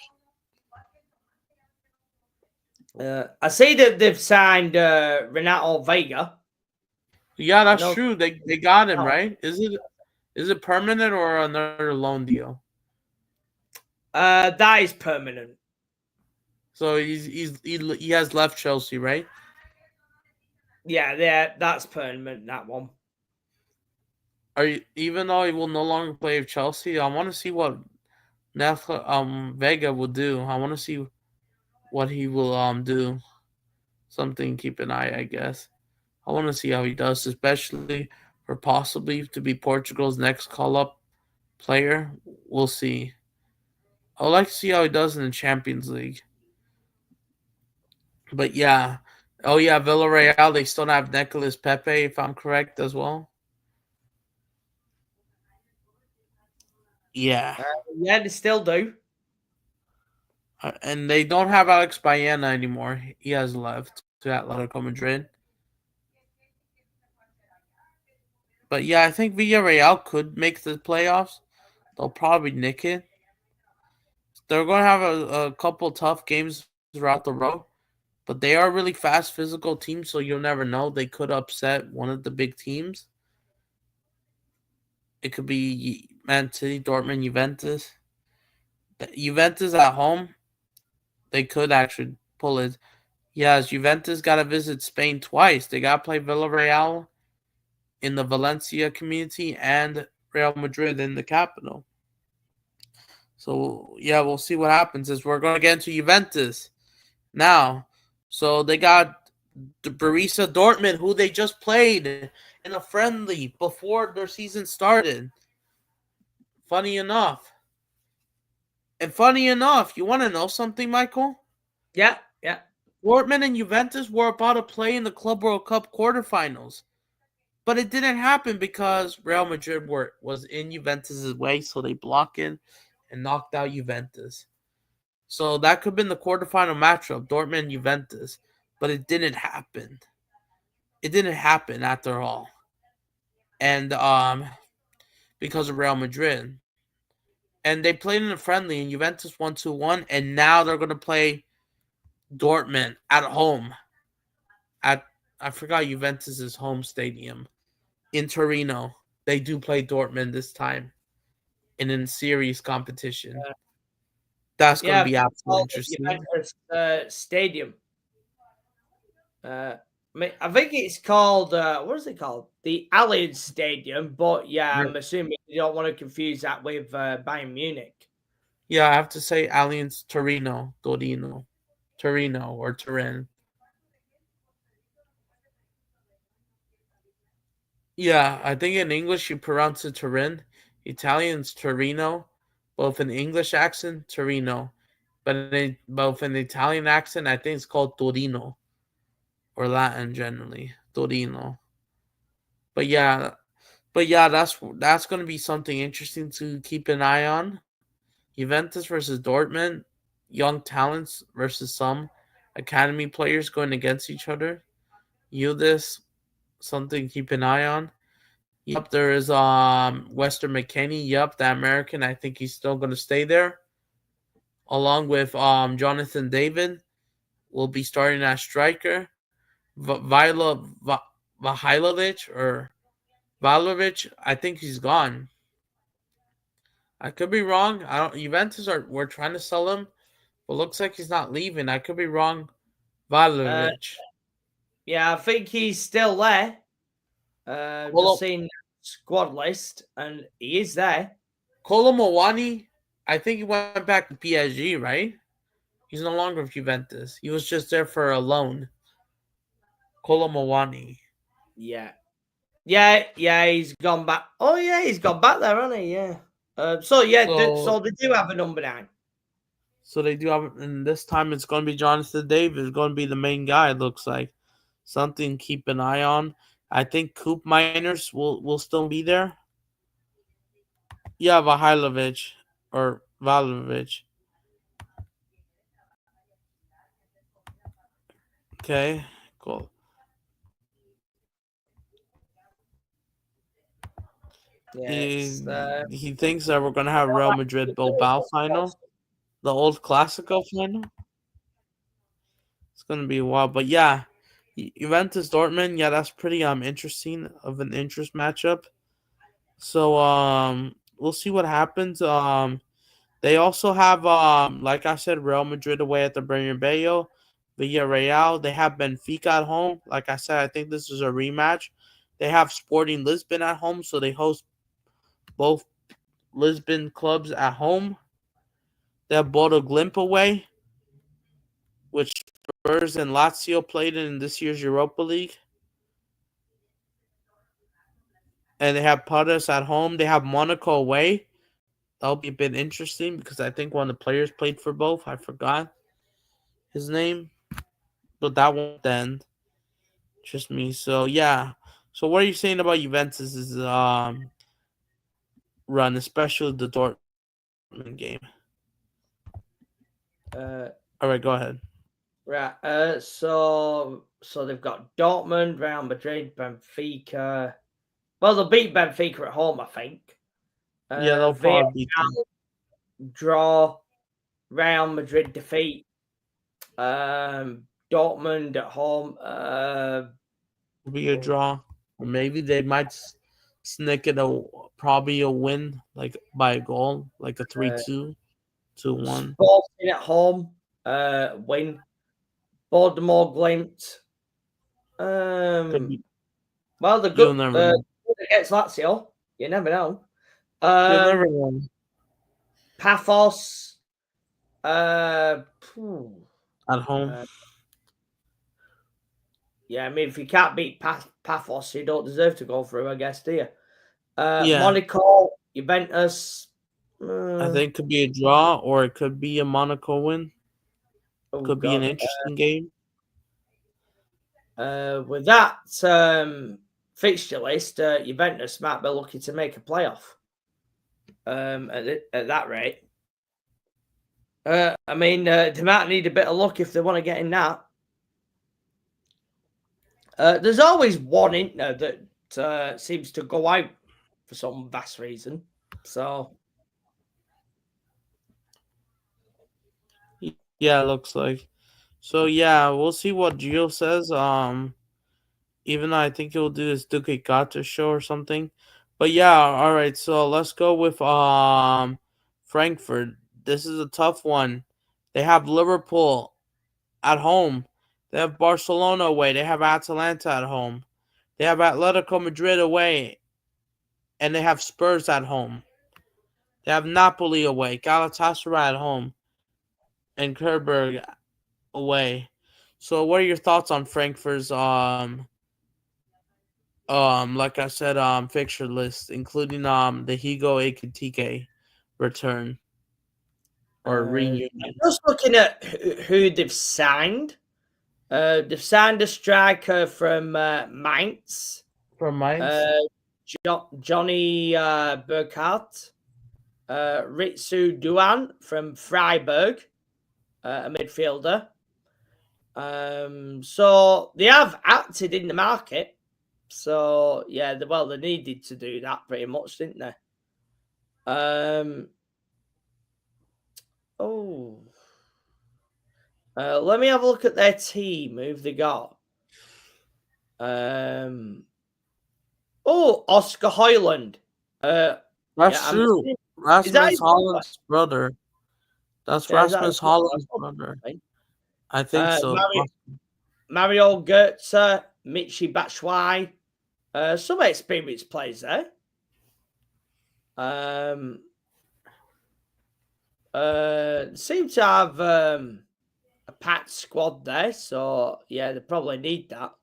I see that they've signed Renato Vega. Yeah, that's true. They got him, right? Is it permanent or another loan deal? That is permanent. So he has left Chelsea, right? Yeah, that's permanent. That one. Are you, even though he will no longer play with Chelsea, I want to see what Vega will do. I want to see what he will do. Something to keep an eye, I guess. I want to see how he does, especially for possibly to be Portugal's next call up player. We'll see. I would like to see how he does in the Champions League. But yeah. Oh yeah, Villarreal, they still have Nicolas Pepe, if I'm correct as well. Yeah. Uh, yeah, they still do. And they don't have Alex Baena anymore. He has left to Atletico Madrid. But yeah, I think Villarreal could make the playoffs. They'll probably nick it. They're going to have a couple tough games throughout the road, but they are really fast, physical teams, so you'll never know. They could upset one of the big teams. It could be Man City, Dortmund, Juventus. Juventus at home, they could actually pull it. Yes, Juventus got to visit Spain twice. They got to play Villarreal in the Valencia community and Real Madrid in the capital. So yeah, we'll see what happens as we're going to get into Juventus now. So they got the Borussia Dortmund, who they just played in a friendly before their season started. Funny enough. And funny enough, you want to know something, Michael? Yeah. Dortmund and Juventus were about to play in the Club World Cup quarterfinals. But it didn't happen because Real Madrid was in Juventus' way, so they blocked it and knocked out Juventus. So that could have been the quarterfinal matchup, Dortmund Juventus, but it didn't happen. It didn't happen after all. And because of Real Madrid. And they played in a friendly and Juventus won 2-1, and now they're gonna play Dortmund at home. At I forgot Juventus' home stadium in Torino. They do play Dortmund this time in a serious competition. That's going to Yeah, be absolutely called interesting. Juventus Stadium. I think it's called what is it called? The Allianz Stadium. But yeah, I'm assuming you don't want to confuse that with Bayern Munich. Yeah, I have to say Allianz Torino or Turin. Yeah, I think in English you pronounce it Turin. Italian's Torino, both in English accent Torino, but both in Italian accent I think it's called Torino or Latin generally Torino. But yeah, that's going to be something interesting to keep an eye on. Juventus versus Dortmund, young talents versus some academy players going against each other. This something to keep an eye on. Yep, there is Western McKennie. Yep, the American. I think he's still going to stay there, along with Jonathan David will be starting as striker. Vahailovic or Valovic, I think he's gone. I could be wrong. I don't. Juventus we're trying to sell him, but looks like he's not leaving. I could be wrong. Uh, Valovic. yeah, I think he's still there. Just seeing squad list, and he is there. Colomowani, I think he went back to PSG, right? He's no longer with Juventus. He was just there for a loan. Colomowani. Yeah, he's gone back. Oh yeah, he's gone back there, hasn't he? Yeah. So they do have a number 9. So they do have, and this time it's going to be Jonathan Davis. Going to be the main guy. It looks like something to keep an eye on. I think Coop Miners will still be there. Yeah, Vahailovic or Valovic. Okay, cool. Yeah, He thinks that we're gonna have Real Madrid Bilbao final, the old Clasico final. It's gonna be a while, but yeah, Juventus Dortmund. Yeah, that's pretty interesting of an interest matchup. So we'll see what happens. They also have, like I said, Real Madrid away at the Bernabeu, Villarreal. They have Benfica at home. Like I said, I think this is a rematch. They have Sporting Lisbon at home, so they host both Lisbon clubs at home. They have Bodo Glimp away, which Spurs and Lazio played in this year's Europa League. And they have Paris at home. They have Monaco away. That'll be a bit interesting because I think one of the players played for both. I forgot his name, but that won't end. Just me. So yeah. So what are you saying about Juventus's run, especially the Dortmund game? All right, go ahead. Right. So they've got Dortmund, Real Madrid, Benfica. Well, they'll beat Benfica at home, I think. Yeah, they'll probably beat them. Draw, Real Madrid defeat, Dortmund at home. It'll be a draw, or maybe they might sneak it probably a win, like by a goal, like a 3-2, 2-1. Sporting at home, win. Baltimore Glimt. Well, the good against Lazio. You never know. You never know. Paphos. At home. Yeah, I mean, if you can't beat Paphos, you don't deserve to go through, I guess, do you? Monaco, Juventus. I think it could be a draw, or it could be a Monaco win. Could be an interesting game. With that fixture list, Juventus might be lucky to make a playoff. At that rate. I mean, they might need a bit of luck if they want to get in that. There's always one in there that seems to go out for some vast reason. So, yeah, it looks like. So yeah, we'll see what Gio says. Even though I think he'll do his Duque Gata show or something. But yeah, all right. So let's go with Frankfurt. This is a tough one. They have Liverpool at home. They have Barcelona away. They have Atalanta at home. They have Atletico Madrid away. And they have Spurs at home. They have Napoli away. Galatasaray at home. And Kerberg away. So what are your thoughts on Frankfurt's like I said, fixture list, including the Higo Ekitike return or reunion? Just looking at who they've signed. They've signed a striker from Mainz. From Mainz? Johnny Burkhardt. Ritsu Duan from Freiburg, a midfielder. So they have acted in the market. So yeah, they needed to do that pretty much, didn't they? Let me have a look at their team. Who've they got? Oscar Hoyland. That's true. Rasmus Holland's brother. That's Rasmus Holland's brother. I think so. Mario Goetze, Michi Batshuayi. Some experienced players there. Seem to have a packed squad there, so yeah, they probably need that.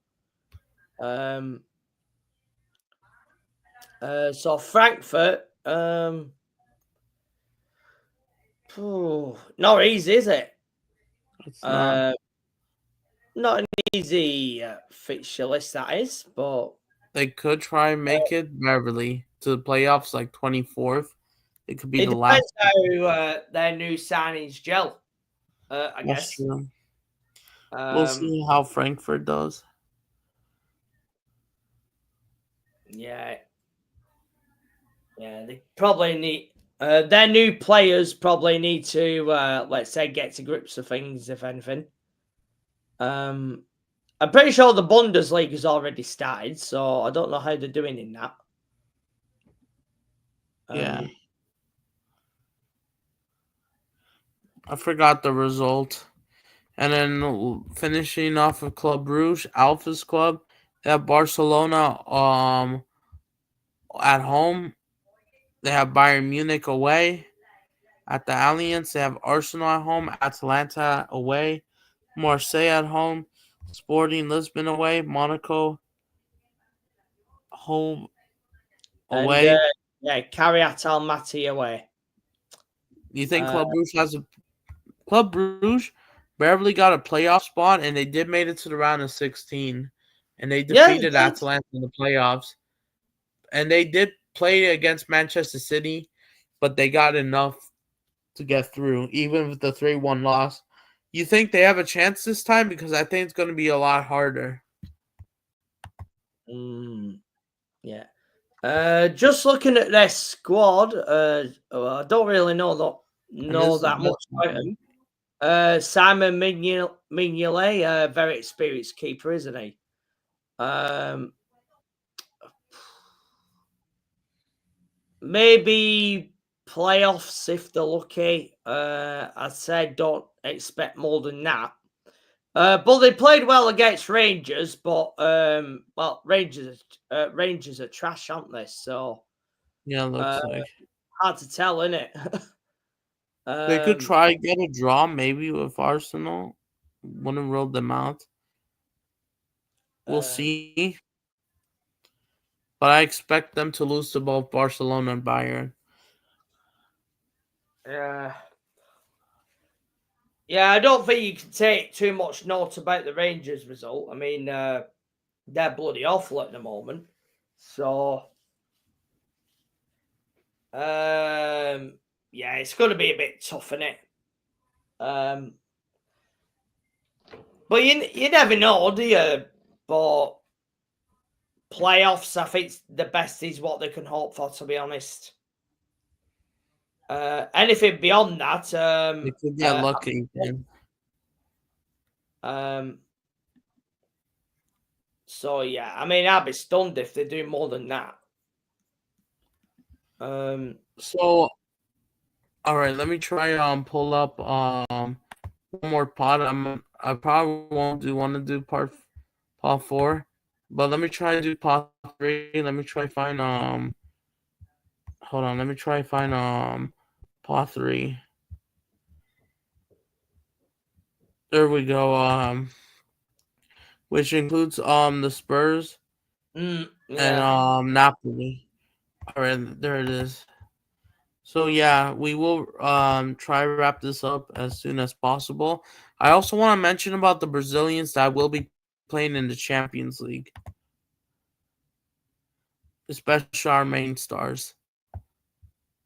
So Frankfurt, not easy, is it? It's not an easy fixture list, that is, but they could try and make it Beverly to the playoffs, like 24th. It could be the last. How their new signings gel. I guess. True. We'll see how Frankfurt does. Yeah, they probably need their new players probably need to let's say get to grips with things, if anything. I'm pretty sure the Bundesliga has already started, so I don't know how they're doing in that. Yeah. I forgot the result. And then finishing off with Club Brugge, Alpha's club, they have Barcelona at home. They have Bayern Munich away. At the Allianz, they have Arsenal at home, Atalanta away, Marseille at home, Sporting Lisbon away, Monaco home And away. yeah, Carriat Almaty away. You think Uh, Club Brugge barely got a playoff spot, and they did made it to the round of 16, and they yeah, they defeated did. Atalanta in the playoffs, and they did play against Manchester City, but they got enough to get through, even with the 3-1 loss. You think they have a chance this time? Because I think it's going to be a lot harder. Yeah. Just looking at their squad, I don't really know that much about them. Simon Mignolet, very experienced keeper, isn't he? Maybe playoffs if they're lucky. I'd say don't expect more than that. But they played well against Rangers, but Rangers are trash, aren't they? So Yeah, looks like hard to tell, isn't it? they could try get a draw maybe with Arsenal. Wouldn't rule them out. We'll see. But I expect them to lose to both Barcelona and Bayern. Yeah. Yeah, I don't think you can take too much note about the Rangers result. I mean, they're bloody awful at the moment. So, yeah, it's going to be a bit tough, isn't it? But you never know, do you? But playoffs, I think the best is what they can hope for, to be honest. Anything beyond that, They could get lucky again. So yeah, I mean, I'd be stunned if they do more than that. So, all right, let me try pull up one more pot. I probably won't want to do part 4, but let me try to do part 3. Let me try find hold on. Let me try find part 3. There we go. Which includes the Spurs and Napoli. All right, there it is. So yeah, we will try to wrap this up as soon as possible. I also want to mention about the Brazilians that will be playing in the Champions League, especially our main stars.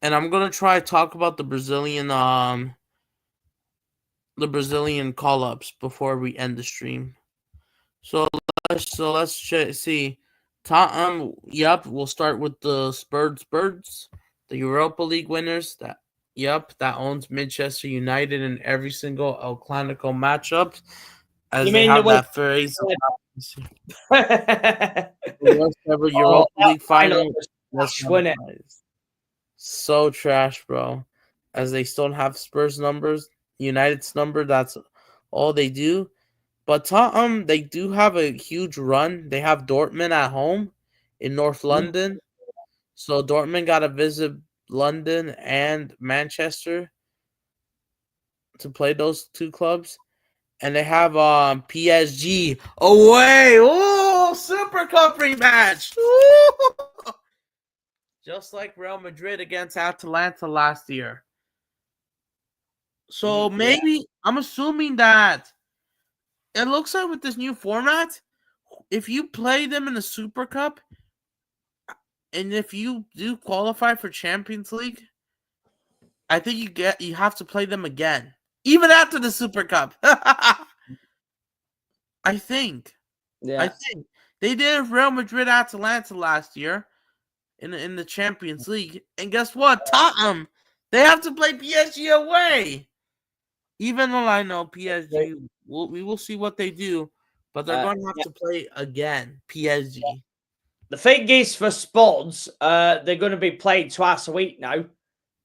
And I'm gonna try to talk about the Brazilian call-ups before we end the stream. So let's see. Tottenham, yep, we'll start with the Spurs, the Europa League winners. That owns Manchester United in every single El Clasico matchup. As they have that phrase. The worst ever Europa League final. So trash, bro. As they still have Spurs numbers, United's number, that's all they do. But Tottenham, they do have a huge run. They have Dortmund at home in North London. So Dortmund got to visit London and Manchester to play those two clubs. And they have PSG away. Oh, Super Cup rematch. Ooh. Just like Real Madrid against Atalanta last year. So maybe, I'm assuming that it looks like with this new format, if you play them in the Super Cup, and if you do qualify for Champions League, I think you have to play them again, even after the Super Cup. I think. Yeah. I think they did Real Madrid Atalanta last year in the Champions League, and guess what? Tottenham, they have to play PSG away. Even though I know PSG, we will see what they do, but they're going to have to play again. PSG. The thing is, for Spurs, they're going to be playing twice a week now.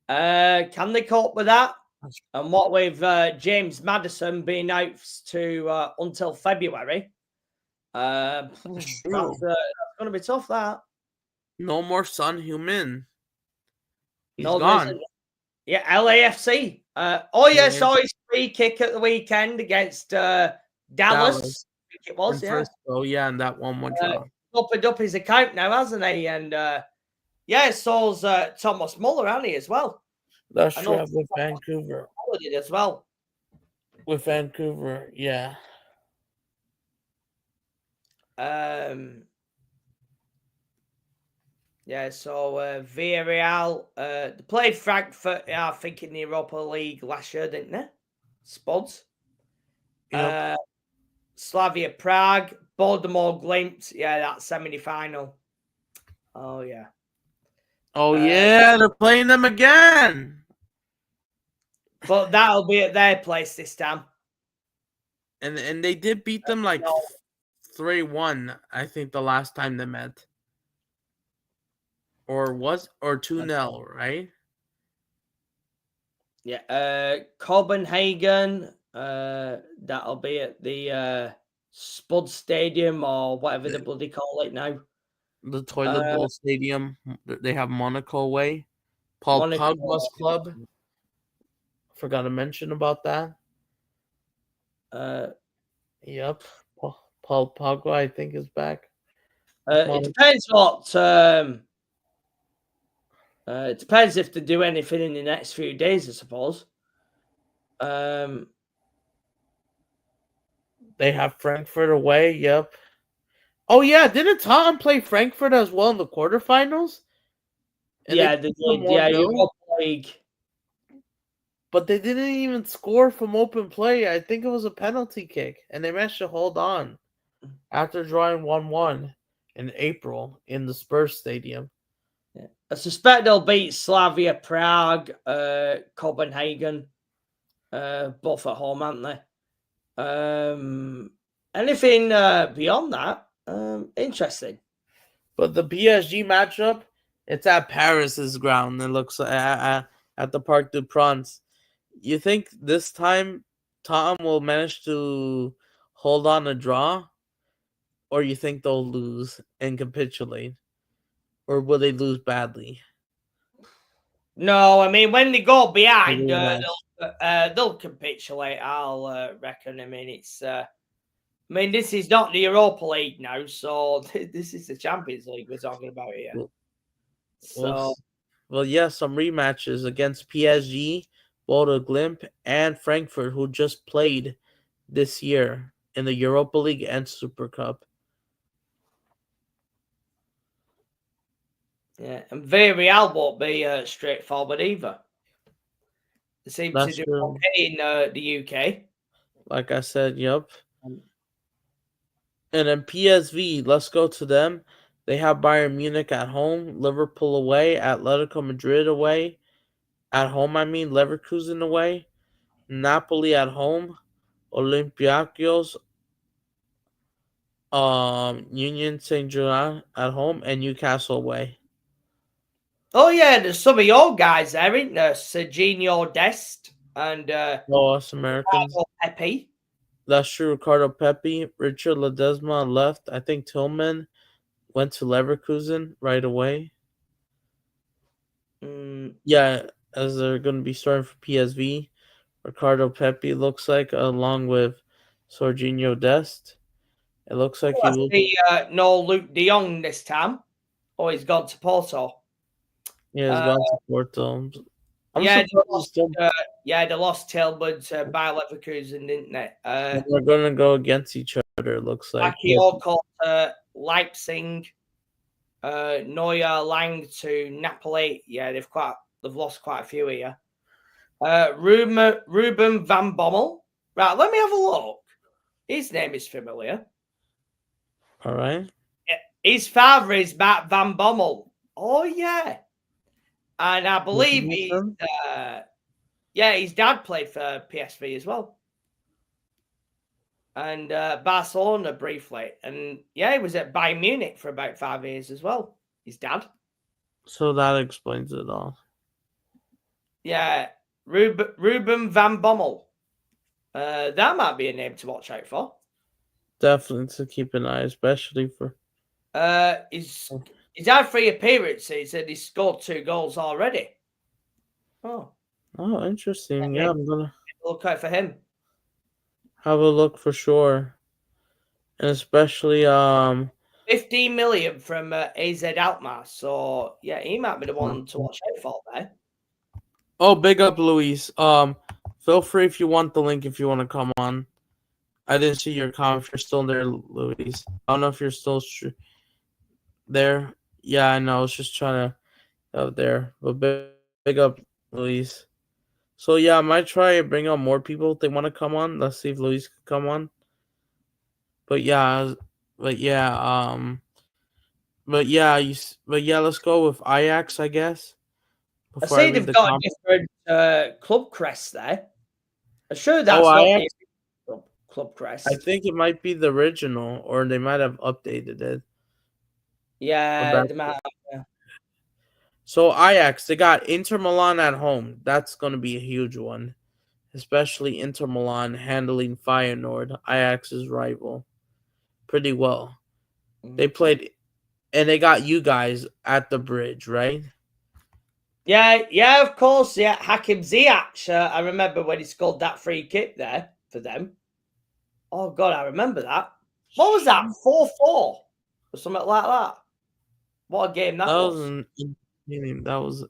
Can they cope with that? And what with James Maddison being out to until February, that's True. going to be tough. That No more Son Heung-min. He's no, there gone. isn't. Yeah, LAFC. Oh yeah, Yeah. saw his free kick at the weekend against Dallas. I think it was, In yeah. Frisco, yeah, and that 1-1 draw. Opened up his account now, hasn't he? And yeah, so's Thomas Muller, hasn't he, as well? That's I true. know With Vancouver. Muller did as well. With Vancouver, yeah. Yeah, so Villarreal, they played Frankfurt, I think, in the Europa League last year, didn't they? Spuds. Yep. Slavia Prague, Baltimore Glimt, yeah, that semi-final. Oh, yeah. Oh, yeah, they're playing them again. But that'll be at their place this time. And they did beat them like 3-1, I think, the last time they met. Or 2-0, right? Yeah, Copenhagen, that'll be at the Spud Stadium or whatever the bloody call it now. The Toilet Bowl Stadium. They have Monaco away. Paul Pogba's club. Forgot to mention about that. Yep. Paul Pogba, I think, is back. It depends what. It depends if they do anything in the next few days, I suppose. They have Frankfurt away. Yep. Oh yeah, didn't Tottenham play Frankfurt as well in the quarterfinals? And yeah, they did. Yeah, Europa League. But they didn't even score from open play. I think it was a penalty kick, and they managed to hold on after drawing 1-1 in April in the Spurs Stadium. Yeah. I suspect they'll beat Slavia Prague, Copenhagen, both at home, aren't they? Anything beyond that? Interesting. But the PSG matchup, it's at Paris's ground. It looks at the Parc des Princes. You think this time Tottenham will manage to hold on a draw, or you think they'll lose and capitulate, or will they lose badly? No, I mean when they go behind, they'll capitulate. I'll reckon. I mean it's. I mean, this is not the Europa League now, so this is the Champions League we're talking about here. Well, yeah, some rematches against PSG, Bodo Glimt, and Frankfurt, who just played this year in the Europa League and Super Cup. Yeah, and Villarreal won't be straightforward either. They seem to do okay in the UK. Like I said, yep. And then PSV, let's go to them. They have Bayern Munich at home, Liverpool away, Atletico Madrid away. At home, I mean, Leverkusen away, Napoli at home, Olympiacos, Union Saint-Germain at home, and Newcastle away. Oh yeah, there's some of your guys there, isn't there? Serginho Dest and us Americans. Pepe. That's true. Ricardo Pepe, Richard Ledesma left. I think Tillman went to Leverkusen right away. Yeah, as they're going to be starting for PSV. Ricardo Pepe looks like, along with Serginho Dest. It looks like he will be no Luke de Jong this time. Oh, he's gone to Porto. Yeah, he's gone to Porto. They lost Tillman by Leverkusen, didn't they? They're going to go against each other, it looks like. Leipzig, Neuer, Lang to Napoli. Yeah, they've lost quite a few here. Ruben van Bommel. Right, let me have a look. His name is familiar. All right. His father is Matt van Bommel. Oh, yeah. And I believe his dad played for PSV as well. And Barcelona briefly. And yeah, he was at Bayern Munich for about 5 years as well. His dad. So that explains it all. Yeah. Ruben van Bommel. That might be a name to watch out for. Definitely to keep an eye, especially for. He's had 3 appearances and he's scored 2 goals already. Oh, interesting. Yeah, I'm gonna look out for him. have a look for sure, and especially 15 million from AZ Alkmaar. So yeah, he might be the one to watch out for there. Oh, big up, Luis. Feel free if you want the link if you want to come on. I didn't see your comment. If you're still there, Luis, I don't know if you're still there. Yeah, I know. I was just trying to out there, but big up, Luis. So yeah, I might try to bring on more people if they want to come on. Let's see if Luis can come on. But yeah, but yeah, let's go with Ajax, I guess. I see they've got a different club crest there. I'm sure that's not Ajax? the club crest. I think it might be the original, or they might have updated it. Yeah, they might have, yeah. So Ajax, they got Inter Milan at home. That's going to be a huge one, especially Inter Milan handling Feyenoord, Ajax's rival, pretty well. They played, and they got you guys at the bridge, right? Yeah, of course. Yeah, Hakim Ziyech. I remember when he scored that free kick there for them. Oh God, I remember that. What was that? 4-4 or something like that. What a game that was. That was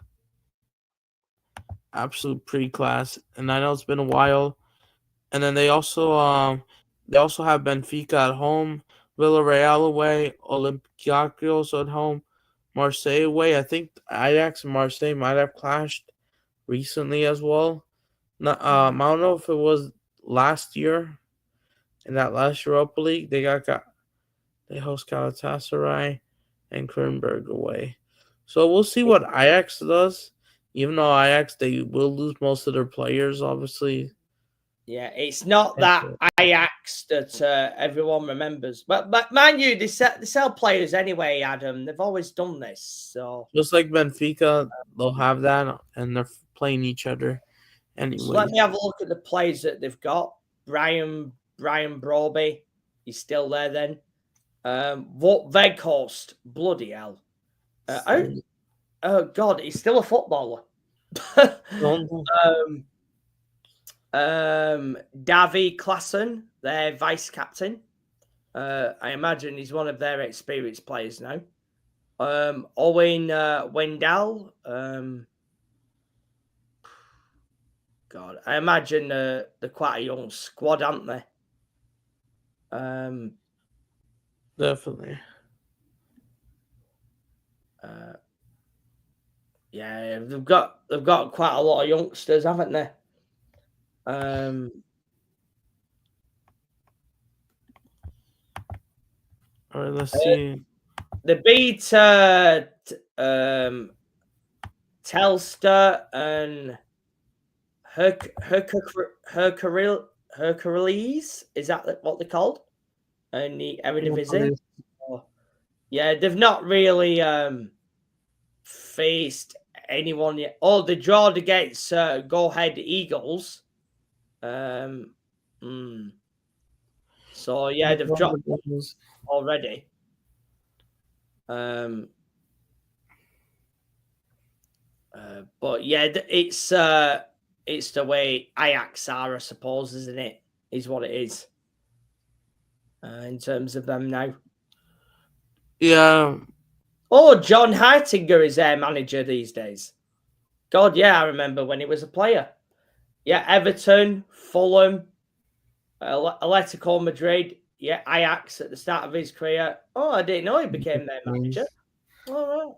absolute pre-class, and I know it's been a while. And then they also have Benfica at home, Villarreal away, Olympiacos at home, Marseille away. I think Ajax and Marseille might have clashed recently as well. I don't know if it was last year in that last Europa League. They host Galatasaray and Kernberg away. So we'll see what Ajax does. Even though Ajax, they will lose most of their players, obviously. Yeah, it's not that Ajax that everyone remembers. But mind you, they sell players anyway, Adam. They've always done this. So just like Benfica, they'll have that, and they're playing each other anyway. So let me have a look at the players that they've got. Brian Broby, he's still there then. Weghorst, bloody hell. Oh God, he's still a footballer. Davy Klassen, their vice captain. I imagine he's one of their experienced players now. Owen Wendell. God, I imagine they're quite a young squad, aren't they? Definitely. Yeah, they've got quite a lot of youngsters, haven't they? All right, let's see. They beat Telstar and Hercules. Is that what they're called? And the Eredivisie. Yeah, they've not really faced anyone yet. Oh, they drawed against Go Ahead Eagles. So yeah, they've dropped already. But yeah, it's the way Ajax are, I suppose, isn't it? Is what it is in terms of them now. Yeah. Oh, John Heitinger is their manager these days. God, yeah, I remember when he was a player. Yeah, Everton, Fulham, Atletico Madrid, yeah, Ajax at the start of his career. Oh, I didn't know he became their manager. All right.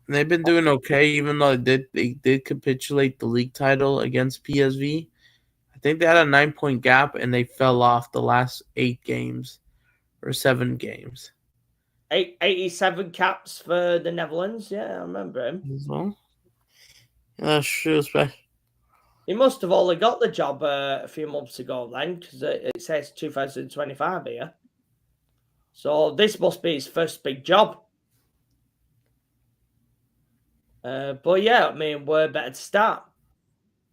They've been doing okay, even though they did capitulate the league title against PSV. I think they had a 9-point gap, and they fell off the last 8 games or 7 games. 87 caps for the Netherlands. Yeah, I remember him. As well. Yeah, that's true. He must have only got the job a few months ago then, because it says 2025 here. So this must be his first big job. But yeah, I mean, we're better to start.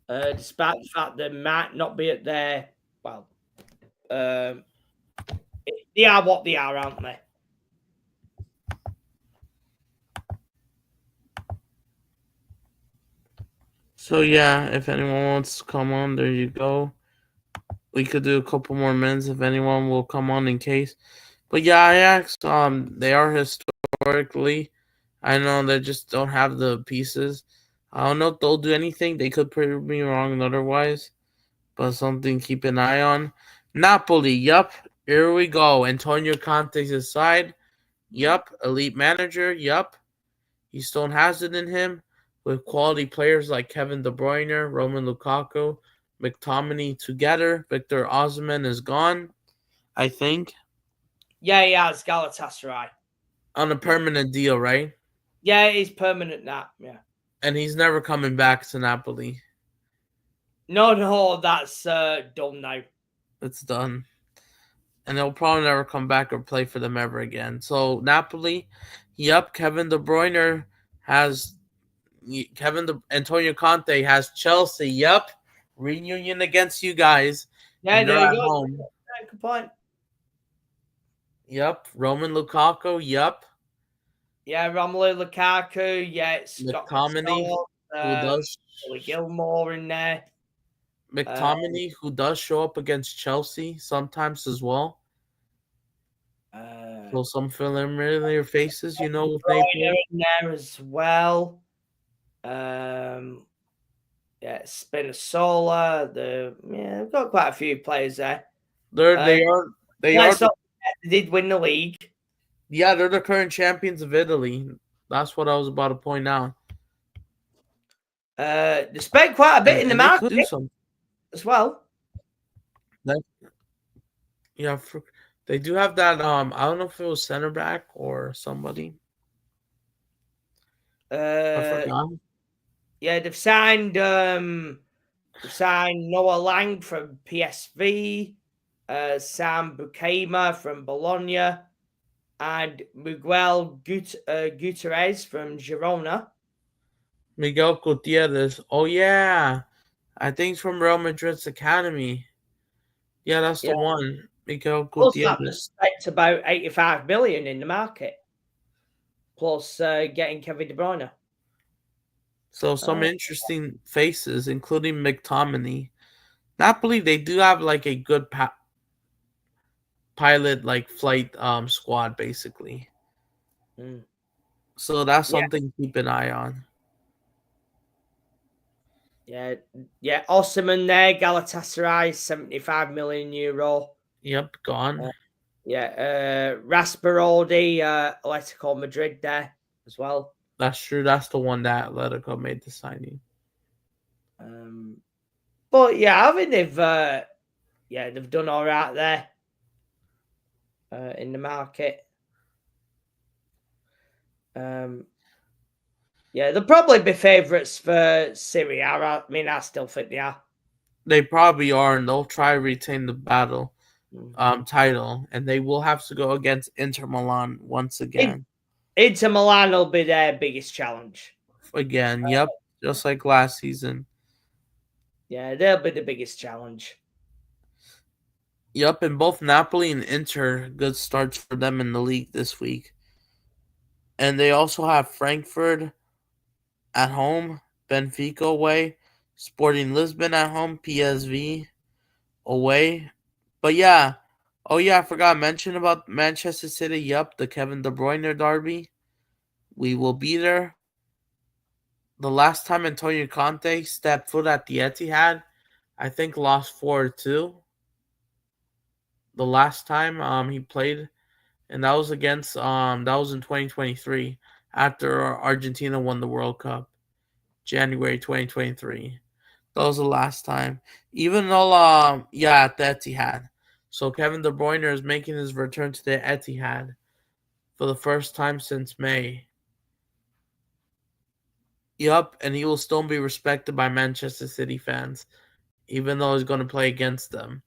despite the fact they might not be at their well, um, they are what they are, aren't they? So yeah, if anyone wants to come on, there you go. We could do a couple more minutes if anyone will come on in case. But yeah, Ajax, they are historically. I know they just don't have the pieces. I don't know if they'll do anything. They could prove me wrong otherwise, but something to keep an eye on. Napoli, yup. Here we go. Antonio Conte's side. Yup. Elite manager. Yup. He still has it in him with quality players like Kevin De Bruyne, Roman Lukaku, McTominay together. Victor Osimhen is gone, I think. Yeah, he has Galatasaray. On a permanent deal, right? Yeah, he's permanent now. Yeah. And he's never coming back to Napoli. No, that's done now. It's done. And he'll probably never come back or play for them ever again. So Napoli, yep, has Antonio Conte has Chelsea, yep. Reunion against you guys. Yeah, And they're there you at go. home. Good point. Yep. Roman Lukaku, yep. Yeah, Romelu Lukaku. Yeah, Scott McTominay, who does Billy Gilmore in there. Who does show up against Chelsea sometimes as well. So some familiar faces, with Naples. In there as well. Yeah, Spinazzola. They've got quite a few players there. They did win the league. Yeah, they're the current champions of Italy. That's what I was about to point out. They spent quite a bit in the market as well. They do have that. I don't know if it was center back or somebody. I forgot. Yeah, they've signed Noah Lang from PSV, Sam Bukema from Bologna, and Miguel Gutierrez from Girona. Miguel Gutierrez. Oh yeah, I think it's from Real Madrid's academy. Yeah, that's the one. Miguel Gutierrez. Spent about 85 million in the market, plus getting Kevin De Bruyne. So some interesting faces, including McTominay. Napoli, they do have like a good pilot flight squad basically. So that's something to keep an eye on. Yeah. Osimhen there, Galatasaray, €75 million. Yep, gone. Rasparodi, Atletico Madrid there as well. That's true. That's the one that Atletico made the signing. But yeah, I think they've done all right there in the market. Yeah, they'll probably be favourites for Serie A. I mean, I still think they are. They probably are, and they'll try to retain the battle title, and they will have to go against Inter Milan once again. Inter Milan will be their biggest challenge. Again, yep, just like last season. Yeah, they'll be the biggest challenge. Yep, and both Napoli and Inter, good starts for them in the league this week. And they also have Frankfurt at home, Benfica away, Sporting Lisbon at home, PSV away. But yeah, I forgot to mention about Manchester City. Yep, the Kevin De Bruyne derby. We will be there. The last time Antonio Conte stepped foot at the Etihad, I think lost 4-2. The last time he played, and that was against that was in 2023 after Argentina won the World Cup, January 2023. That was the last time. Even though at the Etihad. So Kevin De Bruyne is making his return to the Etihad for the first time since May. Yup, and he will still be respected by Manchester City fans, even though he's going to play against them.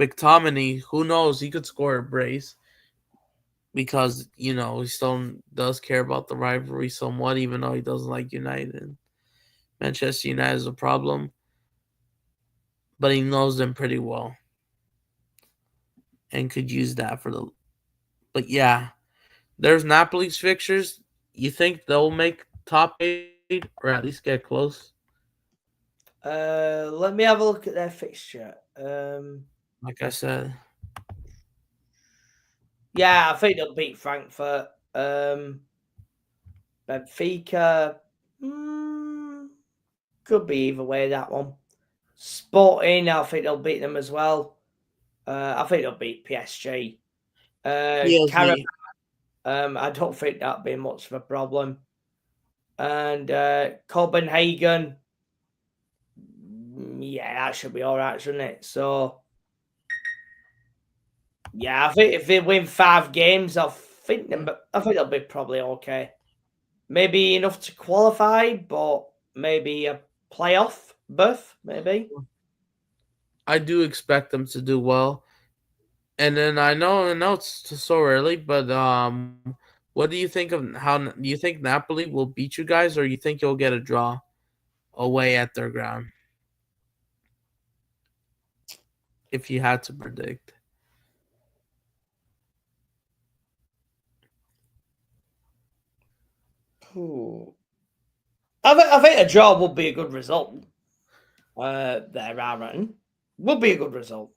McTominay, who knows? He could score a brace because, he still does care about the rivalry somewhat, even though he doesn't like United. Manchester United is a problem, but he knows them pretty well and could use that for the. But yeah, there's Napoli's fixtures. You think they'll make top 8 or at least get close? Let me have a look at their fixture. Like I said, Yeah, I think they'll beat Frankfurt. Benfica, could be either way, that one. Sporting, I think they'll beat them as well. I think they'll beat PSG. Carabao, PSG. I don't think that'll be much of a problem. And Copenhagen, yeah, that should be all right, shouldn't it? So, yeah, I think if they win 5 games, I think they'll be probably okay. Maybe enough to qualify, but maybe a playoff berth, maybe. I do expect them to do well. And then I know it's so early, but what do you think of how do you think Napoli will beat you guys, or you think you'll get a draw away at their ground? If you had to predict, Ooh. I think a draw would be a good result. There, Aaron. Would be a good result.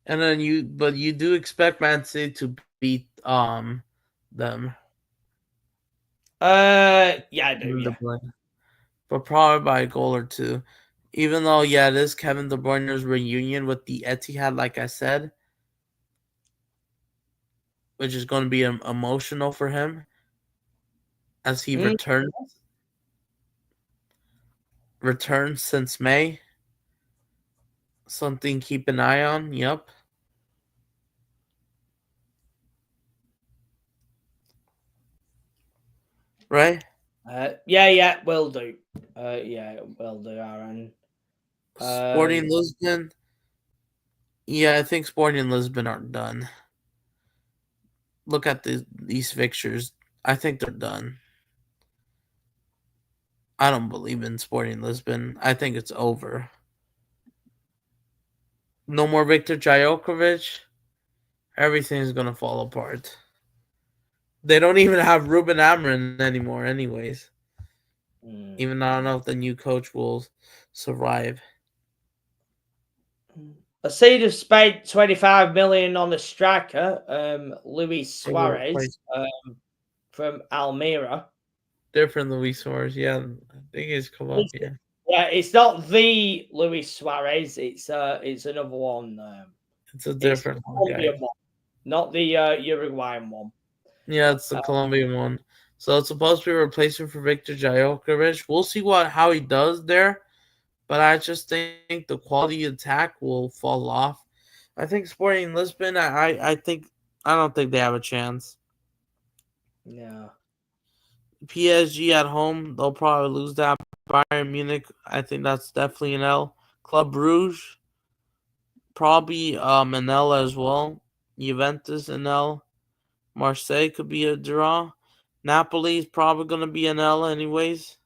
and then but you do expect Man City to beat them Yeah, I do. in the Yeah. play, but probably by a goal or two. Even though, yeah, it is Kevin De Bruyne's reunion with the Etihad, like I said, which is going to be emotional for him as he Mm. returns since May. Something keep an eye on. Yep. Right. Yeah, will do. Yeah, will do, Aaron. Sporting Lisbon. Yeah, I think Sporting Lisbon aren't done. Look at these fixtures. I think they're done. I don't believe in Sporting Lisbon. I think it's over. No more Victor Jajokovic. Everything's gonna fall apart. They don't even have Ruben Amorim anymore, anyways. Even though I don't know if the new coach will survive. I see they've spent 25 million on the striker, Luis Suarez, from Almeria. Different Luis Suarez, yeah. I think he's Colombia. Yeah, it's not the Luis Suarez. It's another one. It's a different Colombian guy. one, not the Uruguayan one. Yeah, it's the Colombian one. So it's supposed to be a replacement for Victor Jajokovic. We'll see how he does there, but I just think the quality attack will fall off. I think Sporting Lisbon. I don't think they have a chance. Yeah. PSG at home, they'll probably lose that. Bayern Munich, I think that's definitely an L. Club Brugge, probably an L as well. Juventus an L. Marseille could be a draw. Napoli is probably going to be an L anyways.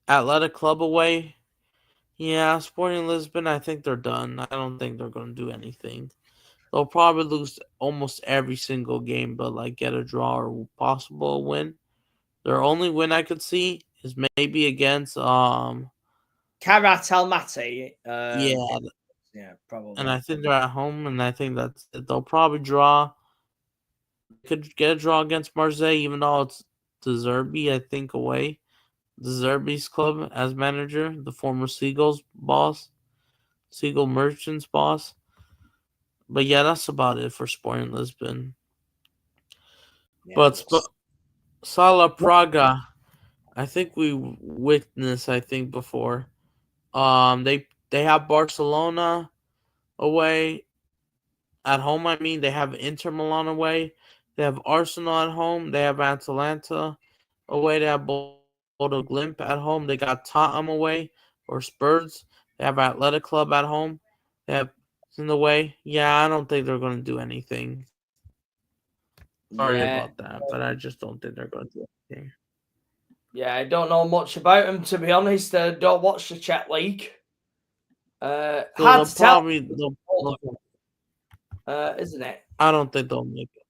Athletic Club away. Yeah, Sporting Lisbon, I think they're done. I don't think they're going to do anything. They'll probably lose almost every single game, but like get a draw or possible win. Their only win I could see is maybe against Karat Almaty. Yeah, probably. and I think they're at home, and I think that's it. They'll probably draw. Could get a draw against Marseille, even though it's De Zerbi, I think, away. De Zerbi's club as manager, the former Seagulls boss, Seagull Merchants boss. But yeah, that's about it for Sporting Lisbon. Yeah, But Sala Praga, I think we witnessed. I think before, they have Barcelona away. At home, I mean, they have Inter Milan away. They have Arsenal at home. They have Atalanta away. They have Bodo Glimp at home. They got Tottenham away or Spurs. They have Athletic Club at home. They have in the way. Yeah, I don't think they're going to do anything. Sorry about that, but I just don't think they're going to do anything. Yeah, I don't know much about them, to be honest. I don't watch the Czech league. So Hard they'll to tell, probably isn't it? I don't think they'll make it.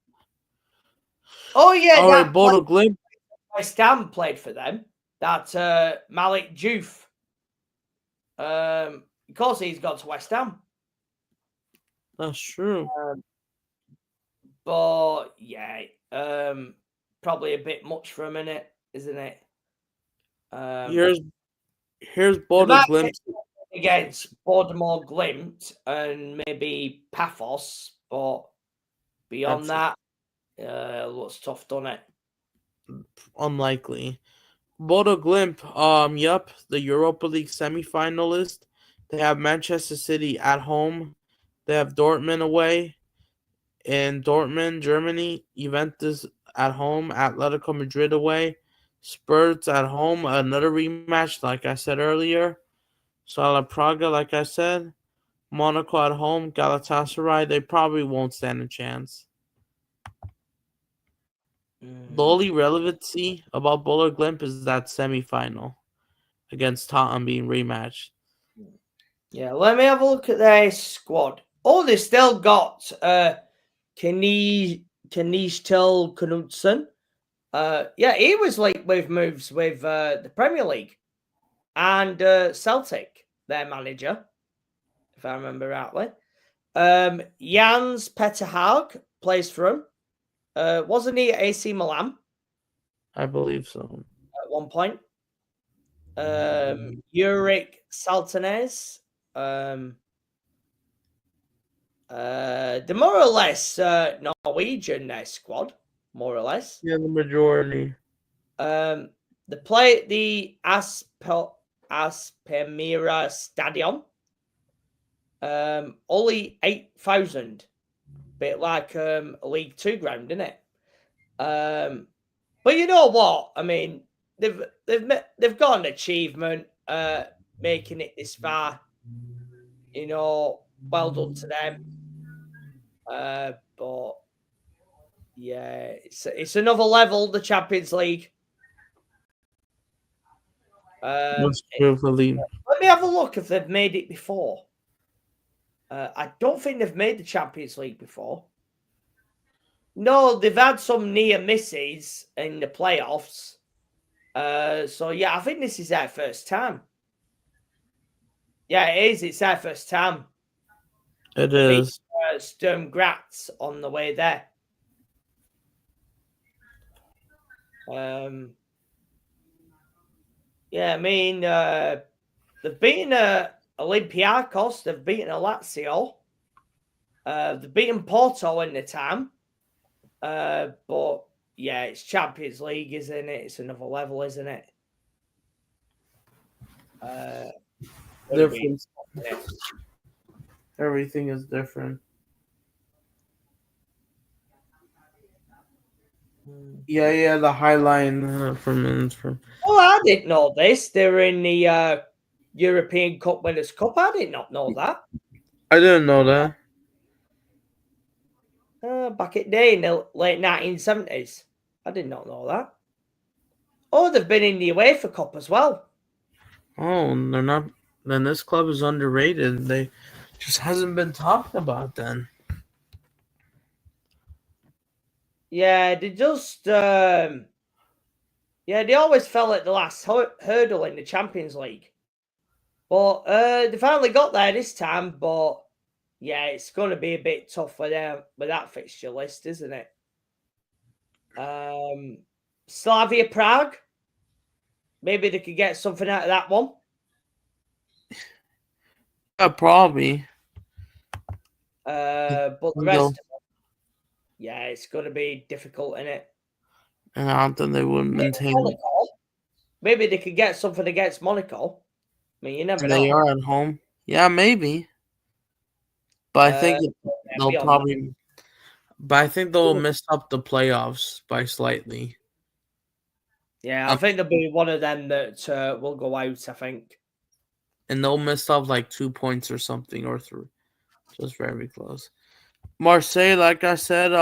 Oh yeah, All right, that Bodo Glimt. West Ham played for them. That Malik Diouf. Of course, he's got to West Ham. That's true. But yeah, probably a bit much for a minute, isn't it? Here's Bodo Glimt against Baltimore Glimt and maybe Paphos, but beyond that, looks tough, doesn't it? Unlikely. Bodo Glimt, yep, the Europa League semi-finalist. They have Manchester City at home. They have Dortmund away. In Dortmund, Germany, Juventus at home, Atletico Madrid away, Spurs at home, another rematch, like I said earlier. Sala Praga, like I said, Monaco at home, Galatasaray, they probably won't stand a chance. The only relevancy about Bowler Glimp is that semi-final against Tottenham being rematched. Yeah, let me have a look at their squad. Oh, they still got Kanish Tel Knudsen. Yeah, he was like with moves with the Premier League and Celtic, their manager, if I remember rightly. Jans Peter Haag plays for him. Wasn't he at AC Milan? I believe so. At one point. Ulrich Saltanes. The more or less Norwegian squad, more or less. Yeah, the majority. They play at the Aspemira Stadion. Only 8,000. Bit like a League Two ground, isn't it? But you know what? I mean, they've got an achievement, making it this far. You know, well done to them. But yeah, it's another level, the Champions League. That's true for Lee. Let me have a look if they've made it before. I don't think they've made the Champions League before. No, they've had some near misses in the playoffs. So yeah, I think this is their first time. Yeah, it is. It's their first time. It is. Sturm Graz on the way there. Yeah, I mean, they've beaten Olympiacos, they've beaten Lazio, they've beaten Porto in the time. But yeah, it's Champions League, isn't it? It's another level, isn't it? Different. Everything is different. Yeah, the High Line from. Oh, I didn't know this. They're in the European Cup Winners' Cup. I did not know that. I didn't know that. Back in the day, in the late 1970s. I did not know that. Oh, they've been in the UEFA Cup as well. Oh, they're not. Then this club is underrated. They just hasn't been talked about then. Yeah, they just. Yeah, they always fell at the last hurdle in the Champions League. But they finally got there this time. But yeah, it's going to be a bit tough for them with that fixture list, isn't it? Slavia Prague. Maybe they could get something out of that one. Yeah, probably. But the rest of them, yeah, it's going to be difficult, isn't it? And I don't think they would maintain. Maybe they could get something against Monaco. I mean, you never know. They are at home. Yeah, maybe. But I think they'll probably. But I think they'll miss up the playoffs by slightly. Yeah, I think there'll be one of them that will go out, I think. And they'll miss up like 2 points or something, or 3. Just very close. Marseille, like I said,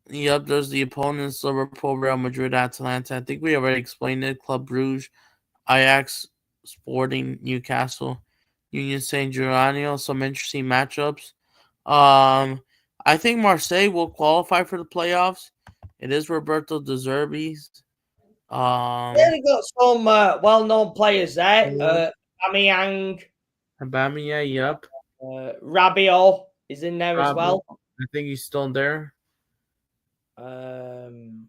Yep, there's the opponents: Liverpool, Real Madrid, Atalanta. I think we already explained it. Club Brugge, Ajax, Sporting, Newcastle, Union Saint Germain. Some interesting matchups. Um, I think Marseille will qualify for the playoffs. It is Roberto De Zerbi's. Yeah, Um, they got some well-known players there. yeah, Aubameyang, Aubameyang, yep. Rabiot is in there as Robbie, well. I think he's still there. Um,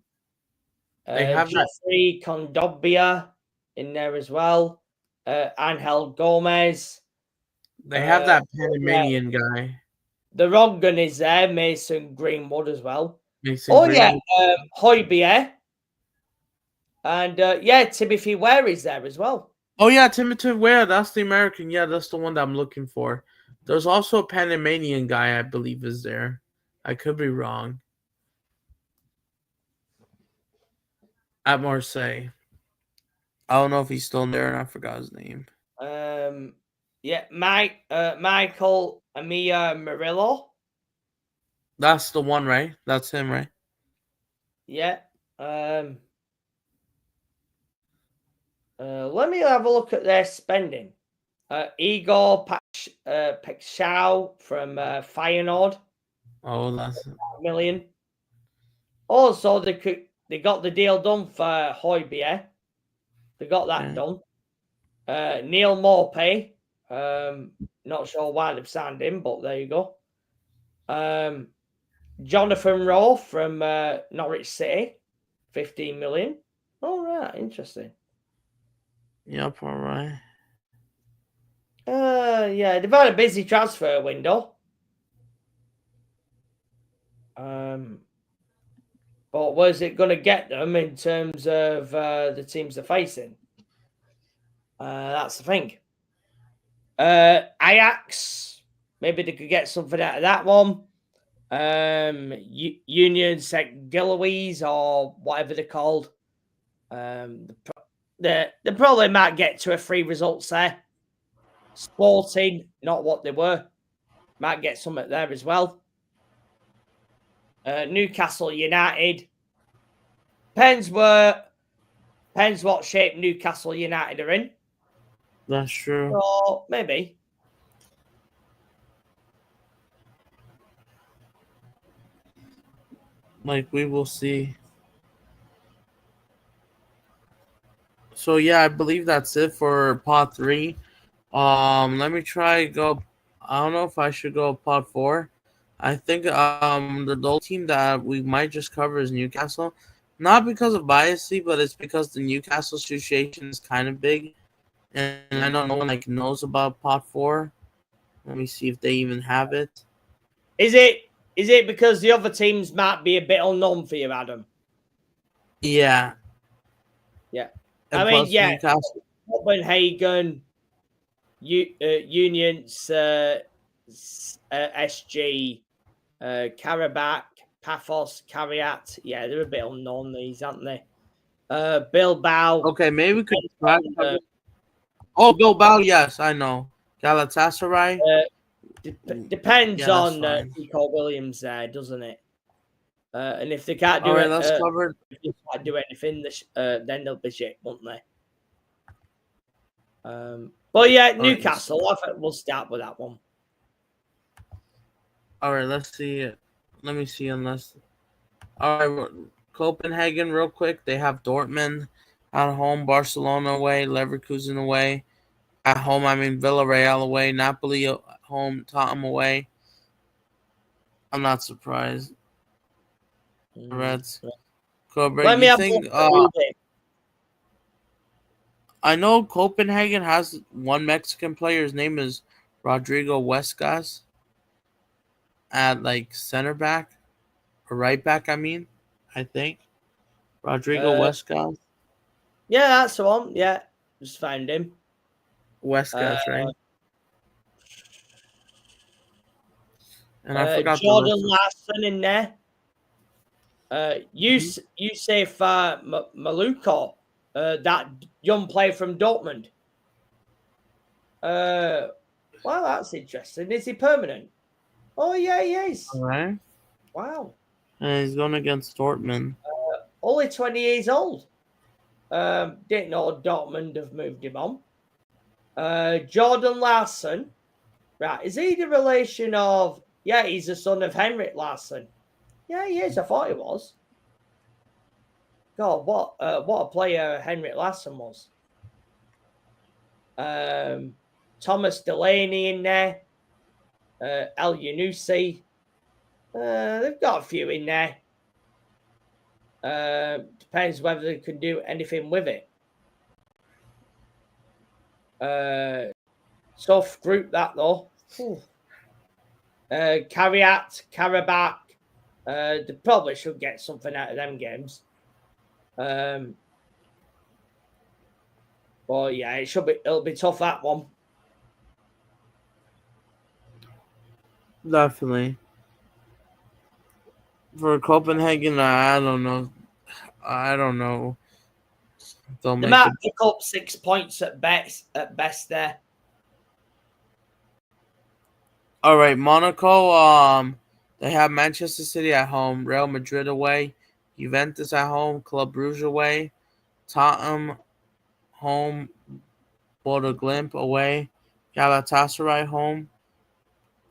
They have that. Geoffrey Kondogbia in there as well. Angel Gomez. They have that Yeah, Panamanian guy, the Roggen is there. Mason Greenwood as well. Mason Oh yeah, Greenwood. Højbjerg. And yeah, Timothy Ware is there as well. Oh yeah, Timothy Ware. That's the American. Yeah, that's the one that I'm looking for. There's also a Panamanian guy, I believe, is there. I could be wrong. At Marseille. I don't know if he's still there, and I forgot his name. Yeah, Michael Amia Murillo. That's the one, right? That's him, right? Yeah. Let me have a look at their spending. Igor Pekshau from Feyenoord, Oh, that's million. Also, they got the deal done for Højbjerg. They got that okay. done. Neil Morpay. Not sure why they've signed him, but there you go. Jonathan Rowe from Norwich City, 15 million. All right, interesting. Yep, all right. Yeah, they've had a busy transfer window. But where's it going to get them in terms of the teams they're facing? That's the thing. Ajax, maybe they could get something out of that one. Union St. Gilloise or whatever they're called. They probably might get 2 or 3 results there. Sporting, not what they were. Might get something there as well. Newcastle United. Depends what shape Newcastle United are in. That's true. So maybe. Like, we will see. So yeah, I believe that's it for pod 3. Let me try go. I don't know if I should go pod 4. I think the only team that we might just cover is Newcastle, not because of biasy, but it's because the Newcastle association is kind of big, and I know no one like knows about pod 4. Let me see if they even have it. Is it because the other teams might be a bit unknown for you, Adam? Yeah. Yeah. And I mean, plus yeah, Newcastle. Copenhagen, Unions, SG, Karabakh, Paphos, Kariat. Yeah, they're a bit unknown, these, aren't they? Bilbao. Okay, maybe we could try to cover. Oh, Bilbao, yes, I know. Galatasaray. Depends Yeah, that's on fine. Nico Williams there, doesn't it? And if they can't do All right, it, let's cover. if they can't do anything, then they'll be shit, won't they? But yeah, Newcastle. I think we'll start with that one. All right, let's see it. Let me see unless. All right, Copenhagen, real quick. They have Dortmund at home, Barcelona away, Leverkusen away. At home, I mean Villarreal away, Napoli at home, Tottenham away. I'm not surprised. Reds. Let me You have think? I know Copenhagen has one Mexican player. His name is Rodrigo Huescas at like center back or right back. I think Rodrigo Huescas. Yeah, that's the one. Yeah, just found him. Huescas, right? And I forgot Jordan the Larson in there. Yusuf Maluko, that young player from Dortmund. Well, that's interesting. Is he permanent? Oh yeah, he is. All right. Wow. And he's going against Dortmund. Only 20 years old. Didn't know Dortmund have moved him on. Jordan Larson. Right, is he the relation of... Yeah, he's the son of Henrik Larsson. Yeah, he is. I thought he was. God, what a player Henrik Larsson was. Thomas Delaney in there. El Yunusi. They've got a few in there. Depends whether they can do anything with it. Tough group that though. Kariat, Karabakh. They probably should get something out of them games. But yeah, it'll be tough, that one. Definitely. For Copenhagen, I don't know. They'll They make might it. pick up 6 points at best there. All right, Monaco. They have Manchester City at home, Real Madrid away, Juventus at home, Club Brugge away, Tottenham home, Bodo Glimt away, Galatasaray home,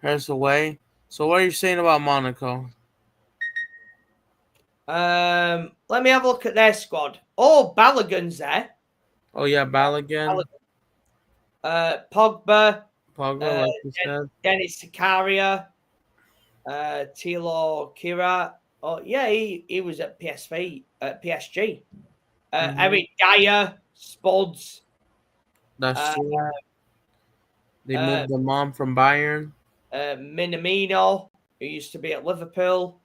Paris away. So what are you saying about Monaco? Let me have a look at their squad. Oh, Balogun's there. Oh yeah, Balogun. Pogba, Like you said. Dennis Zakaria, Tilo Kira. Oh yeah, he was at PSG. Eric Dyer, Spuds. That's true. They moved the mom from Bayern. Minamino, who used to be at Liverpool.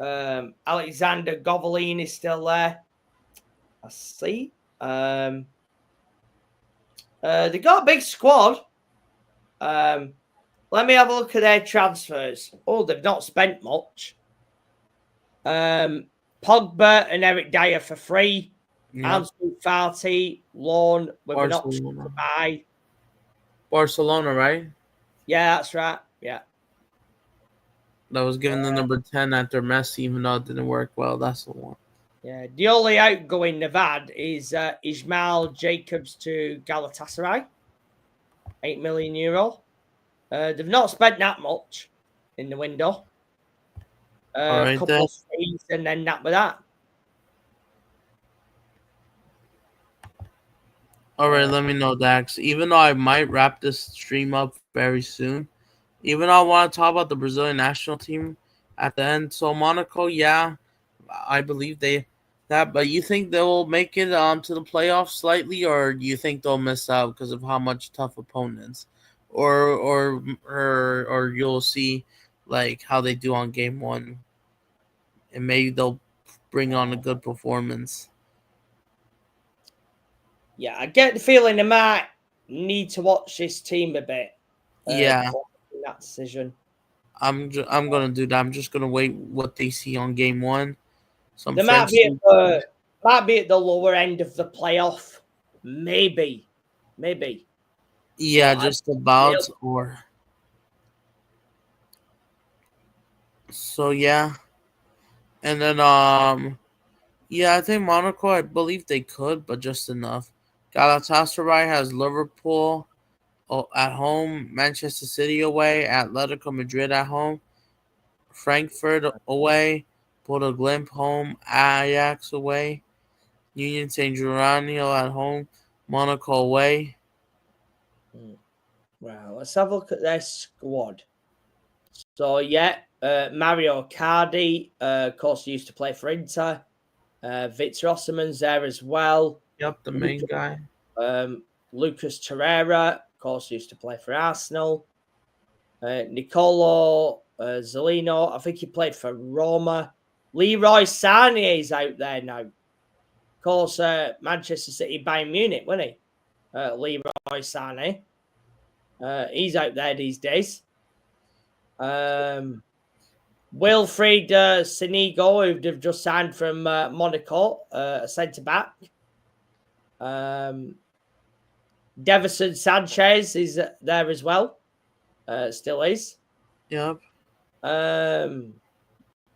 Alexander Govolin is still there. I see. They got a big squad. Let me have a look at their transfers. Oh, they've not spent much. Pogba and Eric Dyer for free. Ansu Fati, loan with an option to buy. Barcelona, right? Yeah, that's right. Yeah. That was given the number 10 after Messi, even though it didn't work well. That's the one. Yeah. The only outgoing they've had is Ismail Jacobs to Galatasaray. €8 million. They've not spent that much in the window. A couple of fees and then that with that. All right, let me know, Dax. Even though I might wrap this stream up very soon, even though I want to talk about the Brazilian national team at the end. So Monaco, yeah, I believe but you think they'll make it to the playoffs slightly, or do you think they'll miss out because of how much tough opponents, or you'll see like how they do on game one, and maybe they'll bring on a good performance. Yeah, I get the feeling they might need to watch this team a bit. Yeah, that decision. I'm gonna do that. I'm just gonna wait what they see on game one. They might be at the lower end of the playoff, maybe. Yeah, just about or. So yeah, and then yeah, I think Monaco. I believe they could, but just enough. Galatasaray has Liverpool at home, Manchester City away, Atletico Madrid at home, Frankfurt away, Bodo Glimt home, Ajax away, Union Saint Geronimo at home, Monaco away. Wow, let's have a look at their squad. So yeah, Mario Cardi, of course, he used to play for Inter. Victor Osimhen's there as well. Yep, the main guy. Lucas Torreira, of course, used to play for Arsenal. Nicolo Zellino, I think he played for Roma. Leroy Sané is out there now. Of course, Manchester City, Bayern Munich, wasn't he? Leroy Sané. He's out there these days. Wilfried Sinigo, who they've just signed from Monaco, a centre-back. Davison Sanchez is there as well. Still is. Yep. Yeah,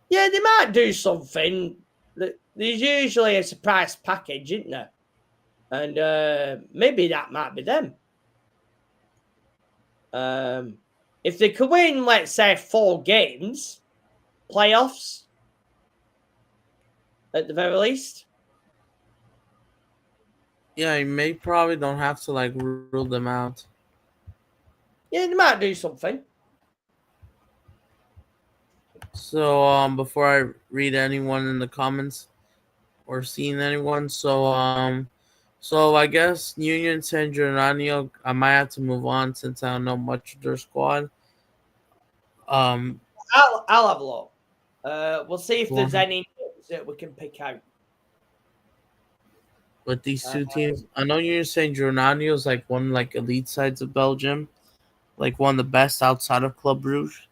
they might do something. There's usually a surprise package, isn't there? And maybe that might be them. If they could win, let's say, 4 games, playoffs, at the very least. Yeah, you may probably don't have to like rule them out. Yeah, they might do something. So before I read anyone in the comments or seeing anyone, so I guess Union San Giordano, I might have to move on since I don't know much of their squad. I'll have a look. We'll see if there's any names that we can pick out. With these two teams, I know Union San Giordano is like one like elite sides of Belgium, like one of the best outside of Club Brugge.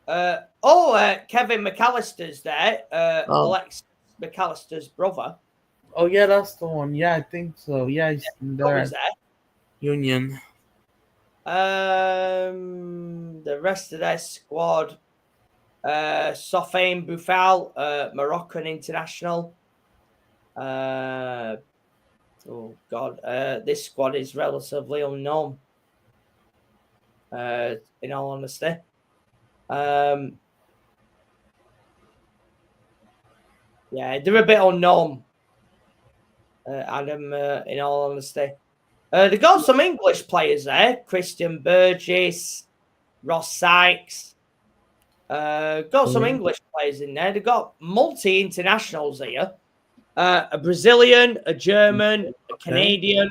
Kevin McAllister's there. Alex McAllister's brother. Oh yeah, that's the one. Yeah, I think so. Yeah, he's there. Union. The rest of their squad. Sofiane Boufal, Moroccan international. Oh God, this squad is relatively unknown. In all honesty, yeah, they're a bit unknown. Adam, in all honesty, they got some English players there: Christian Burgess, Ross Sykes. Got some English players in there. They got multi-internationals here. A Brazilian, a German, a Canadian,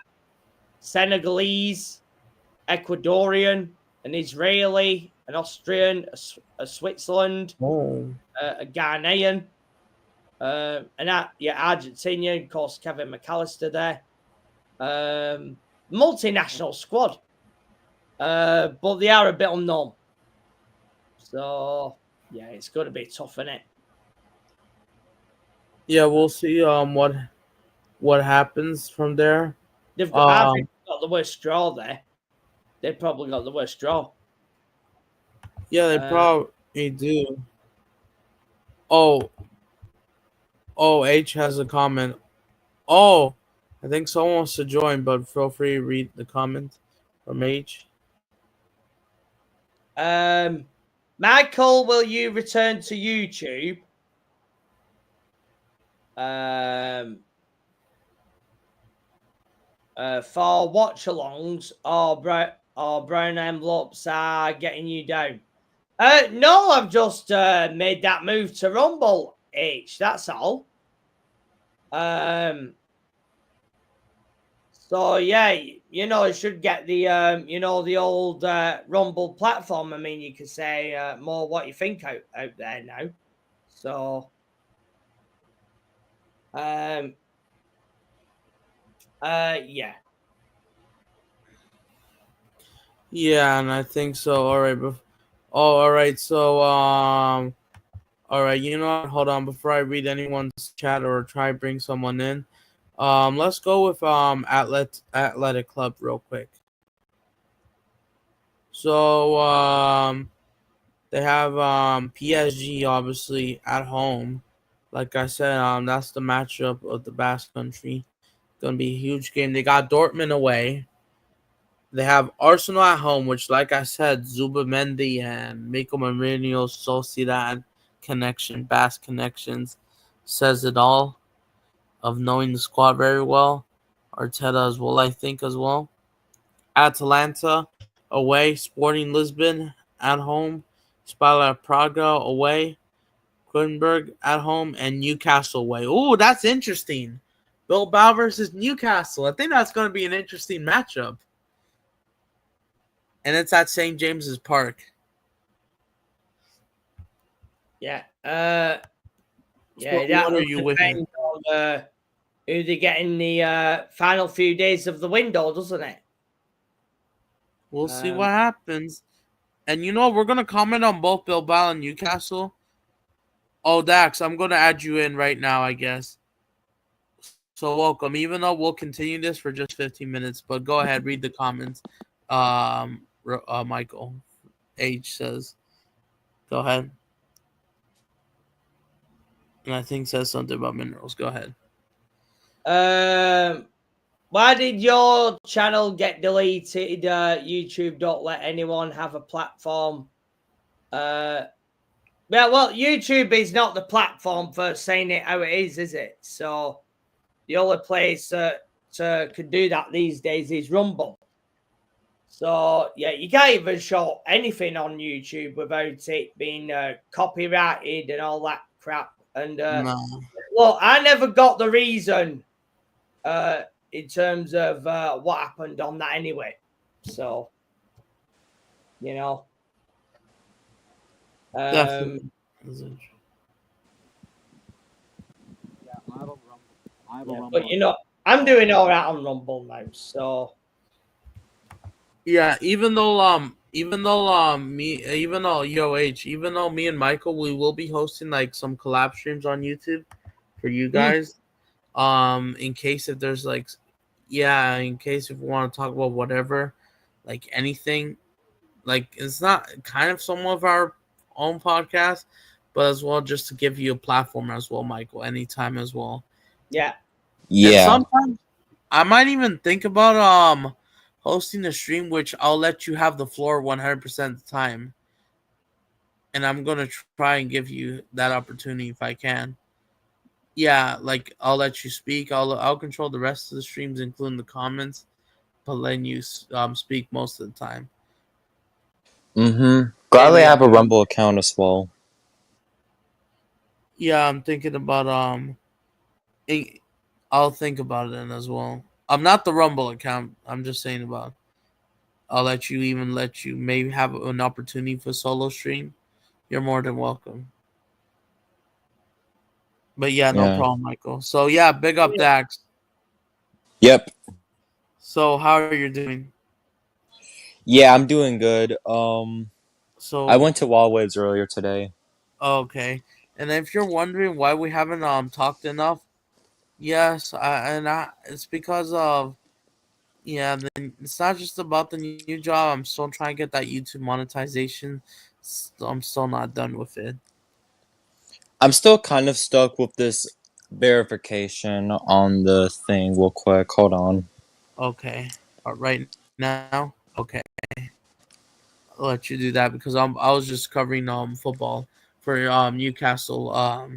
Senegalese, Ecuadorian, an Israeli, an Austrian, a Switzerland, a Ghanaian, Argentinian, of course, Kevin McAllister there. Multinational squad, but they are a bit unknown. So, yeah, it's going to be tough, isn't it? Yeah, we'll see what happens from there. I think they've got the worst draw there. They've probably got the worst draw. Yeah, they probably do. Oh, H has a comment. Oh, I think someone wants to join, but feel free to read the comment from H. Michael, will you return to YouTube? For watch-alongs or brown envelopes are getting you down. No, I've just made that move to Rumble H. That's all. So yeah, you should get the the old Rumble platform. I mean, you could say more what you think out there now. So yeah. Yeah, and I think so. All right, all right. So all right. You know what? Hold on. Before I read anyone's chat or try to bring someone in, let's go with Athletic Club real quick. So they have PSG obviously at home. Like I said, that's the matchup of the Basque Country. Gonna be a huge game. They got Dortmund away. They have Arsenal at home, which, like I said, Zubamendi and Miko Mourinho's Sociedad connection, Basque connections, says it all of knowing the squad very well. Arteta as well, I think, as well. Atalanta away, Sporting Lisbon at home, Sparta Praga away, Quinburg at home, and Newcastle away. Ooh, that's interesting. Bilbao versus Newcastle. I think that's going to be an interesting matchup. And it's at St. James's Park. Yeah. What are you with? On, who they get in the final few days of the window, doesn't it? We'll see what happens. And we're going to comment on both Bilbao and Newcastle. Oh, Dax, I'm going to add you in right now, I guess. So welcome. Even though we'll continue this for just 15 minutes, but go ahead, read the comments. Michael H says, go ahead. And I think says something about minerals. Go ahead. Why did your channel get deleted? YouTube don't let anyone have a platform. Yeah, well, YouTube is not the platform for saying it how it is it? So the only place could do that these days is Rumble. So yeah, you can't even show anything on YouTube without it being copyrighted and all that crap. And No. well, I never got the reason in terms of what happened on that anyway. So, you know. Definitely. Yeah, I have a Rumble. I have a Rumble. But you know, I'm doing all right on Rumble now. So yeah, even though me and Michael, we will be hosting like some collab streams on YouTube for you guys. In case if there's like, yeah, in case if we want to talk about whatever, like anything, like it's not kind of some of our own podcast, but as well just to give you a platform as well, Michael, anytime as well. yeah. And Yeah. sometimes I might even think about hosting a stream which I'll let you have the floor 100% of the time. And I'm going to try and give you that opportunity if I can. Yeah, like I'll let you speak. I'll control the rest of the streams, including the comments, but letting you speak most of the time. Gladly I have a Rumble account as well. Yeah, I'm thinking about I'll think about it as well. I'm not the Rumble account. I'm just saying about. I'll let you maybe have an opportunity for solo stream. You're more than welcome. But yeah, no problem, Michael. So yeah, big up Dax. Yep. So how are you doing? Yeah, I'm doing good. So I went to Wild Waves earlier today. Okay. And if you're wondering why we haven't talked enough, yes, it's because of then it's not just about the new job. I'm still trying to get that YouTube monetization. I'm still not done with it. I'm still kind of stuck with this verification on the thing real quick. Hold on. Okay. Right now? Okay. I'll let you do that because I was just covering football for Newcastle.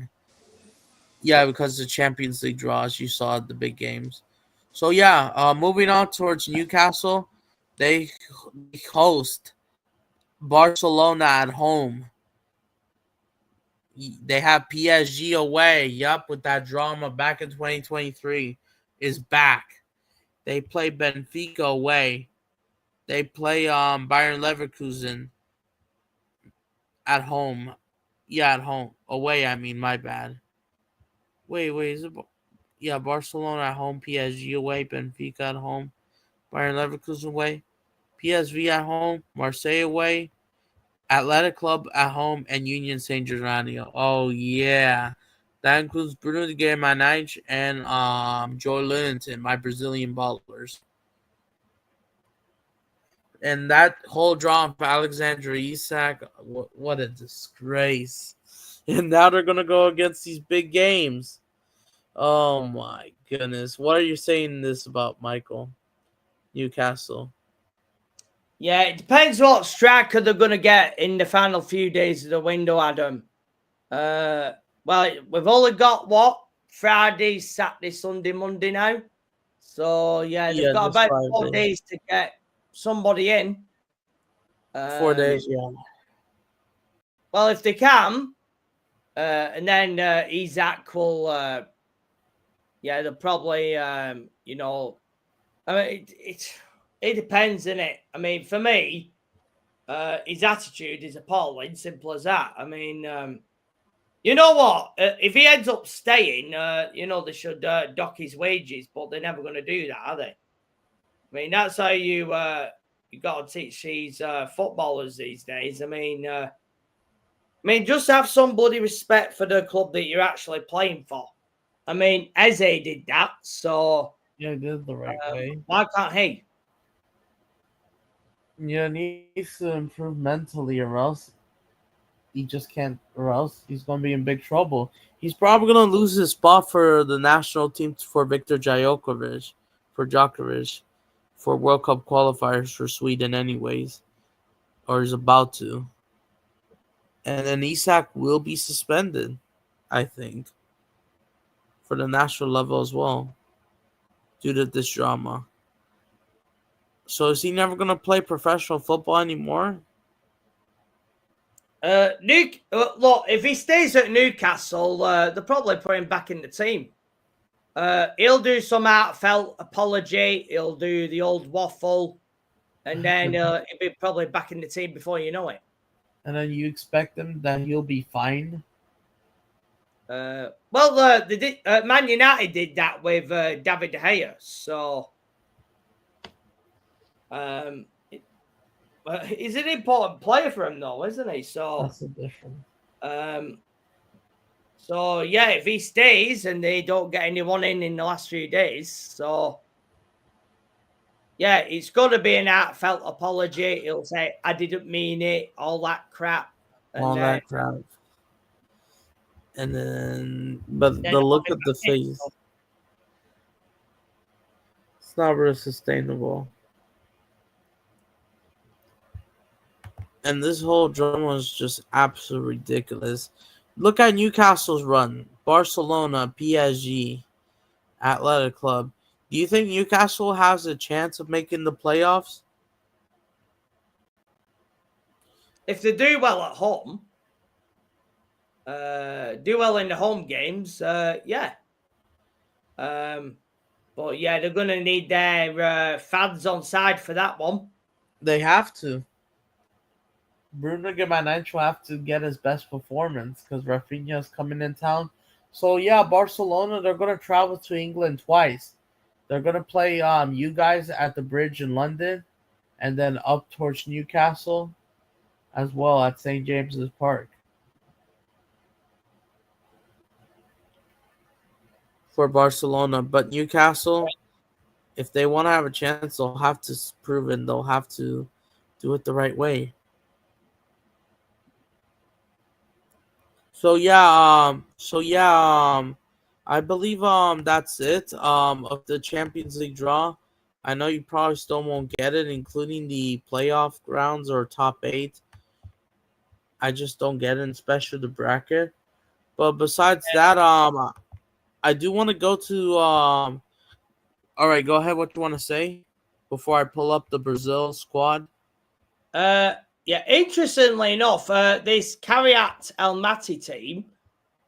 Yeah, because the Champions League draws, you saw the big games. So yeah, moving on towards Newcastle, they host Barcelona at home. They have PSG away. Yup, with that drama back in 2023 is back. They play Benfica away. They play Bayern Leverkusen at home. Yeah, at home. Away, I mean, my bad. Wait, is it? Yeah, Barcelona at home, PSG away, Benfica at home, Bayern Leverkusen away, PSV at home, Marseille away, Athletic Club at home, and Union Saint Germain. Oh yeah, that includes Bruno de Guimarães and Joy Linton, my Brazilian ballers. And that whole draw for Alexander Isak, what a disgrace! And now they're gonna go against these big games. Oh my goodness. What are you saying this about, Michael? Newcastle. Yeah, it depends what striker they're going to get in the final few days of the window, Adam. Well, we've only got Friday, Saturday, Sunday, Monday now. So yeah, they've got about 4 days to get somebody in. 4 days, yeah. Well, if they can, and then Isak will, they'll probably, I mean, it depends, innit? I mean, for me, his attitude is appalling, simple as that. I mean, you know what? If he ends up staying, they should dock his wages, but they're never going to do that, are they? I mean, that's how you got to teach these footballers these days. I mean, just have some bloody respect for the club that you're actually playing for. I mean, Eze did that, so Yeah, he did it the right way. why can't he? Yeah, he needs to improve mentally, or else he just can't. Or else he's gonna be in big trouble. He's probably gonna lose his spot for the national team for Viktor Djokovic, for World Cup qualifiers for Sweden, anyways, or is about to. And then Isak will be suspended, I think, for the national level as well, due to this drama. So is he never gonna play professional football anymore? Look, if he stays at Newcastle, they'll probably put him back in the team. He'll do some heartfelt apology. He'll do the old waffle, and then he'll be probably back in the team before you know it. And then you expect him that he'll be fine? They did. Man United did that with David De Gea. So, he's an important player for him, though, isn't he? So That's the difference. So yeah, if he stays and they don't get anyone in the last few days, so yeah, it's got to be an heartfelt apology. He'll say, "I didn't mean it," all that crap, and All then, that crap. And then, but then the he'll look be at the back in. face, it's not really sustainable. And this whole drama is just absolutely ridiculous. Look at Newcastle's run: Barcelona, PSG, Athletic Club. Do you think Newcastle has a chance of making the playoffs? If they do well at home, do well in the home games, yeah. But yeah, they're gonna need their fans on side for that one. They have to. Bruno Guimaraes will have to get his best performance because Rafinha is coming in town. So yeah, Barcelona, they're gonna travel to England twice. They're gonna play you guys at the bridge in London, and then up towards Newcastle, as well at St James's Park for Barcelona. But Newcastle, if they want to have a chance, they'll have to prove it. They'll have to do it the right way. I believe that's it of the Champions League draw. I know you probably still won't get it, including the playoff rounds or top 8. I just don't get it, especially the bracket. But besides that, I do want to go to all right, go ahead. What you want to say before I pull up the Brazil squad? Yeah, interestingly enough, this Kariat Almaty team,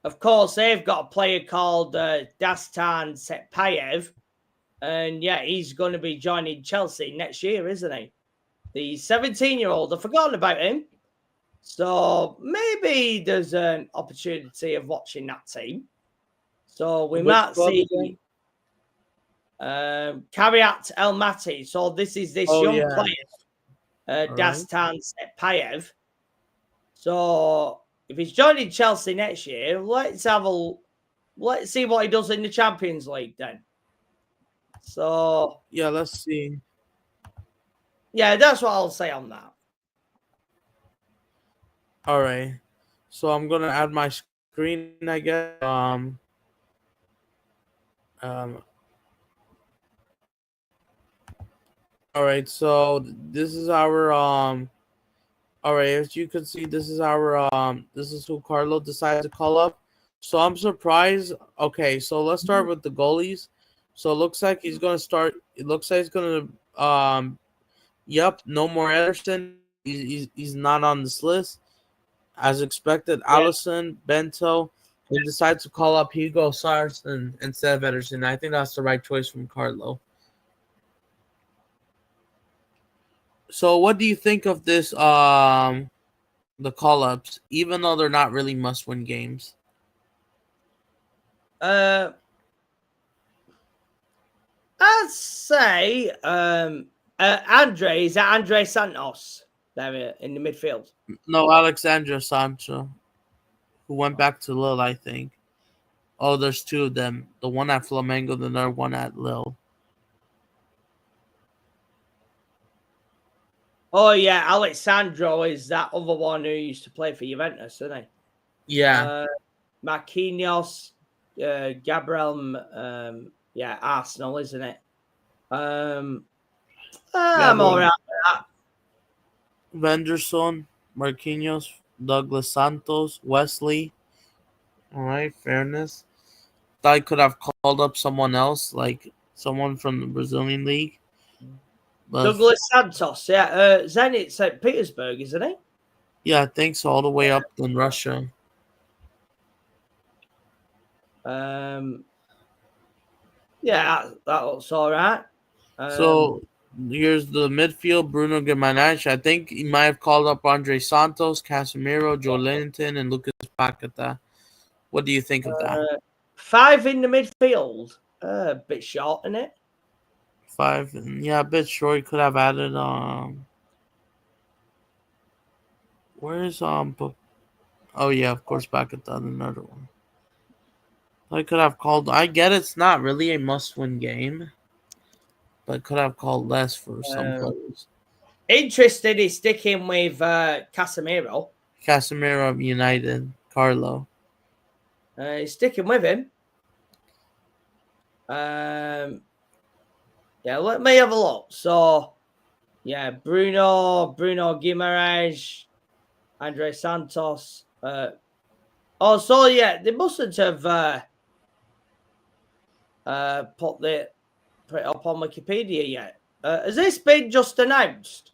of course, they've got a player called Dastan Setpayev, and yeah, he's going to be joining Chelsea next year, isn't he? The 17-year-old, I've forgotten about him. So maybe there's an opportunity of watching that team. So we might see Kariat Almaty. So this is this young player, Dastan Setpayev. So if he's joining Chelsea next year, let's see what he does in the Champions League then. So yeah, let's see. Yeah, that's what I'll say on that. All right, so I'm gonna add my screen, I guess. All right, so this is our All right, as you can see, this is our this is who Carlo decided to call up. So I'm surprised. Okay, so let's start with the goalies. So it looks like he's gonna start. It looks like he's gonna Yep, no more Ederson. He's not on this list. As expected, Allison, Bento. He decided to call up Hugo Sarsen instead of Ederson. I think that's the right choice from Carlo. So what do you think of this the call-ups, even though they're not really must-win games? I'd say Andre, is that Andre Santos there in the midfield? No, Alexandra Sancho, who went back to Lille, I think. Oh, there's two of them. The one at Flamengo, the other one at Lille. Oh yeah, Alexandro is that other one who used to play for Juventus, isn't he? Yeah. Marquinhos, Gabriel, Arsenal, isn't it? I'm all right with that. Venderson, Marquinhos, Douglas Santos, Wesley. All right, fairness. I could have called up someone else, like someone from the Brazilian league. But Douglas Santos, Zenit St. Petersburg, isn't he? yeah, thanks all the way up in Russia. Yeah, that looks all right. So here's the midfield: Bruno Guimaraes. I think he might have called up Andre Santos, Casemiro, Joe Linton, and Lucas Paqueta. What do you think of that? 5 in the midfield, a bit short, isn't it? 5, yeah, a bit short. He could have added where's oh yeah, of course, Paqueta, another one. I could have called. I get it's not really a must-win game, but could have called less for some players. Interested in sticking with Casemiro. Casemiro of United, Carlo. He's sticking with him. Let me have a look. So, Bruno Guimaraes, Andre Santos. They mustn't have put it up on Wikipedia yet. Has this been just announced?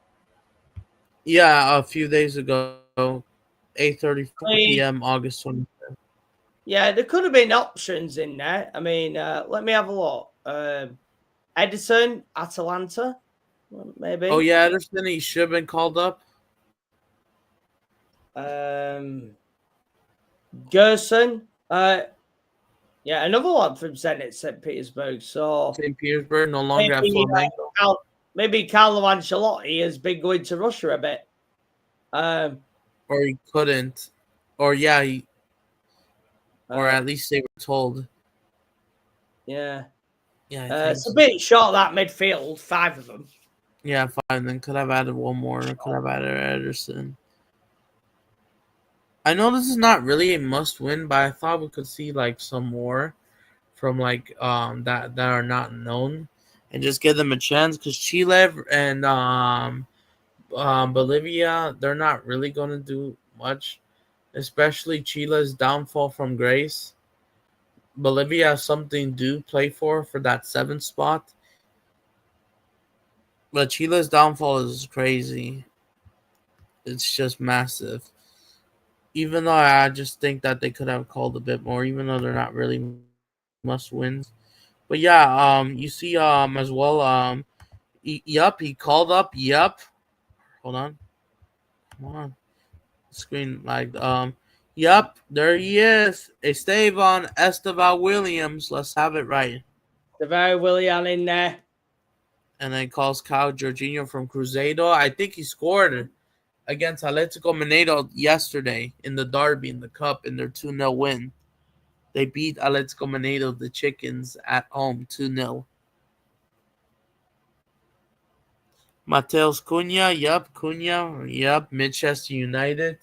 Yeah, a few days ago, 8:34 p.m. August 25th. Yeah, there could have been options in there. I mean, let me have a look. Edison, Atalanta, maybe. Oh yeah, Ederson, he should have been called up. Gerson, another one from Zenit St. Petersburg. So St. Petersburg no longer at Flamengo. Maybe Carlo Ancelotti has been going to Russia a bit. Or he couldn't. Or yeah, or at least they were told. Yeah. Yeah, it's a bit short, that midfield, 5 of them. Yeah, 5. Then could have added one more. Could have added Ederson. I know this is not really a must-win, but I thought we could see like some more from like that are not known, and just give them a chance, because Chile and Bolivia, they're not really going to do much, especially Chile's downfall from grace. Bolivia has something to play for that 7th spot, but Chile's downfall is crazy. It's just massive. Even though I just think that they could have called a bit more, even though they're not really must wins. But yeah, you see as well, he called up, hold on. Come on. Screen like there he is. Esteban Esteval Williams. Let's have it right. Esteval William in there. And then calls Kyle Jorginho from Cruzeiro. I think he scored against Atletico Mineiro yesterday in the derby in the cup in their 2-0 win. They beat Atletico Mineiro, the Chickens, at home 2-0. Mateus Cunha, Manchester United.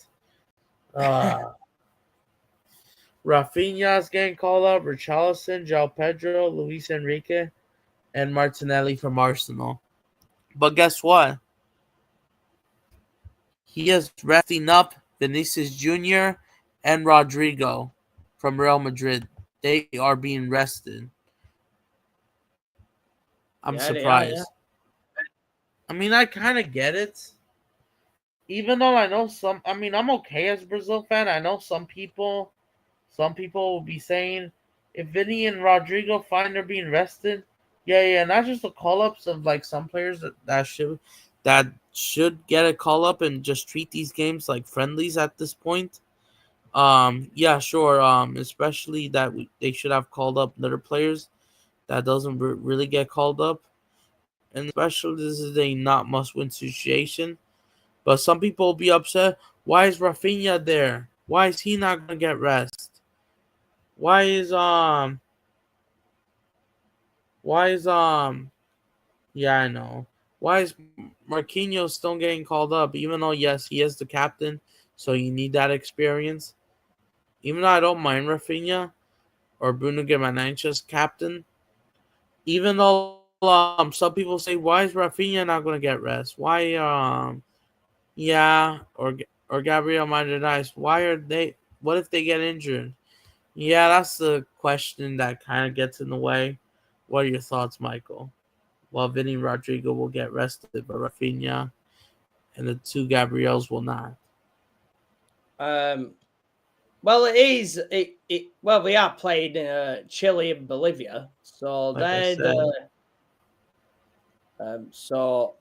Rafinha's getting called up, Richarlison, João Pedro, Luis Enrique, and Martinelli from Arsenal. But guess what? He is resting up Vinicius Jr. and Rodrigo from Real Madrid. They are being rested. I'm surprised. I mean, I kind of get it. Even though I know I'm okay as a Brazil fan. I know some people will be saying, if Vinny and Rodrigo find they're being rested, not just the call-ups of like some players that should get a call-up and just treat these games like friendlies at this point. Sure. Especially that they should have called up other players that doesn't really get called up. And especially this is a not must-win situation. But some people will be upset. Why is Rafinha there? Why is he not going to get rest? Why is yeah, I know. Why is Marquinhos still getting called up? Even though yes, he is the captain, so you need that experience. Even though I don't mind Rafinha or Bruno Guimaraes captain, even though some people say why is Rafinha not going to get rest? Why yeah or Gabriel Martinez? Why are they? What if they get injured? Yeah, that's the question that kind of gets in the way. What are your thoughts, Michael? Well, Vinny Rodrigo will get rested, but Rafinha and the two Gabriels will not. Well, it is. Well, we are playing Chile and Bolivia, so Like I then. said, So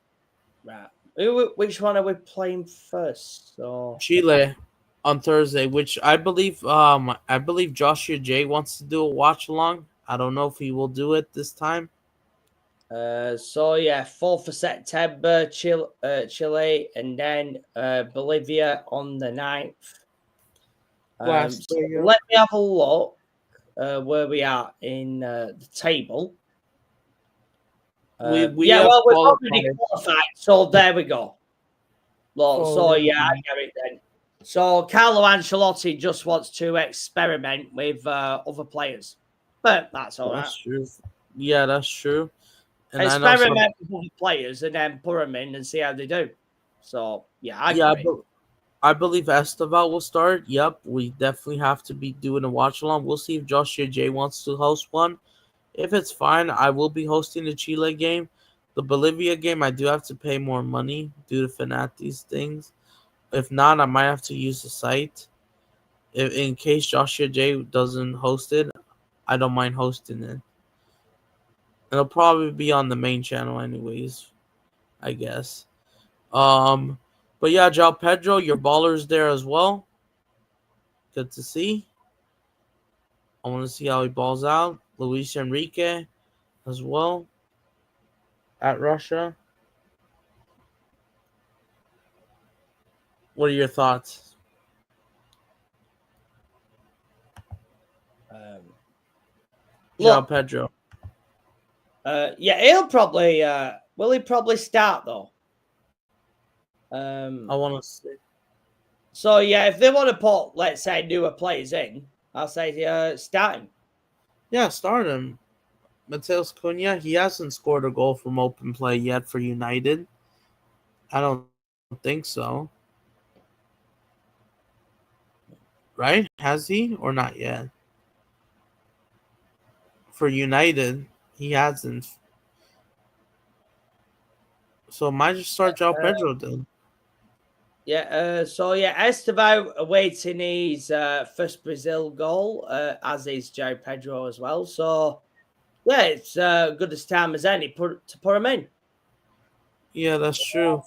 right, which one are we playing first? So Chile on Thursday, which I believe Joshua J wants to do a watch along. I don't know if he will do it this time. so yeah, 4th of September, Chile, and then Bolivia on the 9th. Last So year. let me have a look where we are in the table. We Yeah, have well, we've already qualified. qualified, so there we go. Well, so For yeah, I get it then. So Carlo Ancelotti just wants to experiment with other players, but that's all right. that's true. Yeah, that's true. And I know some. Experiment with other players and then put them in and see how they do. So yeah, I Yeah, agree. I believe Esteval will start. Yep, we definitely have to be doing a watch along. We'll see if Joshua J wants to host one. If it's fine, I will be hosting the Chile game. The Bolivia game, I do have to pay more money due to Fanati's things. If not, I might have to use the site. If, in case Joshua J doesn't host it, I don't mind hosting it. It'll probably be on the main channel anyways, I guess. Um, but yeah, Joao Pedro, your baller's there as well. Good to see. I want to see how he balls out. Luis Enrique as well at Russia. What are your thoughts? Joao Look, Pedro. yeah, he'll probably will he probably start though? I want to see. So yeah, if they want to put, let's say, newer players in, I'll say start him. Yeah, start him. Mateus Cunha, he hasn't scored a goal from open play yet for United. I don't think so. Right? Has he or not yet? For United, he hasn't. So might just start Joao Pedro then. Yeah, so yeah, Estevao awaiting his first Brazil goal, as is Joe Pedro as well. So yeah, it's good as time as any to put him in. Yeah, that's true.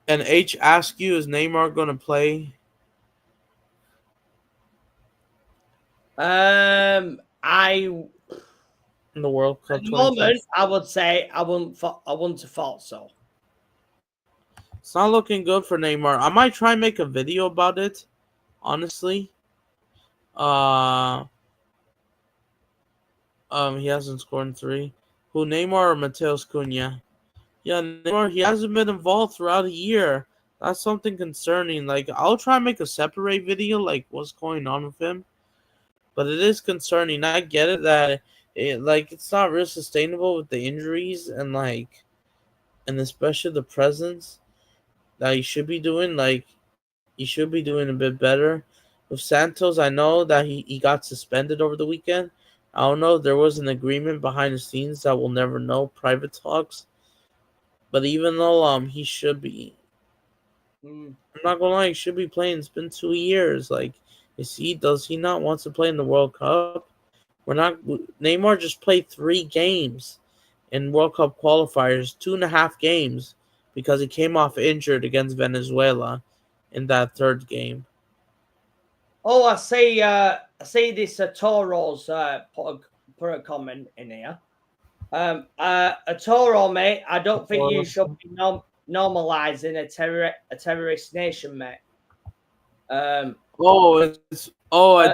And H asked you, is Neymar going to play? I In the World at Cup the moment, 2026. I would say I wouldn't have thought so. It's not looking good for Neymar. I might try and make a video about it, honestly. Uh, he hasn't scored in 3. Who, Neymar or Mateus Cunha? Yeah, Neymar, he hasn't been involved throughout a year. That's something concerning. Like, I'll try and make a separate video, like, what's going on with him. But it is concerning. I get it that, it's not real sustainable with the injuries and especially the presence that he should be doing. Like, he should be doing a bit better. With Santos, I know that he got suspended over the weekend. I don't know if there was an agreement behind the scenes that we'll never know, private talks. But even though he should be, I'm not gonna lie, he should be playing. It's been 2 years. Like, does he not want to play in the World Cup? We're not. Neymar just played 3 games in World Cup qualifiers, 2.5 games, because he came off injured against Venezuela in that third game. Oh, I see this Toro's put a comment in here. A Toro, mate, I don't think you should be normalizing a terrorist nation, mate. I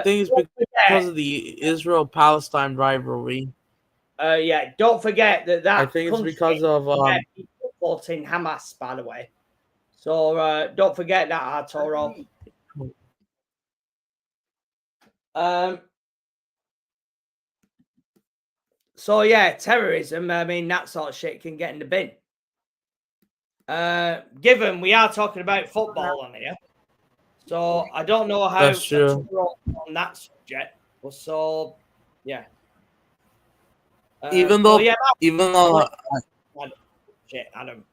think it's don't because forget, of the Israel-Palestine rivalry. yeah, don't forget that I that think it's country because of supporting Hamas, by the way. So don't forget that, Arturo. So yeah, terrorism. I mean, that sort of shit can get in the bin. Given we are talking about football on here, so I don't know how That's true. on that subject. But so yeah. Even But though yeah, even though shit, Adam.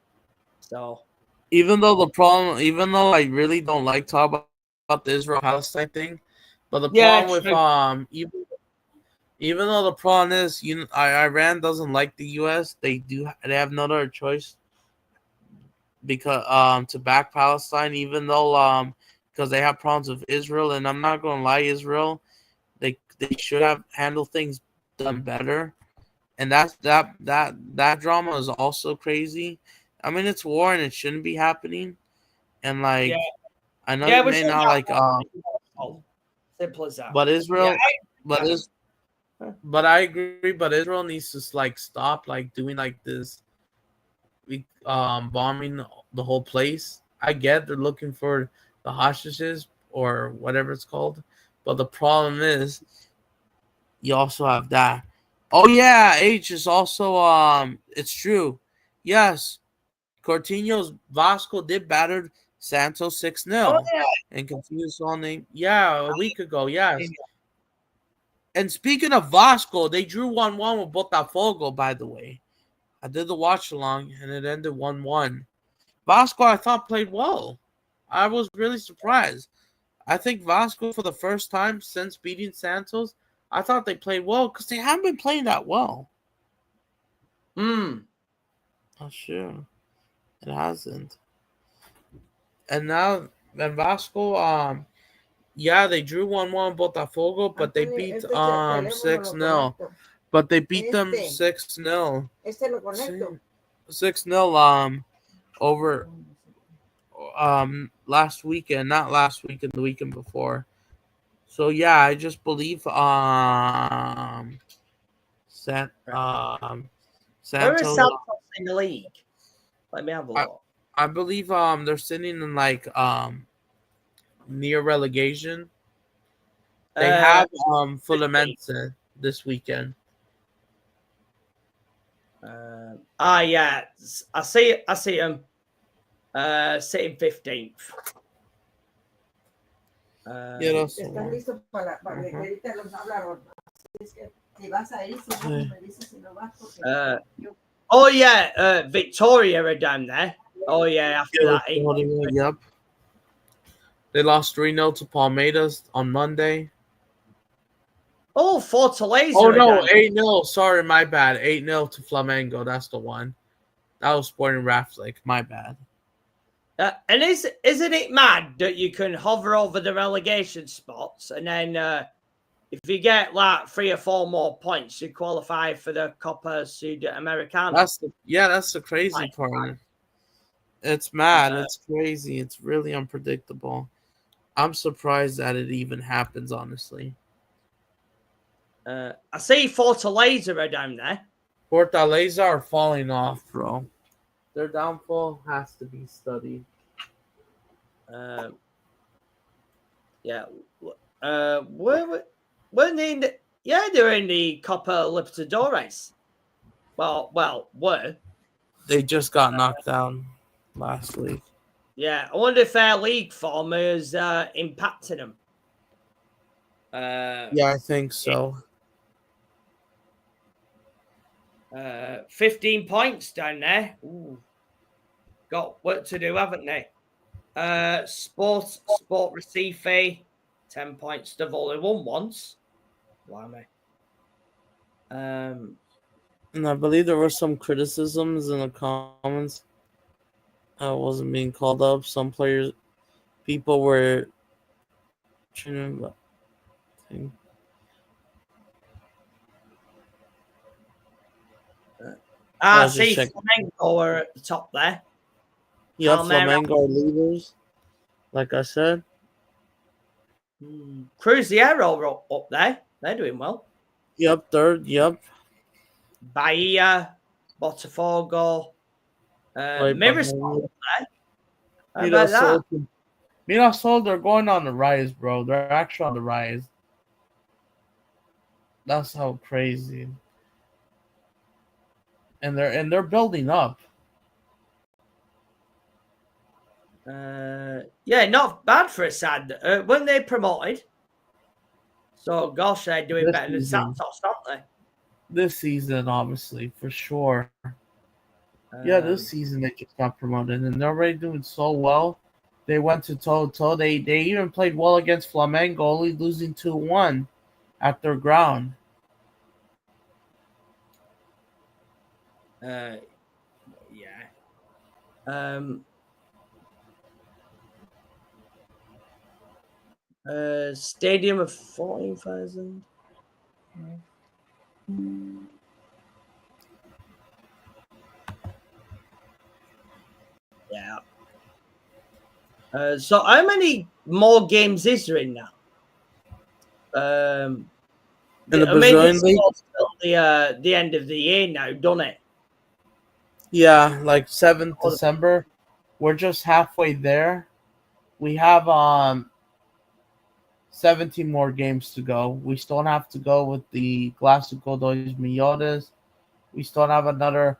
So even though the problem even though I really don't like talk about the Israel Palestine thing, but the yeah, problem with true. even though the problem is Iran doesn't like the US, they have no other choice because to back Palestine, even though because they have problems with Israel, and I'm not gonna lie, Israel they should have handled things done better. And that drama is also crazy. I mean, it's war and it shouldn't be happening. And Yeah, I know yeah, you we may should not simple as that. but Yeah, Israel, but I agree. But Israel needs to stop doing this, bombing the whole place. I get they're looking for the hostages or whatever it's called, but the problem is you also have that. Oh yeah, H is also it's true. Yes, Coutinho's Vasco did batter Santos 6 oh 0 yeah. and continues on name. Yeah, a week ago, yes. And speaking of Vasco, they drew 1-1 with Botafogo, by the way. I did the watch along and it ended 1-1. Vasco, I thought, played well. I was really surprised. I think Vasco, for the first time since beating Santos, I thought they played well because they haven't been playing that well. Hmm. Not sure. It hasn't. And now, and Vasco, yeah, they drew 1-1 Botafogo, but they beat 6-0. But they beat them 6-0. 6-0 over last weekend, not last weekend, the weekend before. So yeah, I just believe Where is Santos. Santos in the league? Let me have a look. I believe they're sitting in near relegation. They have Fluminense this weekend. Yeah, I see him sitting 15th. Yeah, that's the one. Oh yeah, Victoria are down there. Oh yeah, after that. Yep. They lost 3-0 to Palmeiras on Monday. Oh, Fortaleza. Oh no, 8-0. Sorry, my bad. 8-0 to Flamengo. That's the one. That was Sporting Raflik. My bad. And isn't it mad that you can hover over the relegation spots and then if you get 3 or 4 more points, you qualify for the Copa Sudamericana. That's the crazy part. It's mad. It's crazy. It's really unpredictable. I'm surprised that it even happens, honestly. I see Fortaleza are down there. Fortaleza are falling off, bro. Their downfall has to be studied. Yeah. Weren't they in the, yeah, they're in the Copa Libertadores. Well, were. They just got knocked down last week. Yeah, I wonder if their league form is impacting them. Yeah, I think so. 15 points down there. Ooh. Got work to do, haven't they? Sport Recife, 10 points. They've only won once. Blimey. And I believe there were some criticisms in the comments. I wasn't being called up. Some people were trying to. See, Flamengo are at the top there. Yeah, Flamengo are leaders, like I said. Cruzeiro up there. They're doing well. Yep, third. Yep. Bahia, Botafogo, Right Mirassol. How about Mirassol. that? Mirassol, they're going on the rise, bro. They're actually on the rise. That's how crazy. And they're building up. Yeah, not bad for a side. Weren't they promoted? So, gosh, they're doing This better than season. Santos, aren't they? This season, obviously, for sure. Yeah, this season they just got promoted, and they're already doing so well. They went to toe-to-toe. They even played well against Flamengo, only losing 2-1 at their ground. Yeah. Stadium of 14,000. Yeah. So how many more games is there in now? In the Brazilian league? Till the end of the year now, done it? Yeah, like 7th December. We're just halfway there. We have 17 more games to go. We still have to go with the Clásico dos Millones. We still have another.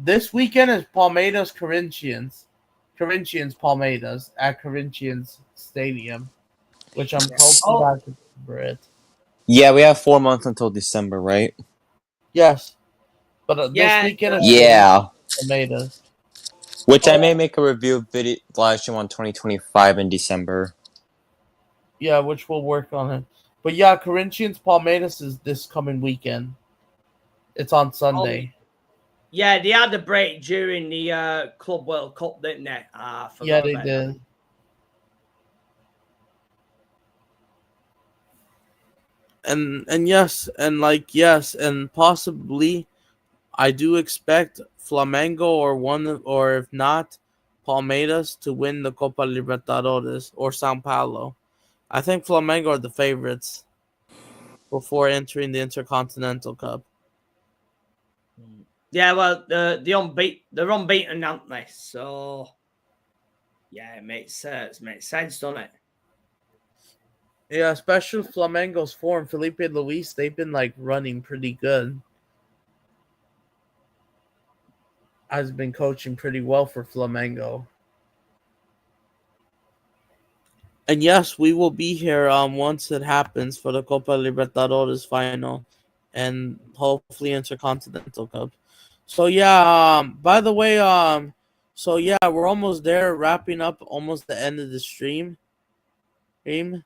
This weekend is Palmeiras Corinthians. Palmeiras at Corinthians Stadium, which I'm hoping I can cover it. Yeah, we have 4 months until December, right? Yes, but this weekend is Yeah. Palmeiras. Which I may make a review video live stream on 2025 in December. Yeah, which we'll work on it. But yeah, Corinthians Palmeiras is this coming weekend. It's on Sunday. Yeah, they had a break during the Club World Cup, didn't they? Yeah, they did. And yes, and possibly I do expect Flamengo or if not, Palmeiras to win the Copa Libertadores or São Paulo. I think Flamengo are the favorites before entering the Intercontinental Cup. Yeah, well, they're unbeaten, aren't they? So yeah, it makes sense, doesn't it? Yeah, especially Flamengo's form. Felipe Luis, they've been like running pretty good. Has been coaching pretty well for Flamengo. And yes, we will be here once it happens for the Copa Libertadores final and hopefully Intercontinental Cup. So yeah, by the way, so yeah, we're almost there, wrapping up almost the end of the stream. So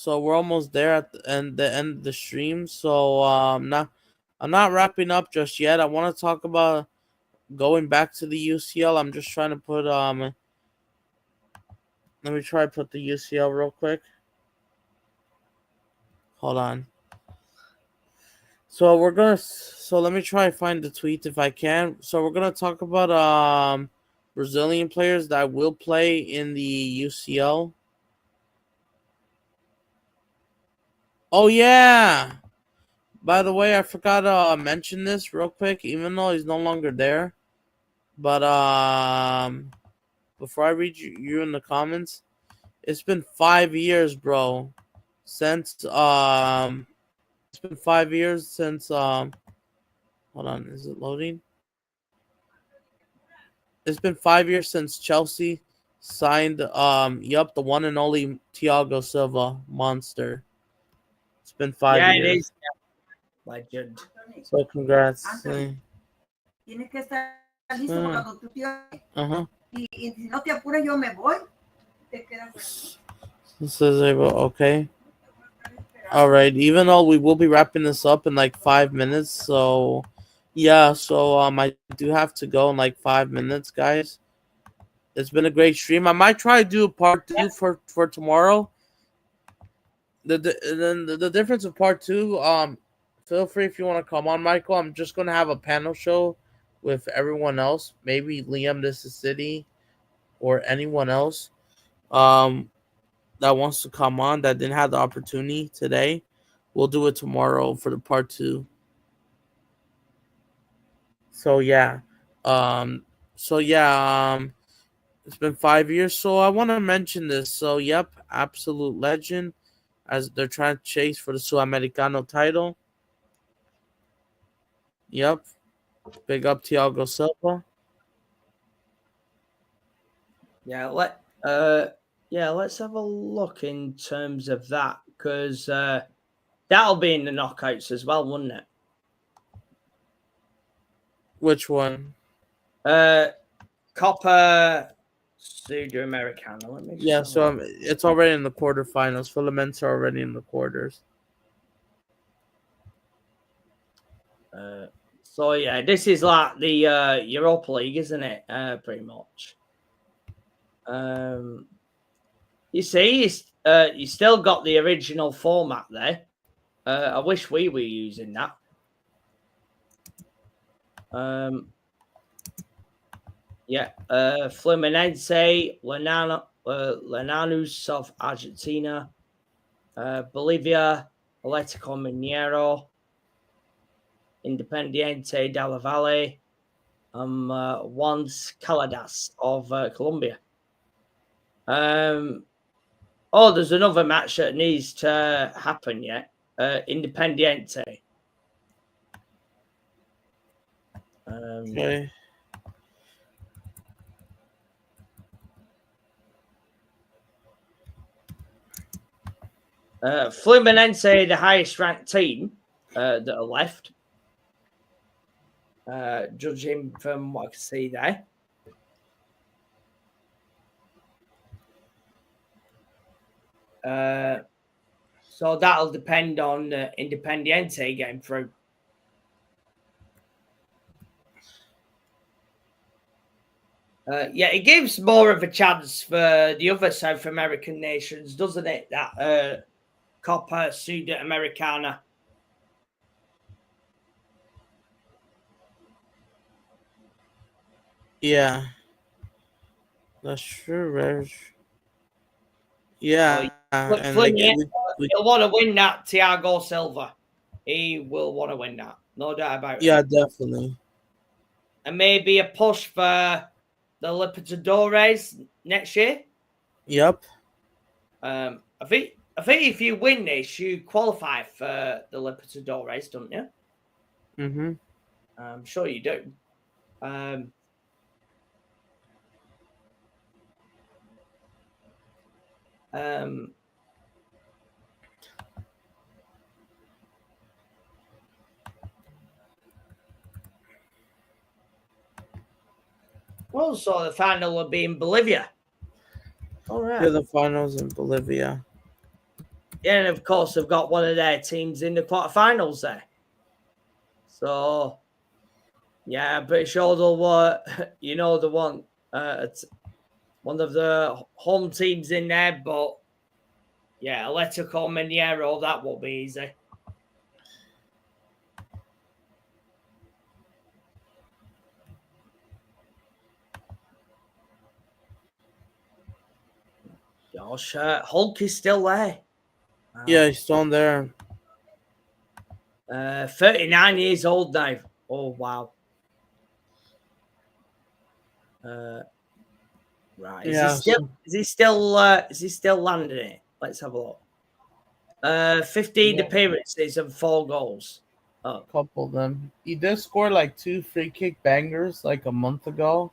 we're almost there at the end of the stream. So I'm not wrapping up just yet. I want to talk about going back to the UCL. I'm just trying to put let me try to put the UCL real quick. Hold on. So let me try to find the tweet if I can. So we're gonna talk about Brazilian players that will play in the UCL. Oh yeah. By the way, I forgot to mention this real quick, even though he's no longer there. But before I read you in the comments, it's been 5 years, bro, since it's been 5 years since hold on, is it loading? It's been 5 years since Chelsea signed the one and only Thiago Silva monster. It's been 5 years. It is. Legend. So congrats. Tienes que estar listo cuando tú te Uh-huh. Y si no te apuras, yo me voy. Te quedas aquí. Says okay. All right. Even though we will be wrapping this up in like 5 minutes, so yeah. So I do have to go in like 5 minutes, guys. It's been a great stream. I might try to do a part 2 for tomorrow. The difference of part 2. Feel free if you want to come on, Michael. I'm just gonna have a panel show with everyone else. Maybe Liam, This is City, or anyone else that wants to come on that didn't have the opportunity today, we'll do it tomorrow for the part 2. So yeah. Um it's been 5 years, so I want to mention this. So yep, absolute legend as they're trying to chase for the Sudamericano title. Yep. Big up Thiago Silva. Yeah, let's have a look in terms of that, because that'll be in the knockouts as well, wouldn't it? Which one? Copa Sudamericana. Let me Yeah, just so have a look. it's already in the quarterfinals. Filaments are already in the quarters. So yeah, this is like the Europa League, isn't it? Pretty much. You see, you still got the original format there. I wish we were using that. Yeah, Fluminense, Lanús of Argentina, Bolivia, Atlético Mineiro, Independiente del Valle, Once Caldas of Colombia. There's another match that needs to happen yet. Independiente. Okay. Fluminense, the highest ranked team that are left, judging from what I can see there. So that'll depend on Independiente getting through. Yeah, it gives more of a chance for the other South American nations, doesn't it? That Copa Sudamericana. Yeah. That's true, Reg. Yeah, and he'll want to win that, Thiago Silva. He will want to win that. No doubt about it. yeah, definitely. And maybe a push for the Libertadores next year. Yep. I think if you win this, you qualify for the Libertadores, don't you? Mm-hmm. I'm sure you do. Also, the final will be in Bolivia. All right. Yeah, the finals in Bolivia. Yeah, and of course, they've got one of their teams in the quarterfinals there. So, yeah, I'm pretty sure they'll, the one, one of the home teams in there. But, yeah, Atletico Mineiro, that will be easy. Gosh, Hulk is still there. Yeah, he's still there. 39 years old now. Oh, wow. Right. Is he still landing it? Let's have a look. 15 appearances and 4 goals. A couple of them. He did score like 2 free kick bangers like a month ago.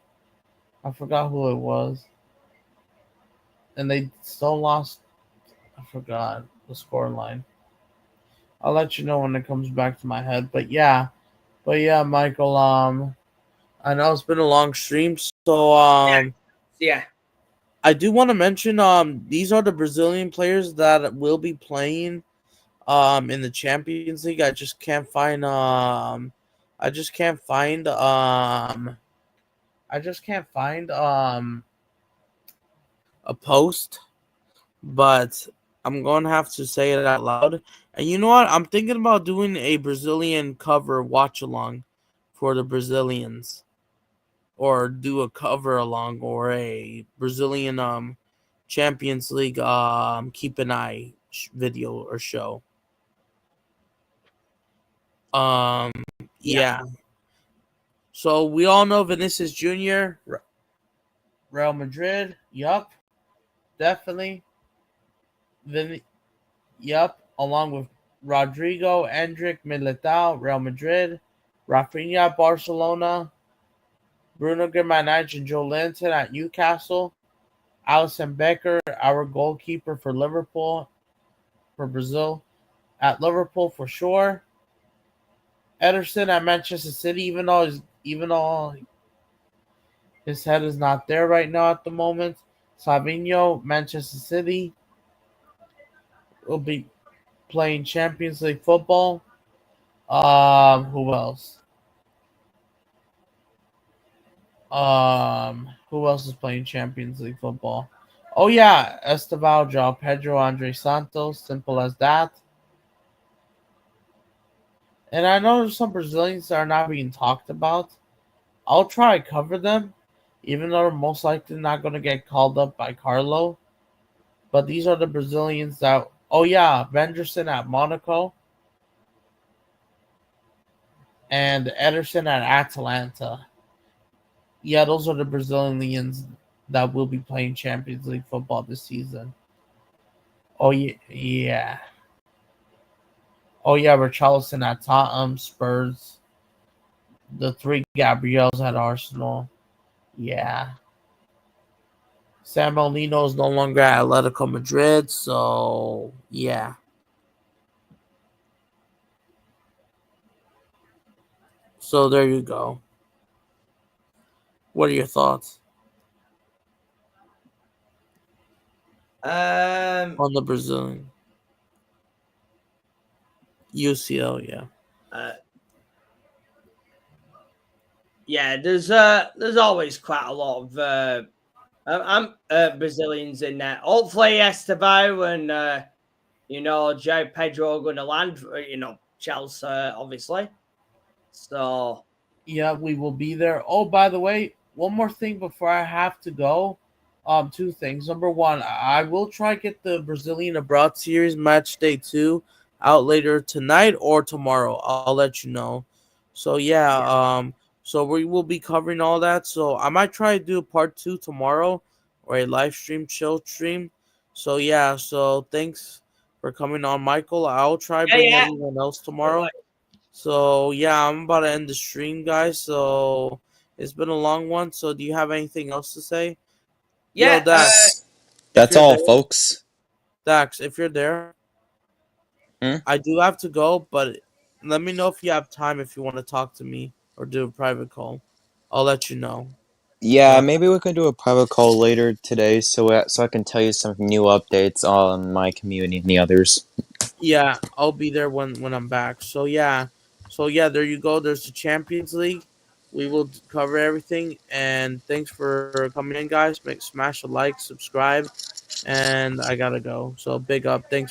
I forgot who it was. And they still lost. I forgot the score line. I'll let you know when it comes back to my head. But yeah, Michael. I know it's been a long stream, so yeah. I do want to mention these are the Brazilian players that will be playing in the Champions League. I just can't find a post, but I'm going to have to say it out loud. And you know what? I'm thinking about doing a Brazilian cover watch along for the Brazilians or do a cover along or a Brazilian Champions League keep an eye video or show. Um yeah. So we all know Vinicius Jr. Real Madrid. Yup. Definitely. Yup. Along with Rodrigo, Endrick, Militao, Real Madrid, Rafinha, Barcelona, Bruno Guimaraes and Joe Linton at Newcastle, Alisson Becker, our goalkeeper for Liverpool, for Brazil, at Liverpool for sure. Ederson at Manchester City, even though his head is not there right now at the moment. Savinho, Manchester City, will be playing Champions League football. Who else? Who else is playing Champions League football? Oh yeah, Esteval, João Pedro, Andre Santos. Simple as that. And I know there's some Brazilians that are not being talked about. I'll try to cover them, even though they're most likely not going to get called up by Carlo. But these are the Brazilians that. Oh yeah, Venderson at Monaco. And Ederson at Atalanta. Yeah, those are the Brazilians that will be playing Champions League football this season. Oh yeah, yeah. Oh yeah, Richarlison at Tottenham, Spurs. The three Gabriels at Arsenal. Yeah. Samuel Lino is no longer at Atletico Madrid, so yeah. So there you go. What are your thoughts on the Brazilian UCL? Yeah. Yeah, there's always quite a lot of Brazilians in there. Hopefully, Estevao and Joe Pedro are going to land. Chelsea, obviously. So yeah, we will be there. Oh, by the way, one more thing before I have to go. Two things. Number one, I will try to get the Brazilian Abroad Series match day 2 out later tonight or tomorrow. I'll let you know. So yeah. So we will be covering all that. So I might try to do a part 2 tomorrow or a live stream, chill stream. So yeah. So thanks for coming on, Michael. I'll try to bring everyone else tomorrow. So yeah, I'm about to end the stream, guys. So it's been a long one. So do you have anything else to say? yeah, Yo, Dax. That's all, folks. Dax, if you're there, I do have to go, but let me know if you have time if you want to talk to me or do a private call. I'll let you know. Yeah, maybe we can do a private call later today so I can tell you some new updates on my community and the others. Yeah, I'll be there when I'm back. So yeah, there you go. There's the Champions League. We will cover everything, and thanks for coming in, guys. Smash a like, subscribe, and I gotta go. So big up. Thanks.